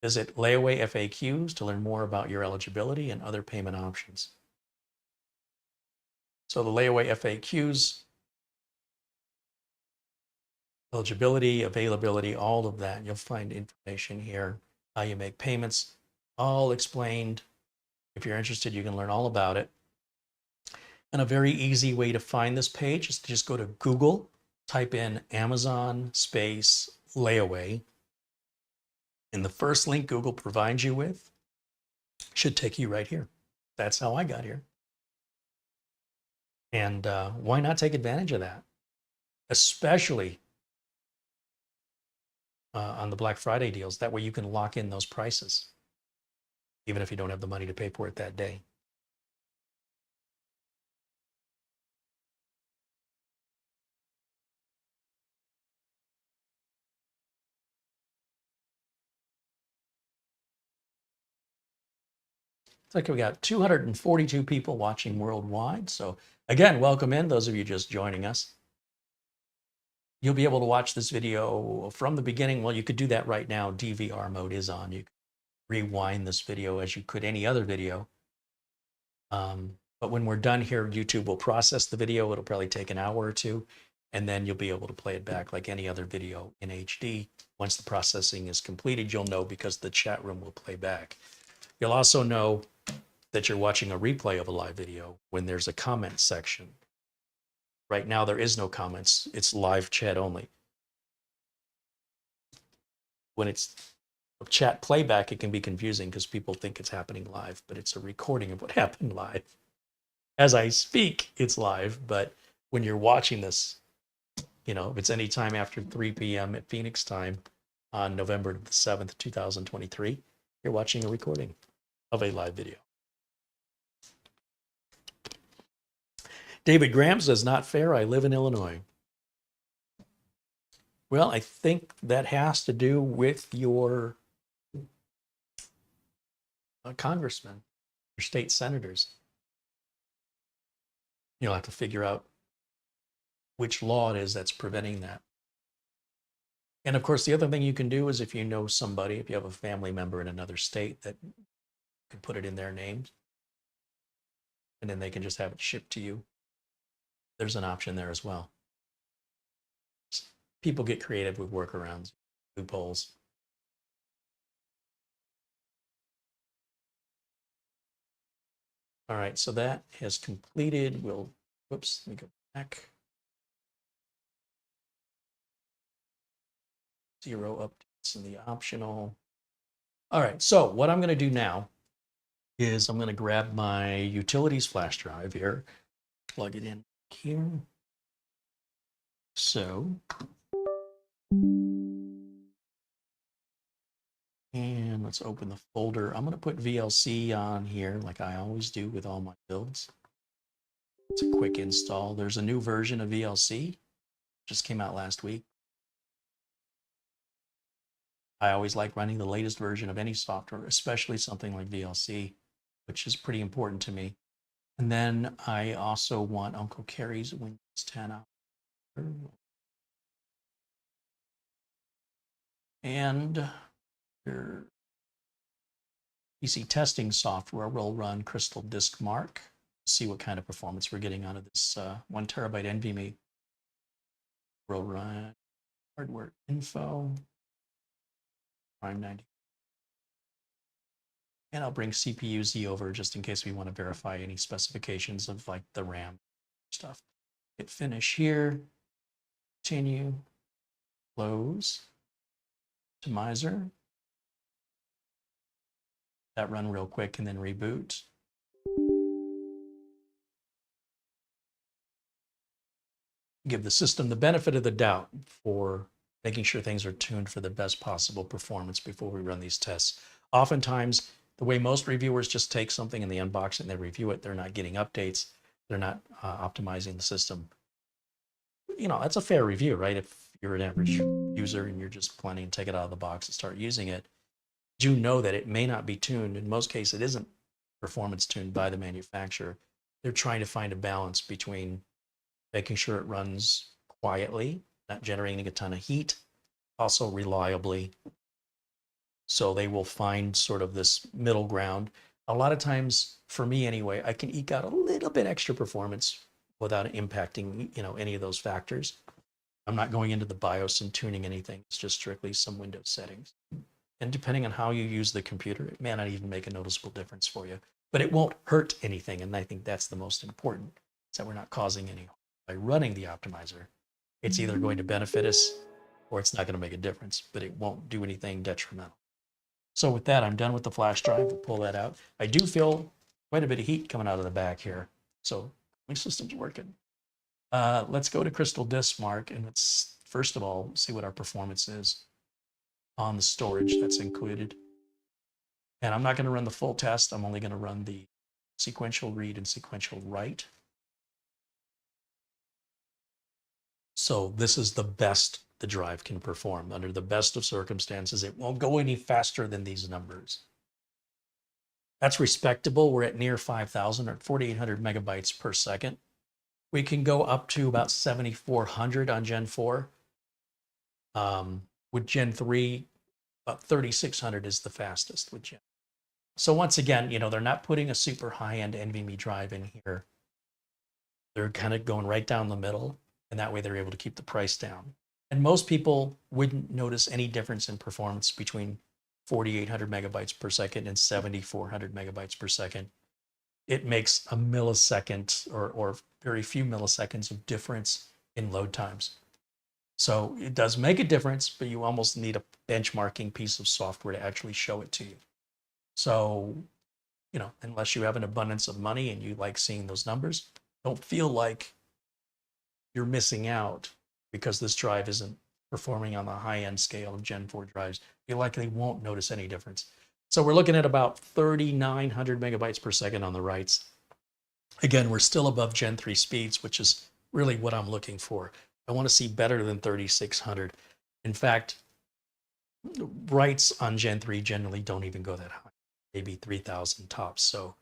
Visit Layaway FAQs to learn more about your eligibility and other payment options. So the Layaway FAQs, eligibility, availability, all of that. You'll find information here, how you make payments, all explained. If you're interested, you can learn all about it. And a very easy way to find this page is to just go to Google, type in Amazon space Layaway. And the first link Google provides you with should take you right here. That's how I got here. And why not take advantage of that? Especially on the Black Friday deals. That way you can lock in those prices, even if you don't have the money to pay for it that day. It's like we got 242 people watching worldwide. So again, welcome in, those of you just joining us. You'll be able to watch this video from the beginning. Well, you could do that right now. DVR mode is on. You can rewind this video as you could any other video. But when we're done here, YouTube will process the video. It'll probably take an hour or two, and then you'll be able to play it back like any other video in HD. Once the processing is completed, you'll know because the chat room will play back. You'll also know that you're watching a replay of a live video when there's a comment section. Right now, there is no comments. It's live chat only. When it's a chat playback, it can be confusing because people think it's happening live, but it's a recording of what happened live. As I speak, it's live, but when you're watching this, you know, if it's any time after 3 p.m. at Phoenix time on November the 7th, 2023, you're watching a recording of a live video. David Graham says, not fair, I live in Illinois. Well, I think that has to do with your congressmen, your state senators. You'll have to figure out which law it is that's preventing that. And of course, the other thing you can do is if you know somebody, if you have a family member in another state that can put it in their name, and then they can just have it shipped to you. There's an option there as well. People get creative with workarounds, loopholes. All right, so that has completed. Whoops, let me go back. 0 updates in the optional. All right, so what I'm going to do now is I'm going to grab my utilities flash drive here, plug it in here. So, and let's open the folder. I'm going to put VLC on here like I always do with all my builds. It's a quick install. There's a new version of VLC, just came out last week. I always like running the latest version of any software, especially something like VLC, which is pretty important to me. And then I also want Uncle Carey's Windows 10 out. And your PC testing software will run Crystal Disk Mark. See what kind of performance we're getting out of this 1 terabyte NVMe. We'll run hardware info, Prime 90. And I'll bring CPU-Z over just in case we want to verify any specifications of like the RAM stuff. Hit finish here, continue, close, optimizer. That run real quick and then reboot. Give the system the benefit of the doubt for making sure things are tuned for the best possible performance before we run these tests. Oftentimes, the way most reviewers just take something and they unbox it and they review it, they're not getting updates. They're not optimizing the system. You know, that's a fair review, right? If you're an average user and you're just planning to take it out of the box and start using it, do know that it may not be tuned. In most cases, it isn't performance tuned by the manufacturer. They're trying to find a balance between making sure it runs quietly, not generating a ton of heat, also reliably. So they will find sort of this middle ground. A lot of times, for me anyway, I can eke out a little bit extra performance without impacting, you know, any of those factors. I'm not going into the BIOS and tuning anything. It's just strictly some Windows settings. And depending on how you use the computer, it may not even make a noticeable difference for you, but it won't hurt anything. And I think that's the most important, is that we're not causing any harm by running the optimizer. It's either going to benefit us or it's not going to make a difference, but it won't do anything detrimental. So with that, I'm done with the flash drive. We'll pull that out. I do feel quite a bit of heat coming out of the back here. So my system's working. Let's go to Crystal Disk Mark, and let's first of all see what our performance is on the storage that's included. And I'm not going to run the full test. I'm only going to run the sequential read and sequential write. So this is the best the drive can perform. Under the best of circumstances, it won't go any faster than these numbers. That's respectable. We're at near 5,000 or 4,800 megabytes per second. We can go up to about 7,400 on Gen 4. With Gen 3, about 3,600 is the fastest with Gen. So once again, you know, they're not putting a super high-end NVMe drive in here. They're kind of going right down the middle, and that way they're able to keep the price down. And most people wouldn't notice any difference in performance between 4,800 megabytes per second and 7,400 megabytes per second. It makes a millisecond or very few milliseconds of difference in load times. So it does make a difference, but you almost need a benchmarking piece of software to actually show it to you. So, you know, unless you have an abundance of money and you like seeing those numbers, don't feel like you're missing out because this drive isn't performing on the high-end scale of Gen 4 drives. You likely won't notice any difference. So we're looking at about 3,900 megabytes per second on the writes. Again, we're still above Gen 3 speeds, which is really what I'm looking for. I want to see better than 3,600. In fact, writes on Gen 3 generally don't even go that high, maybe 3,000 tops. So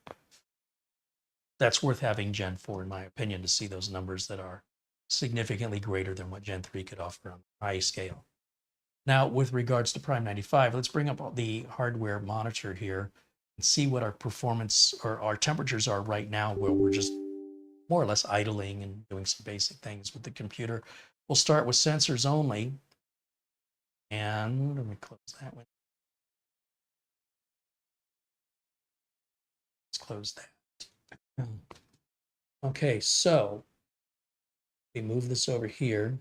that's worth having Gen 4, in my opinion, to see those numbers that are significantly greater than what Gen 3 could offer on the high scale. Now, with regards to Prime 95, let's bring up the hardware monitor here and see what our performance or our temperatures are right now, where we're just more or less idling and doing some basic things with the computer. We'll start with sensors only. And let me close that one. Let's close that. Okay, so we move this over here.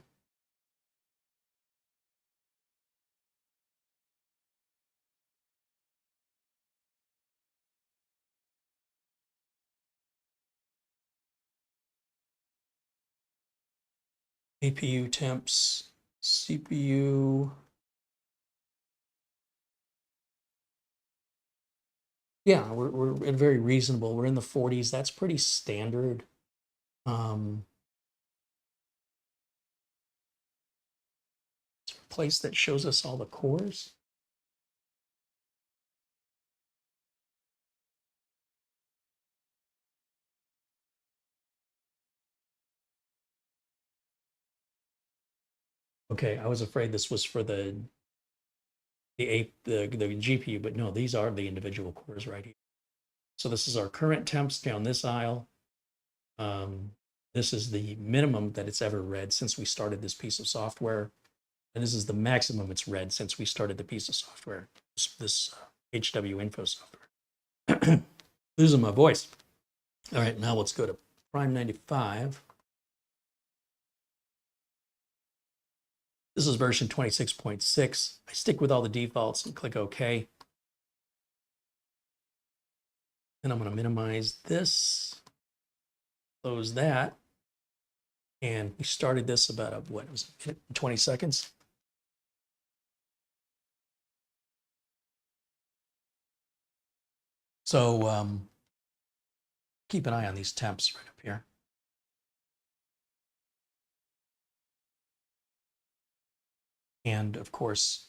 APU temps, CPU. Yeah, we're very reasonable. We're in the 40s. That's pretty standard. It's a place that shows us all the cores. Okay, I was afraid this was for the GPU, but no, these are the individual cores right here. So this is our current temps down this aisle. This is the minimum that it's ever read since we started this piece of software. And this is the maximum it's read since we started the piece of software, this HW info software. Losing my voice. All right, now let's go to Prime 95. This is version 26.6. I stick with all the defaults and click OK. And I'm going to minimize this, close that. And we started this about, what was it, 20 seconds? So keep an eye on these temps right up here. And of course,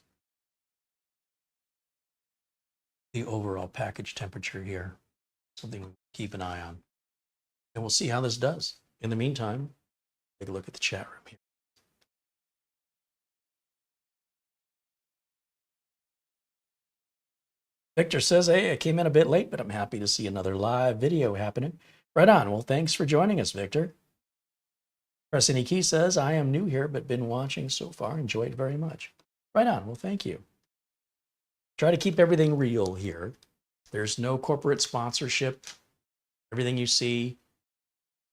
the overall package temperature here, something to keep an eye on. And we'll see how this does. In the meantime, take a look at the chat room here. Victor says, hey, I came in a bit late, but I'm happy to see another live video happening. Right on. Well, thanks for joining us, Victor. Preston Key says, I am new here, but been watching so far. Enjoyed very much. Right on. Well, thank you. Try to keep everything real here. There's no corporate sponsorship. Everything you see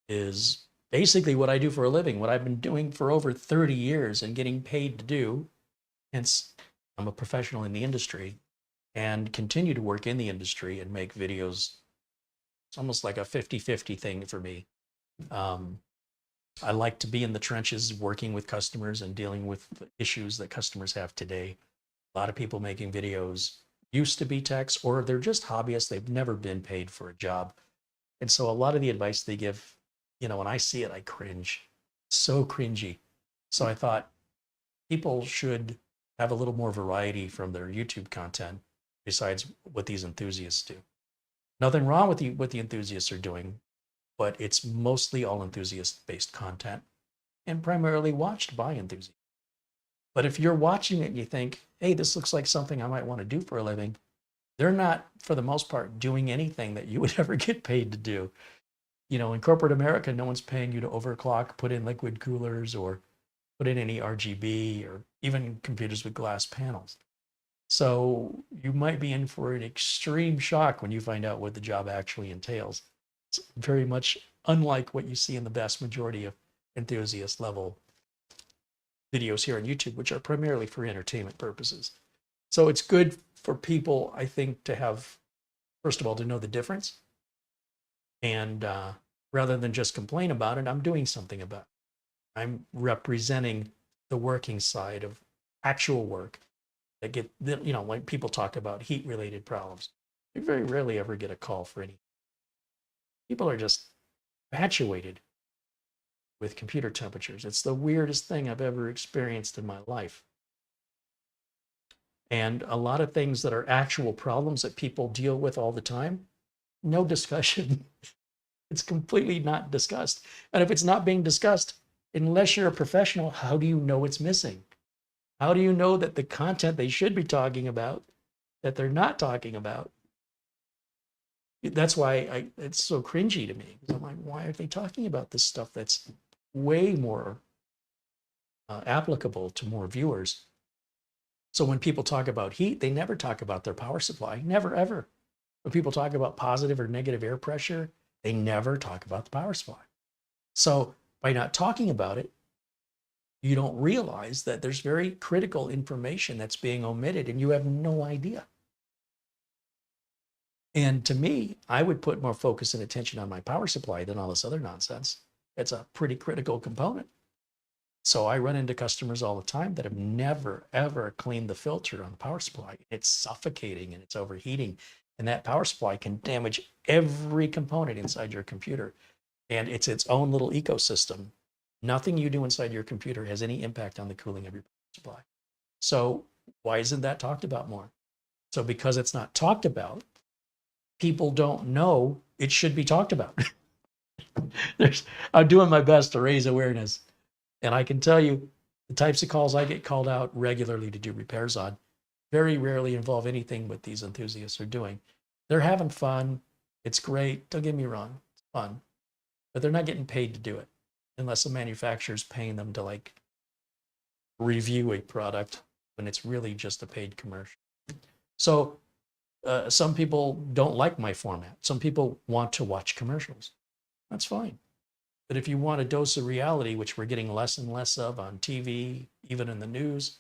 is basically what I do for a living, what I've been doing for over 30 years and getting paid to do. Hence, I'm a professional in the industry and continue to work in the industry and make videos. It's almost like a 50-50 thing for me. I like to be in the trenches working with customers and dealing with the issues that customers have today. A lot of people making videos used to be techs, or they're just hobbyists. They've never been paid for a job. And so a lot of the advice they give, you know, when I see it, I cringe. So cringy. So I thought people should have a little more variety from their YouTube content besides what these enthusiasts do. Nothing wrong with what the enthusiasts are doing, but it's mostly all enthusiast-based content and primarily watched by enthusiasts. But if you're watching it and you think, hey, this looks like something I might want to do for a living, they're not, for the most part, doing anything that you would ever get paid to do. You know, in corporate America, no one's paying you to overclock, put in liquid coolers, or put in any RGB, or even computers with glass panels. So you might be in for an extreme shock when you find out what the job actually entails. It's very much unlike what you see in the vast majority of enthusiast level videos here on YouTube, which are primarily for entertainment purposes. So it's good for people, I think, to have, first of all, to know the difference. And rather than just complain about it, I'm doing something about it. I'm representing the working side of actual work that get, you know, when people talk about heat related problems, you very rarely ever get a call for any. People are just infatuated with computer temperatures. It's the weirdest thing I've ever experienced in my life. And a lot of things that are actual problems that people deal with all the time, no discussion. It's completely not discussed. And if it's not being discussed, unless you're a professional, how do you know it's missing? How do you know that the content they should be talking about, that they're not talking about? That's why it's so cringy to me. I'm like, why are they talking about this stuff that's way more applicable to more viewers? So when people talk about heat, they never talk about their power supply. Never, ever. When people talk about positive or negative air pressure, they never talk about the power supply. So by not talking about it, you don't realize that there's very critical information that's being omitted and you have no idea. And to me, I would put more focus and attention on my power supply than all this other nonsense. It's a pretty critical component. So I run into customers all the time that have never, ever cleaned the filter on the power supply. It's suffocating and it's overheating. And that power supply can damage every component inside your computer. And it's its own little ecosystem. Nothing you do inside your computer has any impact on the cooling of your power supply. So why isn't that talked about more? So because it's not talked about, people don't know it should be talked about. I'm doing my best to raise awareness. And I can tell you the types of calls I get called out regularly to do repairs on very rarely involve anything what these enthusiasts are doing. They're having fun. It's great. Don't get me wrong. It's fun. But they're not getting paid to do it unless the manufacturer's paying them to like review a product when it's really just a paid commercial. So some people don't like my format. Some people want to watch commercials. That's fine. But if you want a dose of reality, which we're getting less and less of on TV, even in the news,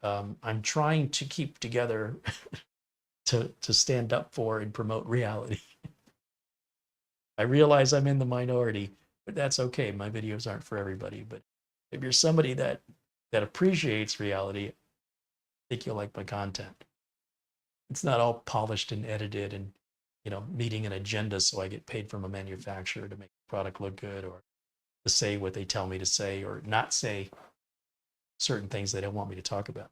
I'm trying to keep together to stand up for and promote reality. I realize I'm in the minority, but that's okay. My videos aren't for everybody. But if you're somebody that appreciates reality, I think you'll like my content. It's not all polished and edited and, meeting an agenda so I get paid from a manufacturer to make the product look good or to say what they tell me to say or not say certain things they don't want me to talk about.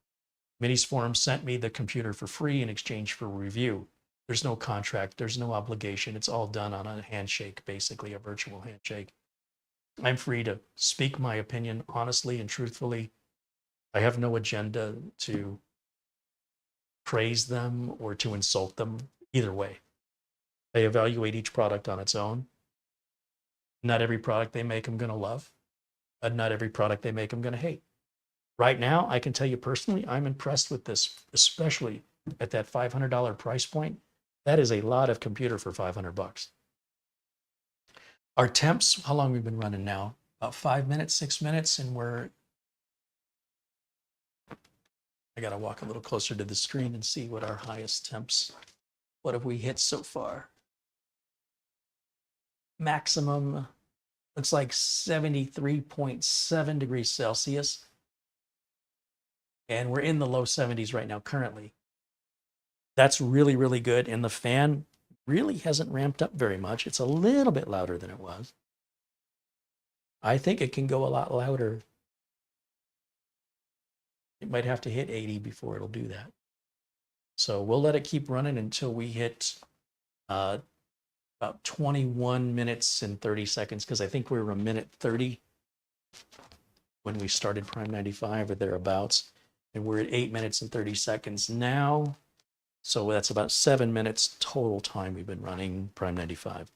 Minisforum sent me the computer for free in exchange for review. There's no contract, there's no obligation. It's all done on a handshake, basically a virtual handshake. I'm free to speak my opinion honestly and truthfully. I have no agenda to praise them or to insult them either way. I evaluate each product on its own. Not every product they make I'm going to love, and not every product they make I'm going to hate. Right now, I can tell you personally, I'm impressed with this, especially at that $500 price point. That is a lot of computer for $500. Our temps, how long we've been running now? About 5 minutes, 6 minutes, and I got to walk a little closer to the screen and see what our highest temps, what have we hit so far? Maximum looks like 73.7 degrees Celsius. And we're in the low 70s right now currently. That's really, really good. And the fan really hasn't ramped up very much. It's a little bit louder than it was. I think it can go a lot louder. It might have to hit 80 before it'll do that. So we'll let it keep running until we hit about 21 minutes and 30 seconds, because I think we were a minute 30 when we started Prime 95 or thereabouts. And we're at 8 minutes and 30 seconds now. So that's about 7 minutes total time we've been running Prime 95.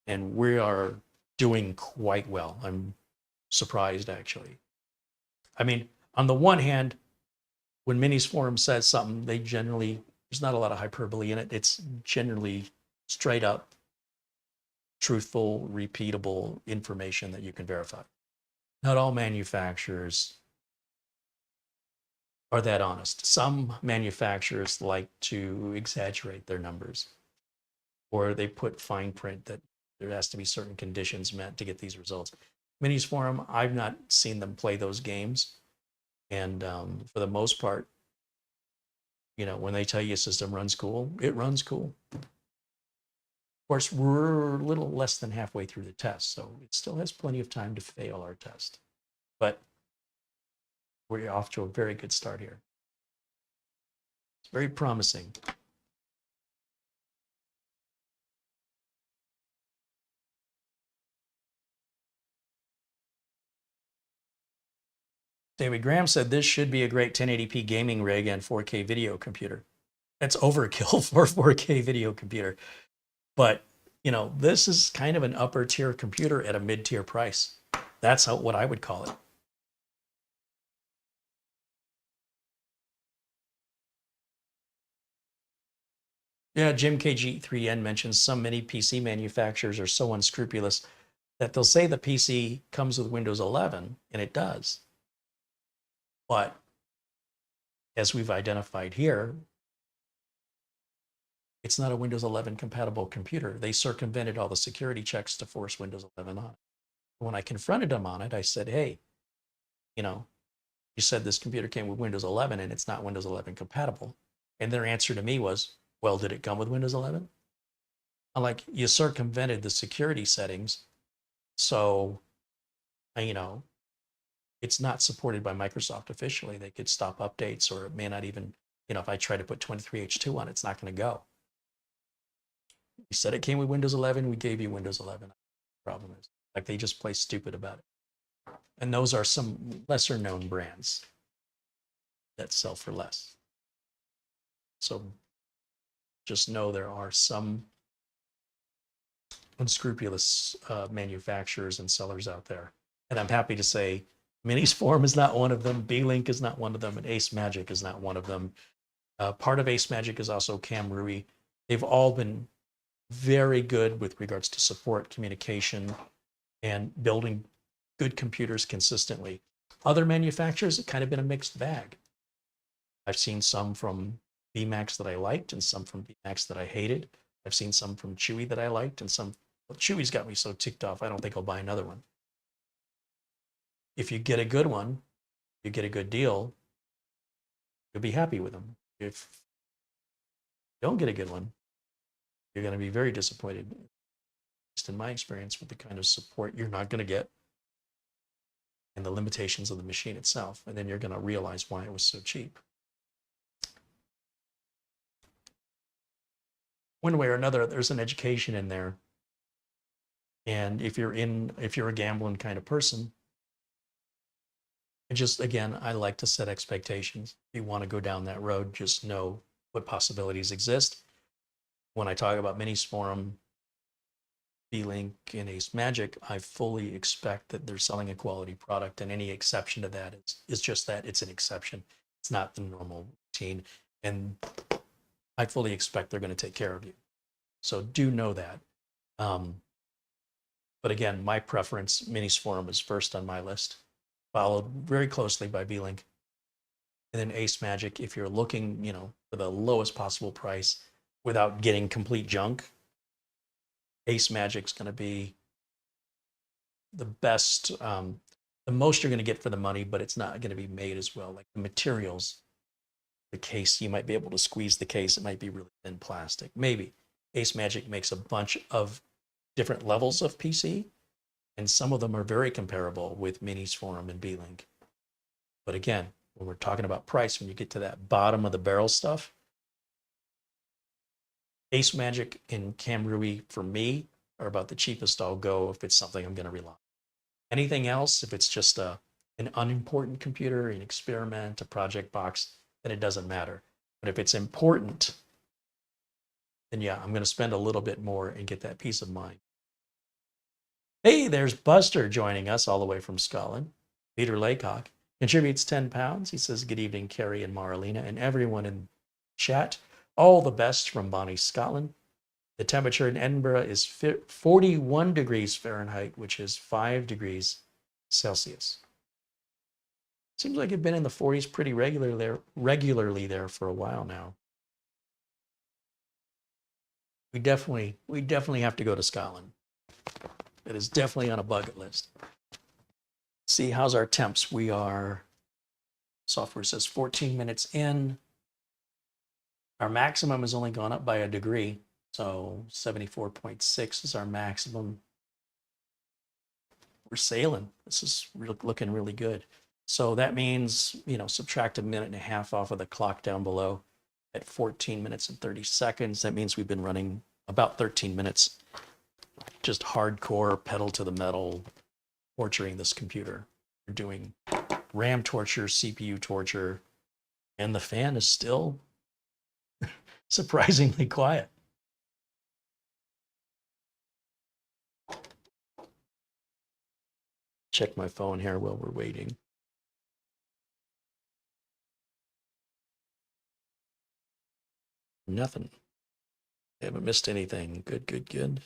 And we are doing quite well. I'm surprised, actually. I mean, on the one hand, when Minisforum says something, they generally, there's not a lot of hyperbole in it. It's generally straight up, truthful, repeatable information that you can verify. Not all manufacturers are that honest. Some manufacturers like to exaggerate their numbers, or they put fine print that there has to be certain conditions met to get these results. Minisforum, I've not seen them play those games. And for the most part, when they tell you a system runs cool, it runs cool. Of course, we're a little less than halfway through the test, so it still has plenty of time to fail our test. But we're off to a very good start here. It's very promising. David Graham said this should be a great 1080p gaming rig and 4K video computer. That's overkill for a 4K video computer. But, this is kind of an upper tier computer at a mid-tier price. That's what I would call it. Yeah, Jim KG3N mentions some many PC manufacturers are so unscrupulous that they'll say the PC comes with Windows 11, and it does. But as we've identified here, it's not a Windows 11 compatible computer. They circumvented all the security checks to force Windows 11 on it. When I confronted them on it, I said, hey, you said this computer came with Windows 11 and it's not Windows 11 compatible. And their answer to me was, well, did it come with Windows 11? I'm like, you circumvented the security settings. So, it's not supported by Microsoft officially. They could stop updates, or it may not even, if I try to put 23H2 on it, it's not going to go. You said it came with Windows 11. We gave you Windows 11. The problem is, they just play stupid about it. And those are some lesser known brands that sell for less. So just know there are some unscrupulous manufacturers and sellers out there. And I'm happy to say Minisforum is not one of them. B-Link is not one of them. And Ace Magic is not one of them. Part of Ace Magic is also Cam Rui. They've all been very good with regards to support, communication, and building good computers consistently. Other manufacturers have kind of been a mixed bag. I've seen some from VMAX that I liked and some from VMAX that I hated. I've seen some from Chewy that I liked and some, Chewy's got me so ticked off, I don't think I'll buy another one. If you get a good one, you get a good deal, you'll be happy with them. If Don't get a good one, you're going to be very disappointed, at least in my experience, with the kind of support you're not going to get and the limitations of the machine itself. And then you're going to realize why it was so cheap. One way or another, there's an education in there. And if you're a gambling kind of person, and just again, I like to set expectations. If you want to go down that road, just know what possibilities exist. When I talk about Minisforum, B-Link, and Ace Magic, I fully expect that they're selling a quality product, and any exception to that is just that, it's an exception. It's not the normal routine, and I fully expect they're going to take care of you. So do know that. But again, my preference, Minisforum is first on my list, followed very closely by B-Link, and then Ace Magic. If you're looking, for the lowest possible price without getting complete junk, Ace Magic's going to be the best, the most you're going to get for the money, but it's not going to be made as well. Like the materials, the case, you might be able to squeeze the case. It might be really thin plastic. Maybe. Ace Magic makes a bunch of different levels of PC, and some of them are very comparable with Minisforum and B-Link. But again, when we're talking about price, when you get to that bottom of the barrel stuff, Ace Magic and Camrui, for me, are about the cheapest I'll go if it's something I'm going to rely on. Anything else, if it's just an unimportant computer, an experiment, a project box, then it doesn't matter. But if it's important, then yeah, I'm going to spend a little bit more and get that peace of mind. Hey, there's Buster joining us all the way from Scotland. Peter Laycock contributes 10 pounds. He says, good evening, Carey and Marlena and everyone in chat. All the best from Bonnie, Scotland. The temperature in Edinburgh is 41 degrees Fahrenheit, which is 5 degrees Celsius. Seems like it's been in the 40s pretty regularly there for a while now. We definitely have to go to Scotland. It is definitely on a bucket list. See, how's our temps? We are, software says 14 minutes in. Our maximum has only gone up by a degree. So 74.6 is our maximum. We're sailing. This is looking really good. So that means, subtract a minute and a half off of the clock down below at 14 minutes and 30 seconds. That means we've been running about 13 minutes, just hardcore pedal to the metal, torturing this computer. We're doing RAM torture, CPU torture, and the fan is still surprisingly quiet. Check my phone here while we're waiting. Nothing. I haven't missed anything. Good.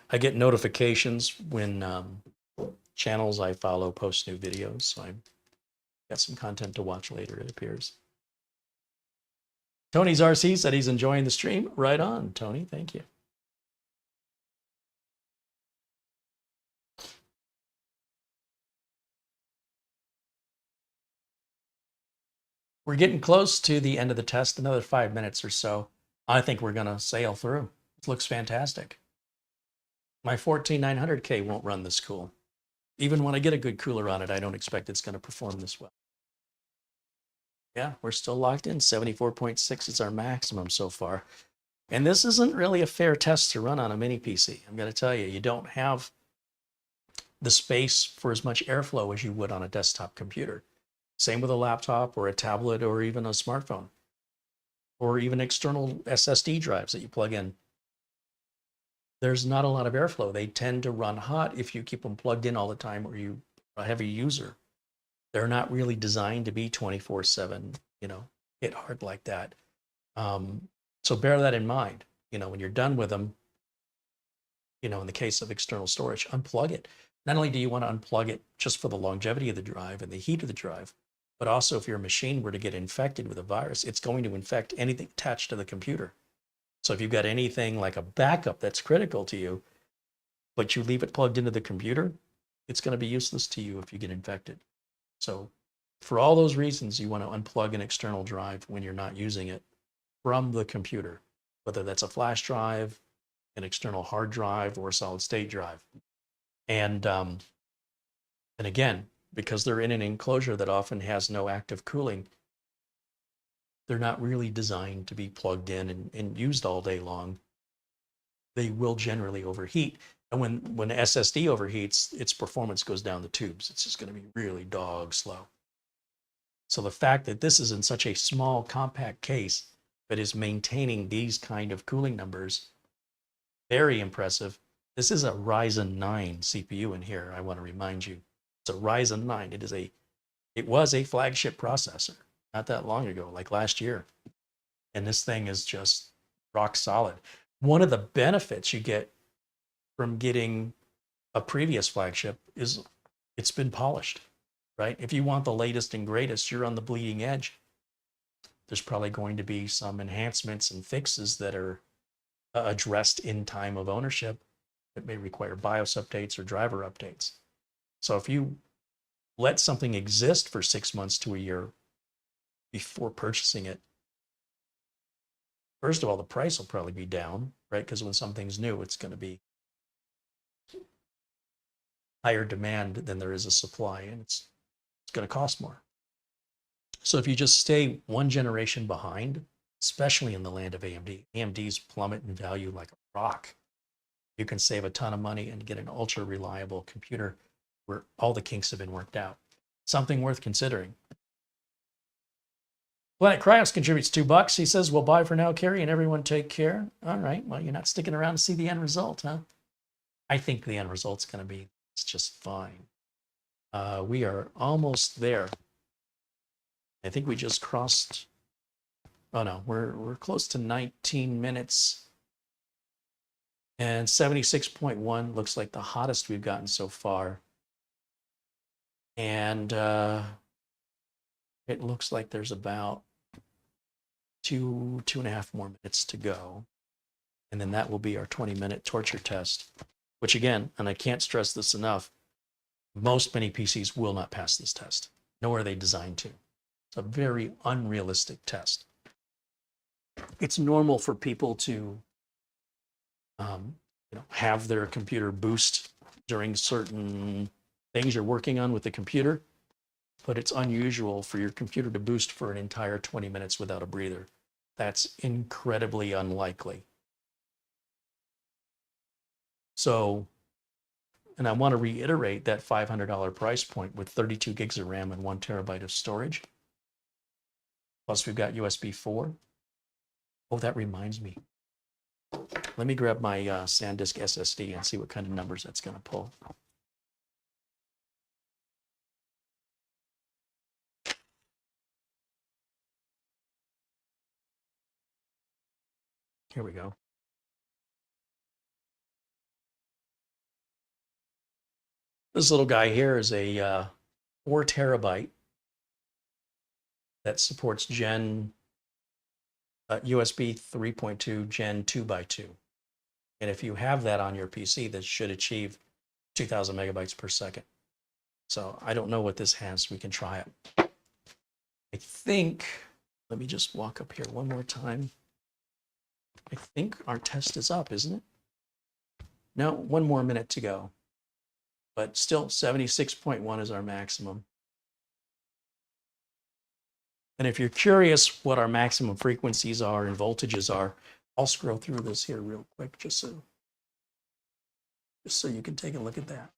I get notifications when channels I follow post new videos, so I've got some content to watch later, it appears. Tony's RC said he's enjoying the stream. Right on, Tony. Thank you. We're getting close to the end of the test, another 5 minutes or so. I think we're going to sail through. It looks fantastic. My 14900K won't run this cool. Even when I get a good cooler on it, I don't expect it's going to perform this well. Yeah, we're still locked in. 74.6 is our maximum so far. And this isn't really a fair test to run on a mini PC. I'm going to tell you, you don't have the space for as much airflow as you would on a desktop computer. Same with a laptop or a tablet or even a smartphone, or even external SSD drives that you plug in. There's not a lot of airflow. They tend to run hot if you keep them plugged in all the time or you're a heavy user. They're not really designed to be 24/7, hit hard like that. So bear that in mind, when you're done with them, in the case of external storage, unplug it. Not only do you want to unplug it just for the longevity of the drive and the heat of the drive, but also if your machine were to get infected with a virus, it's going to infect anything attached to the computer. So if you've got anything like a backup that's critical to you, but you leave it plugged into the computer, it's going to be useless to you if you get infected. So For all those reasons, you want to unplug an external drive when you're not using it from the computer, whether that's a flash drive, an external hard drive, or a solid state drive. And again, because they're in an enclosure that often has no active cooling, they're not really designed to be plugged in and used all day long. They will generally overheat. And when the SSD overheats, its performance goes down the tubes. It's just going to be really dog slow. So the fact that this is in such a small, compact case that is maintaining these kind of cooling numbers, very impressive. This is a Ryzen 9 CPU in here, I want to remind you. It's a Ryzen 9. It was a flagship processor not that long ago, like last year. And this thing is just rock solid. One of the benefits you get from getting a previous flagship is it's been polished, right? If you want the latest and greatest, you're on the bleeding edge. There's probably going to be some enhancements and fixes that are addressed in time of ownership. It may require BIOS updates or driver updates. So if you let something exist for 6 months to a year before purchasing it, first of all, the price will probably be down, right? Because when something's new, it's going to be higher demand than there is a supply, and it's going to cost more. So if you just stay one generation behind, especially in the land of AMD, AMD's plummet in value like a rock. You can save a ton of money and get an ultra reliable computer where all the kinks have been worked out. Something worth considering. Planet Cryos contributes $2. He says, well, bye for now, Carey, and everyone take care. All right. Well, you're not sticking around to see the end result, huh? I think the end result's going to be, it's just fine. We are almost there. I think we just crossed, oh no, we're close to 19 minutes. And 76.1 looks like the hottest we've gotten so far. And it looks like there's about two and a half more minutes to go. And then that will be our 20-minute torture test, which again, and I can't stress this enough, most mini PCs will not pass this test, nor are they designed to. It's a very unrealistic test. It's normal for people to have their computer boost during certain things you're working on with the computer, but it's unusual for your computer to boost for an entire 20 minutes without a breather. That's incredibly unlikely. So, and I want to reiterate that $500 price point with 32 gigs of RAM and 1 terabyte of storage. Plus we've got USB 4. Oh, that reminds me. Let me grab my SanDisk SSD and see what kind of numbers that's going to pull. Here we go. This little guy here is a 4 terabyte that supports USB 3.2 Gen 2x2. And if you have that on your PC, that should achieve 2000 megabytes per second. So I don't know what this has. We can try it. I think, let me just walk up here one more time. I think our test is up, isn't it? No, 1 more minute to go. But still 76.1 is our maximum. And if you're curious what our maximum frequencies are and voltages are, I'll scroll through this here real quick just so you can take a look at that.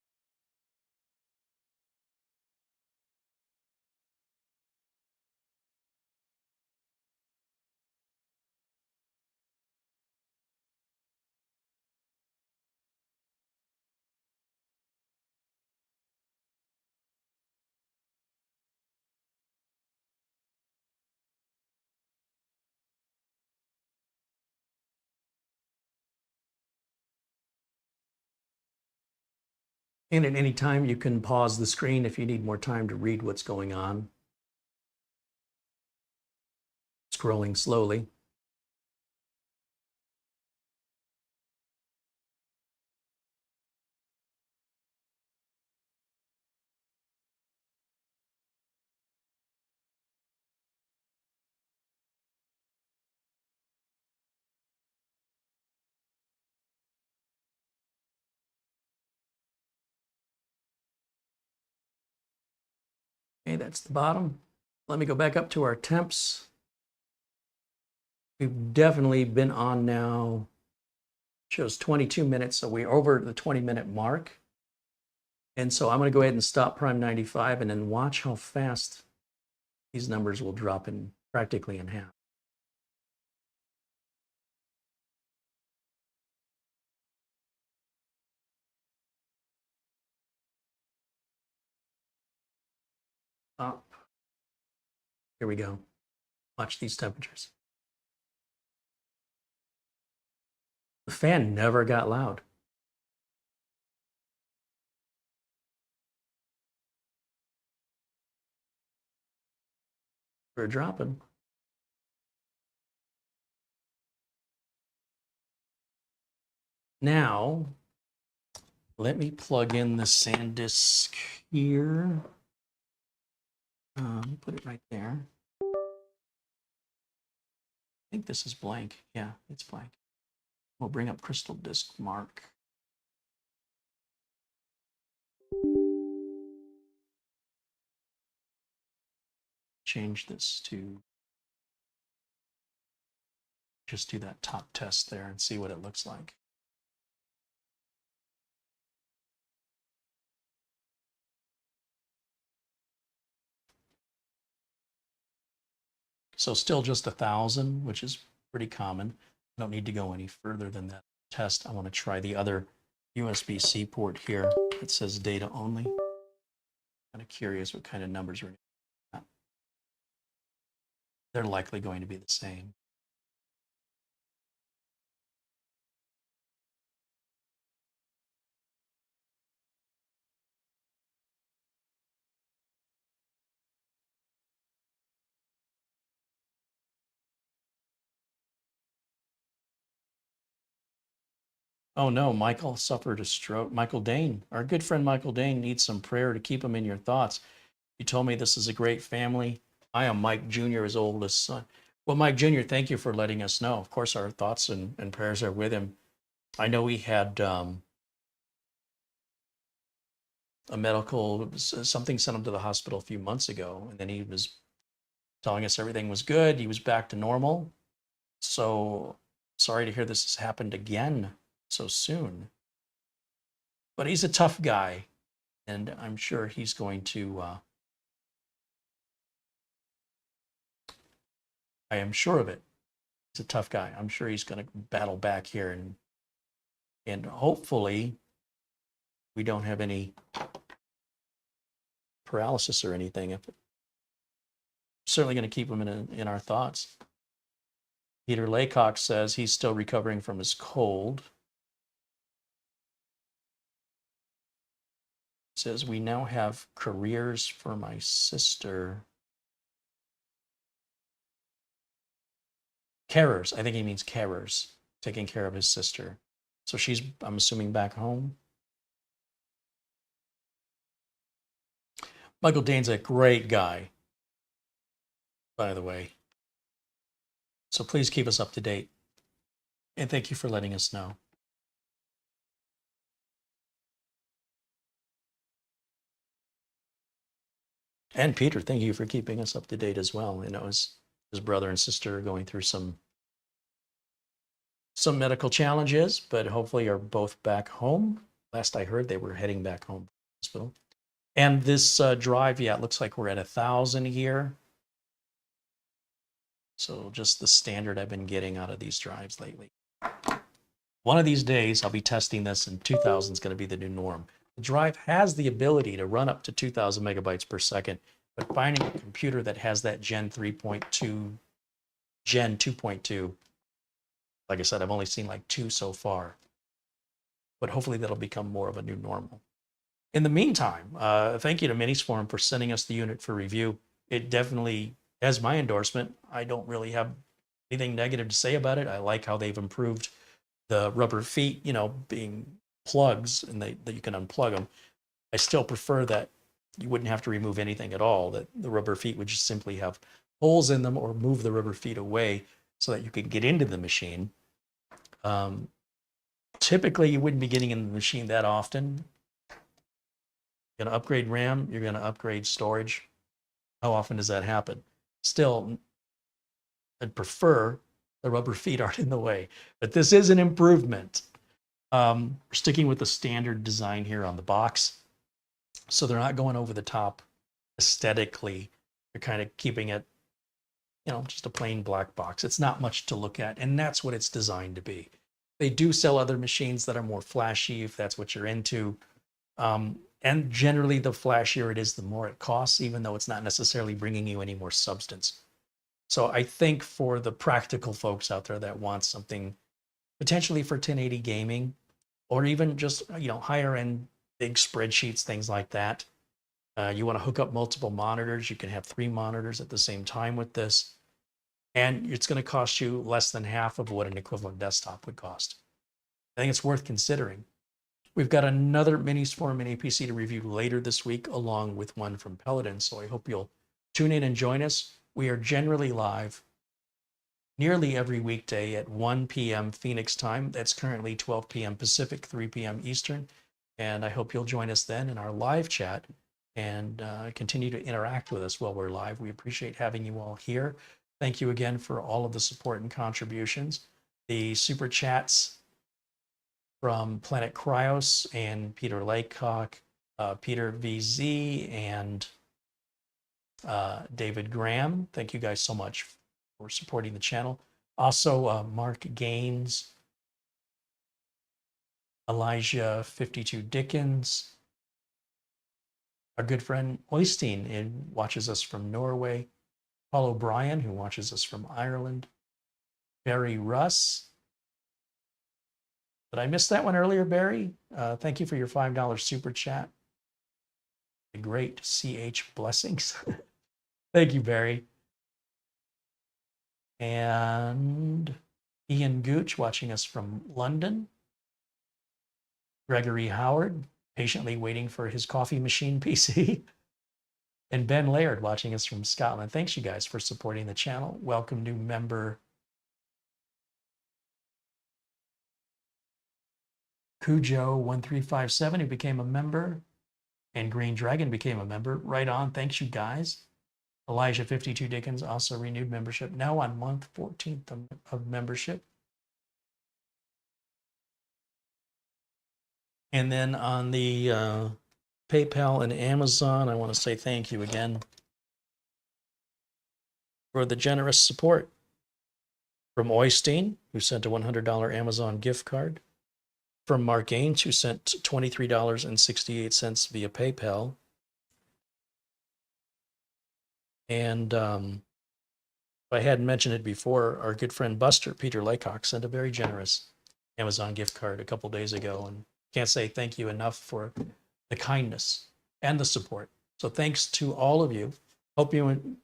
And at any time, you can pause the screen if you need more time to read what's going on. Scrolling slowly. Okay, that's the bottom. Let me go back up to our temps. We've definitely been on now, shows 22 minutes, so we're over the 20-minute mark. And so I'm going to go ahead and stop Prime 95 and then watch how fast these numbers will drop in practically in half. Up. Here we go. Watch these temperatures. The fan never got loud. We're dropping. Now, let me plug in the SanDisk here. Put it right there. I think this is blank. Yeah, it's blank. We'll bring up Crystal Disk Mark. Change this to just do that top test there and see what it looks like. So still just 1,000, which is pretty common. I don't need to go any further than that test. I want to try the other USB-C port here. It says data only. Kind of curious what kind of numbers we're getting. They're likely going to be the same. Oh no, Michael suffered a stroke. Michael Dane, our good friend Michael Dane, needs some prayer to keep him in your thoughts. You told me this is a great family. I am Mike Jr.'s oldest son. Well, Mike Jr., thank you for letting us know. Of course, our thoughts and prayers are with him. I know he had a medical, something sent him to the hospital a few months ago, and then he was telling us everything was good. He was back to normal. So sorry to hear this has happened again so soon. But he's a tough guy, and I'm sure he's going to, I am sure of it. He's a tough guy. I'm sure he's going to battle back here, and hopefully we don't have any paralysis or anything. If certainly going to keep him in our thoughts. Peter Laycock says he's still recovering from his cold. Says we now have careers for my sister. Carers. I think he means carers, taking care of his sister. So she's, I'm assuming, back home. Michael Dane's a great guy, by the way. So please keep us up to date. And thank you for letting us know. And Peter, thank you for keeping us up to date as well. You know, his brother and sister are going through some medical challenges, but hopefully are both back home. Last I heard, they were heading back home from the hospital. And this drive, yeah, it looks like we're at 1,000 here. So just the standard I've been getting out of these drives lately. One of these days, I'll be testing this, and 2,000 is going to be the new norm. The drive has the ability to run up to 2,000 megabytes per second, but finding a computer that has that Gen 3.2, Gen 2.2, like I said, I've only seen like 2 so far, but hopefully that'll become more of a new normal. In the meantime, thank you to Minisforum for sending us the unit for review. It definitely has my endorsement. I don't really have anything negative to say about it. I like how they've improved the rubber feet, you know, being plugs, and that you can unplug them. I still prefer that you wouldn't have to remove anything at all, that the rubber feet would just simply have holes in them, or move the rubber feet away so that you could get into the machine. Typically, you wouldn't be getting in the machine that often. You're going to upgrade RAM, you're going to upgrade storage. How often does that happen? Still, I'd prefer the rubber feet aren't in the way, but this is an improvement. We're sticking with the standard design here on the box. So they're not going over the top aesthetically. They're kind of keeping it, just a plain black box. It's not much to look at, and that's what it's designed to be. They do sell other machines that are more flashy if that's what you're into. And generally, the flashier it is, the more it costs, even though it's not necessarily bringing you any more substance. So I think for the practical folks out there that want something potentially for 1080 gaming, or even just, higher end big spreadsheets, things like that. You want to hook up multiple monitors. You can have 3 monitors at the same time with this. And it's going to cost you less than half of what an equivalent desktop would cost. I think it's worth considering. We've got another Minisforum mini PC to review later this week, along with one from Peloton. So I hope you'll tune in and join us. We are generally live nearly every weekday at 1 p.m. Phoenix time. That's currently 12 p.m. Pacific, 3 p.m. Eastern. And I hope you'll join us then in our live chat and continue to interact with us while we're live. We appreciate having you all here. Thank you again for all of the support and contributions. The super chats from Planet Cryos and Peter Laycock, Peter VZ, and David Graham. Thank you guys so much for supporting the channel. Also, Mark Gaines, Elijah 52 Dickens, our good friend Oystein, who watches us from Norway, Paul O'Brien, who watches us from Ireland, Barry Russ. Did I miss that one earlier, Barry? Thank you for your $5 super chat. The great CH blessings. Thank you, Barry. And Ian Gooch watching us from London. Gregory Howard, patiently waiting for his coffee machine PC. And Ben Laird watching us from Scotland. Thanks, you guys, for supporting the channel. Welcome, new member Cujo1357, who became a member. And Green Dragon became a member. Right on. Thanks, you guys. Elijah 52 Dickens also renewed membership. Now on month 14th of membership. And then on the PayPal and Amazon, I want to say thank you again for the generous support from Oystein, who sent a $100 Amazon gift card, from Mark Gaines, who sent $23.68 via PayPal, and if I hadn't mentioned it before, our good friend Buster, Peter Laycock, sent a very generous Amazon gift card a couple days ago, and can't say thank you enough for the kindness and the support. So thanks to all of you. Hope you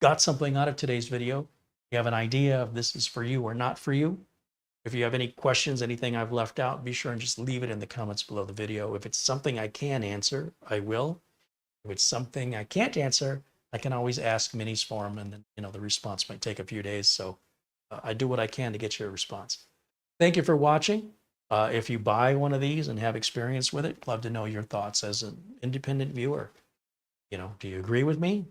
got something out of today's video. You have an idea if this is for you or not for you. If you have any questions, anything I've left out, be sure and just leave it in the comments below the video. If it's something I can answer, I will. If it's something I can't answer, I can always ask Minisforum, and then the response might take a few days. So I do what I can to get you a response. Thank you for watching. If you buy one of these and have experience with it, love to know your thoughts as an independent viewer. Do you agree with me?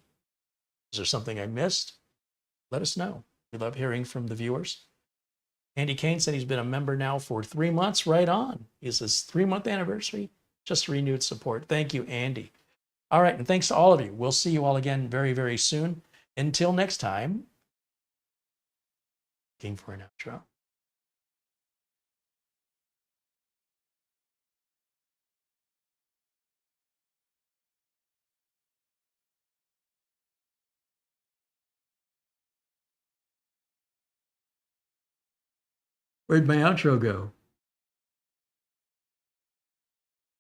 Is there something I missed? Let us know. We love hearing from the viewers. Andy Kane said he's been a member now for 3 months. Right on. It's his 3-month anniversary. Just renewed support. Thank you, Andy. All right, and thanks to all of you. We'll see you all again very, very soon. Until next time, looking for an outro. Where'd my outro go?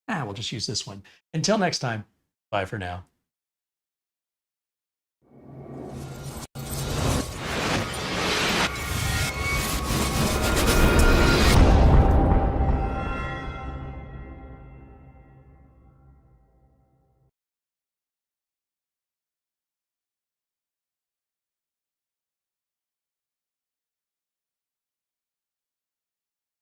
We'll just use this one. Until next time, bye for now.